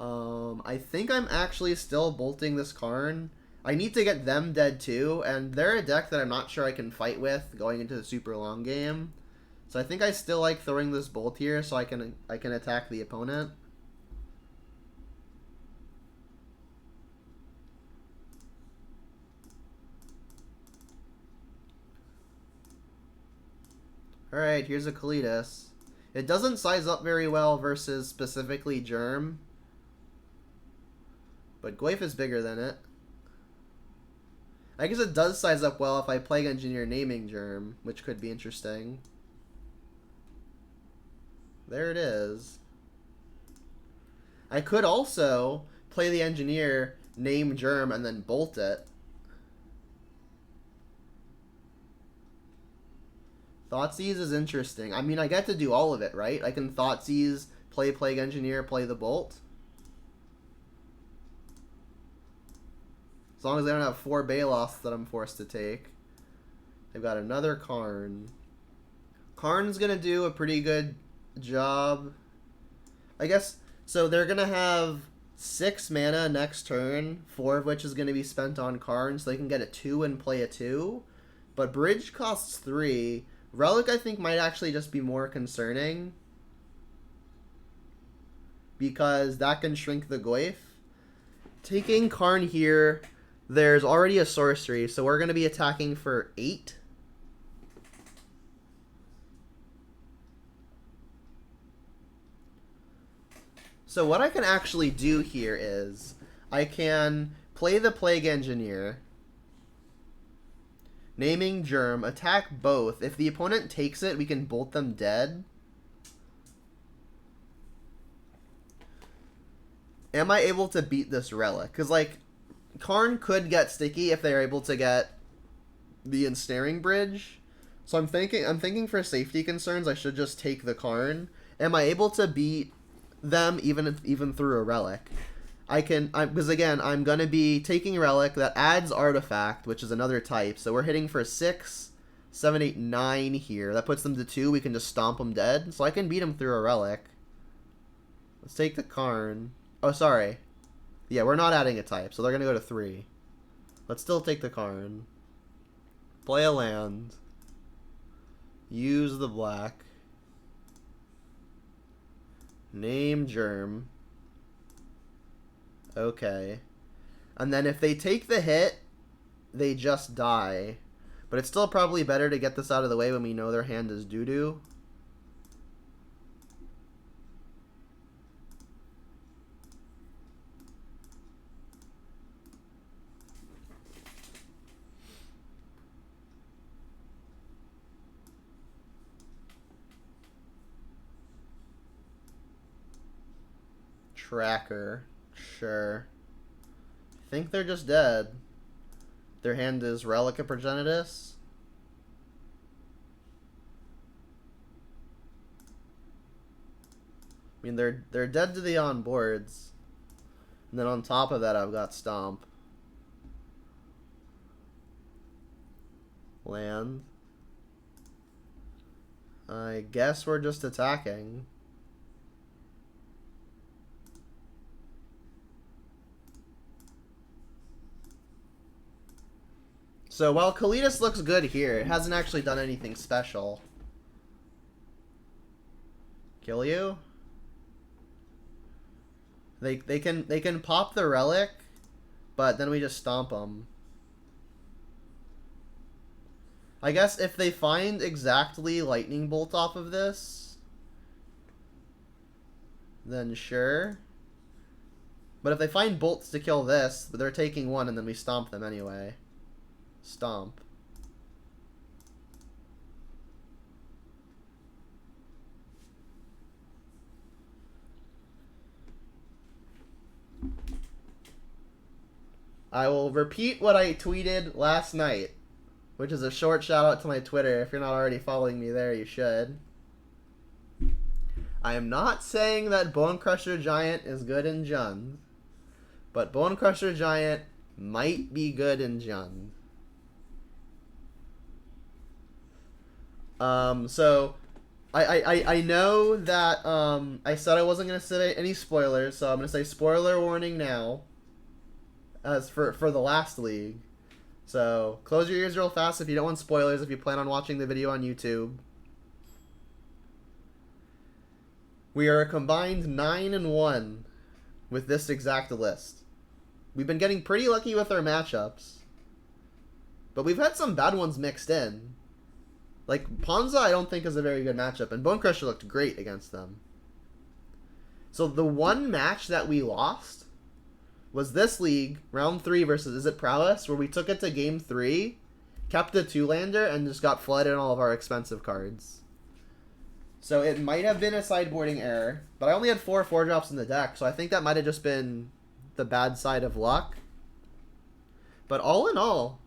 I think I'm actually still bolting this Karn. I need to get them dead too, and they're a deck that I'm not sure I can fight with going into the super long game. So I think I still like throwing this bolt here so I can attack the opponent. Alright, here's a Kalitas. It doesn't size up very well versus specifically Germ. But Goyf is bigger than it. I guess it does size up well if I Plague Engineer naming Germ, which could be interesting. There it is. I could also play the Engineer, name Germ, and then bolt it. Thoughtseize is interesting. I mean, I get to do all of it, right? I can Thoughtseize, play Plague Engineer, play the Bolt. As long as they don't have 4 Baloths that I'm forced to take. They've got another Karn. Karn's going to do a pretty good job. I guess, so they're going to have 6 mana next turn, 4 of which is going to be spent on Karn, so they can get a 2 and play a 2. But Bridge costs 3. Relic, I think, might actually just be more concerning. Because that can shrink the Goyf. Taking Karn here, there's already a sorcery, so we're going to be attacking for 8. So what I can actually do here is, I can play the Plague Engineer, naming Germ, attack both. If the opponent takes it, we can bolt them dead. Am I able to beat this Relic? Because, like, Karn could get sticky if they're able to get the Ensnaring Bridge. So I'm thinking for safety concerns, I should just take the Karn. Am I able to beat them even through a Relic? Because again, I'm going to be taking Relic that adds Artifact, which is another type. So we're hitting for 6 7, 8, 9 here. That puts them to 2. We can just stomp them dead. So I can beat them through a relic. Let's take the Karn. Oh, sorry. Yeah, we're not adding a type, so they're going to go to 3. Let's still take the Karn. Play a land. Use the black. Name Germ. Okay. And then if they take the hit, they just die. But it's still probably better to get this out of the way when we know their hand is doo-doo. Tracker. Sure. I think they're just dead. Their hand is Relic of Progenitus. I mean, they're dead to the on boards. And then on top of that, I've got Stomp. Land. I guess we're just attacking. So while Kalidas looks good here, it hasn't actually done anything special. Kill you? They can pop the relic, but then we just stomp them. I guess if they find exactly Lightning Bolt off of this, then sure. But if they find bolts to kill this, they're taking 1 and then we stomp them anyway. Stomp. I will repeat what I tweeted last night, which is a short shout out to my Twitter. If you're not already following me there, you should. I am not saying that Bonecrusher Giant is good in Jund, but Bonecrusher Giant might be good in Jund. So I know that I said I wasn't gonna say any spoilers, so I'm gonna say spoiler warning now. As for the last league, so close your ears real fast if you don't want spoilers. If you plan on watching the video on YouTube, we are a combined 9-1 with this exact list. We've been getting pretty lucky with our matchups, but we've had some bad ones mixed in. Like, Ponza I don't think is a very good matchup, and Bonecrusher looked great against them. So the one match that we lost was this league, round 3 versus Izzet Prowess, where we took it to game 3, kept a 2-lander, and just got flooded on all of our expensive cards. So it might have been a sideboarding error, but I only had 4 4-drops in the deck, so I think that might have just been the bad side of luck. But all in all,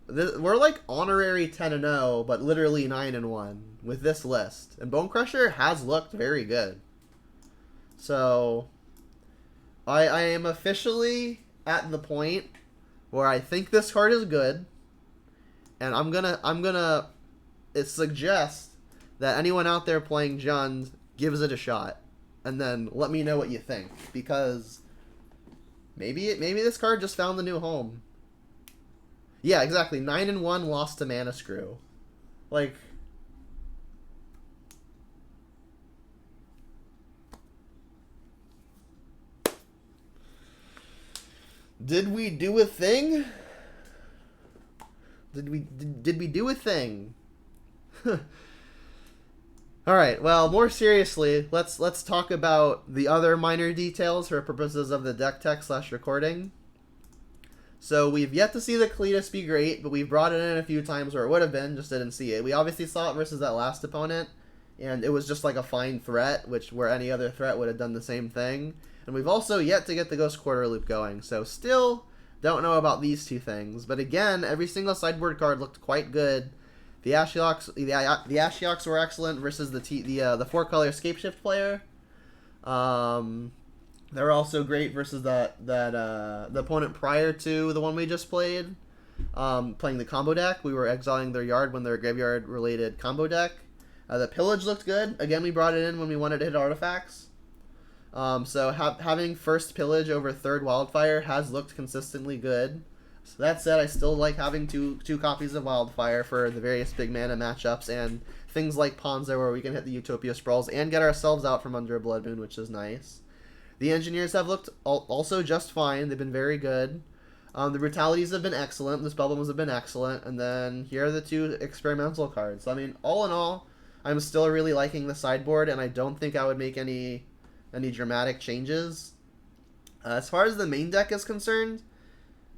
we're like honorary 10-0, but literally 9-1 with this list. And Bonecrusher has looked very good. So I am officially at the point where I think this card is good, and I'm gonna suggest that anyone out there playing Jund gives it a shot, and then let me know what you think, because maybe this card just found the new home. Yeah, exactly. 9-1 lost to Mana Screw. Like, did we do a thing? Did we do a thing? All right. Well, more seriously, let's talk about the other minor details for purposes of the deck tech / recording. So we've yet to see the Kalidas be great, but we've brought it in a few times where it would have been, just didn't see it. We obviously saw it versus that last opponent, and it was just like a fine threat, where any other threat would have done the same thing. And we've also yet to get the Ghost Quarter Loop going, so still don't know about these two things. But again, every single sideboard card looked quite good. The Ashioks were excellent versus the 4-color Scapeshift player. They were also great versus the opponent prior to the one we just played. playing the combo deck. We were exiling their yard when their graveyard related combo deck. The pillage looked good. Again, we brought it in when we wanted to hit artifacts. So having first pillage over third wildfire has looked consistently good. So that said, I still like having two copies of wildfire for the various big mana matchups and things like Ponza where we can hit the Utopia Sprawls and get ourselves out from under a Blood Moon, which is nice. The engineers have looked also just fine. They've been very good. The brutalities have been excellent. The spell bombs have been excellent. And then here are the two experimental cards. So, I mean, all in all, I'm still really liking the sideboard, and I don't think I would make any dramatic changes. As far as the main deck is concerned,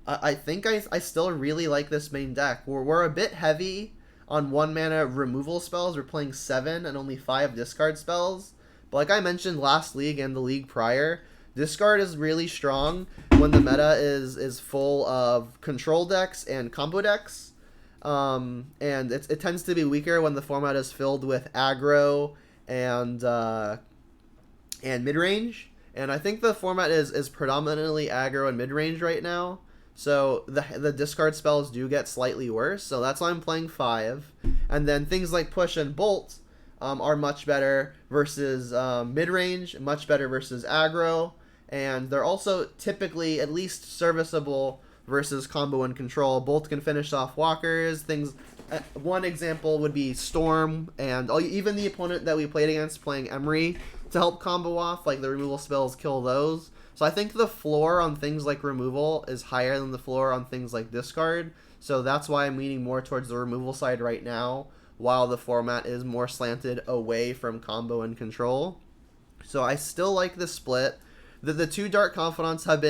I think I still really like this main deck. We're a bit heavy on 1 mana removal spells. We're playing 7 and only 5 discard spells. But like I mentioned last league and the league prior, discard is really strong when the meta is full of control decks and combo decks. And it tends to be weaker when the format is filled with aggro and mid-range. And I think the format is predominantly aggro and mid-range right now. So the discard spells do get slightly worse. So that's why I'm playing 5. And then things like push and bolt are much better versus mid-range, much better versus aggro. And they're also typically at least serviceable versus combo and control. Bolt can finish off walkers. Things. One example would be Storm, and even the opponent that we played against playing Emery to help combo off, like the removal spells kill those. So I think the floor on things like removal is higher than the floor on things like discard. So that's why I'm leaning more towards the removal side right now, while the format is more slanted away from combo and control. So I still like the split. The two Dark Confidants have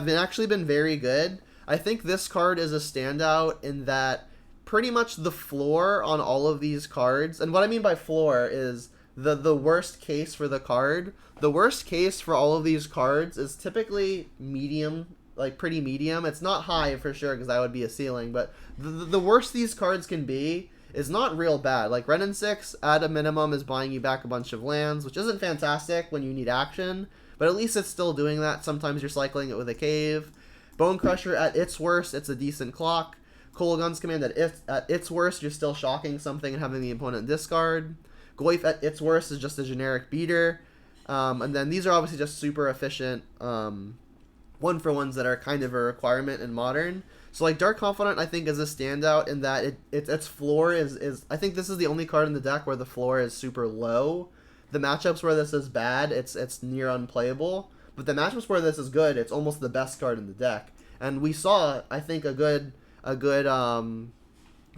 actually been very good. I think this card is a standout in that pretty much the floor on all of these cards, and what I mean by floor is the worst case for the card. The worst case for all of these cards is typically medium, like pretty medium. It's not high for sure because that would be a ceiling, but the worst these cards can be is not real bad. Like Ren and 6 at a minimum is buying you back a bunch of lands, which isn't fantastic when you need action, but at least it's still doing that. Sometimes you're cycling it with a cave. Bonecrusher at its worst, it's a decent clock. Kolaghan's Command at its worst, you're still shocking something and having the opponent discard. Goyf at its worst is just a generic beater. And then these are obviously just super efficient one-for-ones that are kind of a requirement in Modern. So like Dark Confidant I think is a standout in that its floor is I think this is the only card in the deck where the floor is super low. The matchups where this is bad, it's near unplayable. But the matchups where this is good, it's almost the best card in the deck. And we saw, I think, a good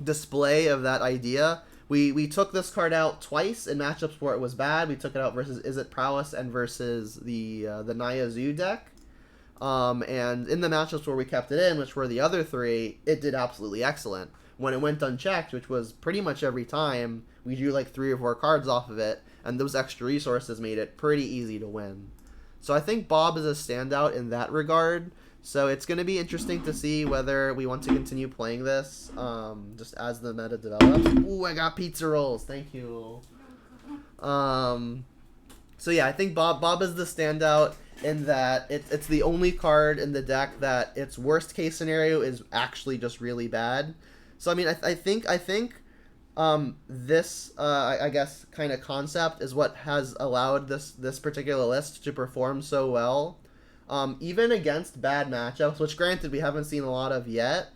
display of that idea. We took this card out twice in matchups where it was bad. We took it out versus Izzet Prowess and versus the Naya Zoo deck. And in the matchups where we kept it in, which were the other 3, it did absolutely excellent. When it went unchecked, which was pretty much every time, we drew like 3 or 4 cards off of it, and those extra resources made it pretty easy to win. So I think Bob is a standout in that regard. So it's going to be interesting to see whether we want to continue playing this just as the meta develops. Ooh, I got pizza rolls. Thank you. So yeah, I think Bob is the standout in that it's the only card in the deck that its worst case scenario is actually just really bad. So I mean, I think this I guess kind of concept is what has allowed this particular list to perform so well. Even against bad matchups, which granted we haven't seen a lot of yet,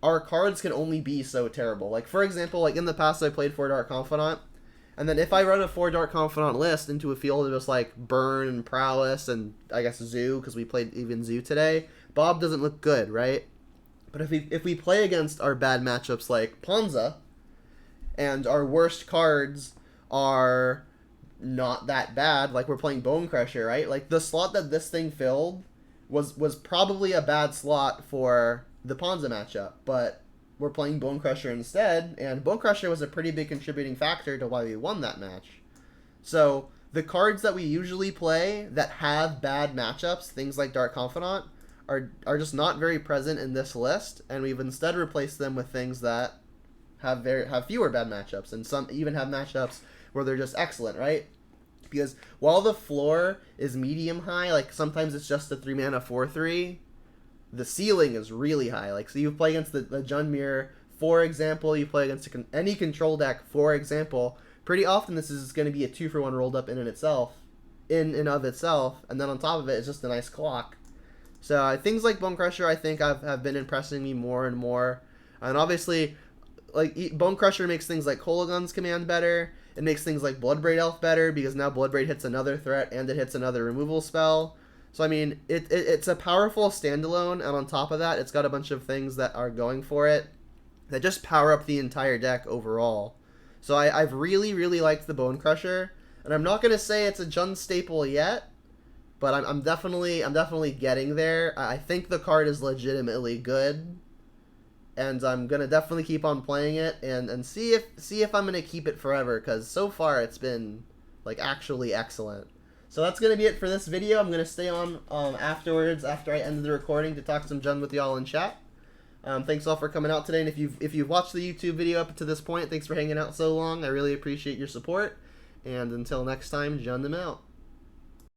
our cards can only be so terrible. Like, for example, like in the past I played 4 Dark Confidant, and then if I run a 4 Dark Confidant list into a field of just like Burn and Prowess and I guess Zoo, because we played even Zoo today, Bob doesn't look good, right? But if we play against our bad matchups like Ponza, and our worst cards are not that bad, like we're playing Bonecrusher, right? Like the slot that this thing filled was probably a bad slot for the Ponza matchup, but we're playing Bonecrusher instead, and Bonecrusher was a pretty big contributing factor to why we won that match. So the cards that we usually play that have bad matchups, things like Dark Confidant, are just not very present in this list, and we've instead replaced them with things that have fewer bad matchups, and some even have matchups where they're just excellent, right? Because while the floor is medium high, like sometimes it's just a 3 mana 4/3, the ceiling is really high. Like, so you play against the Jund Mirror, for example, you play against any control deck, for example, pretty often this is going to be a 2-for-1 rolled up in and of itself, and then on top of it, it's just a nice clock. So things like Bonecrusher, I think, have been impressing me more and more. And obviously, like, Bonecrusher makes things like Hologun's command better. It makes things like Bloodbraid Elf better, because now Bloodbraid hits another threat and it hits another removal spell. So, I mean, it's a powerful standalone, and on top of that, it's got a bunch of things that are going for it that just power up the entire deck overall. So I've really, really liked the Bonecrusher, and I'm not going to say it's a Jund staple yet, but I'm definitely getting there. I think the card is legitimately good, and I'm going to definitely keep on playing it and see if I'm going to keep it forever, because so far it's been, like, actually excellent. So that's going to be it for this video. I'm going to stay on afterwards, after I end the recording, to talk some Jund with y'all in chat. Thanks all for coming out today, and if you've watched the YouTube video up to this point, thanks for hanging out so long. I really appreciate your support, and until next time, Jund them out.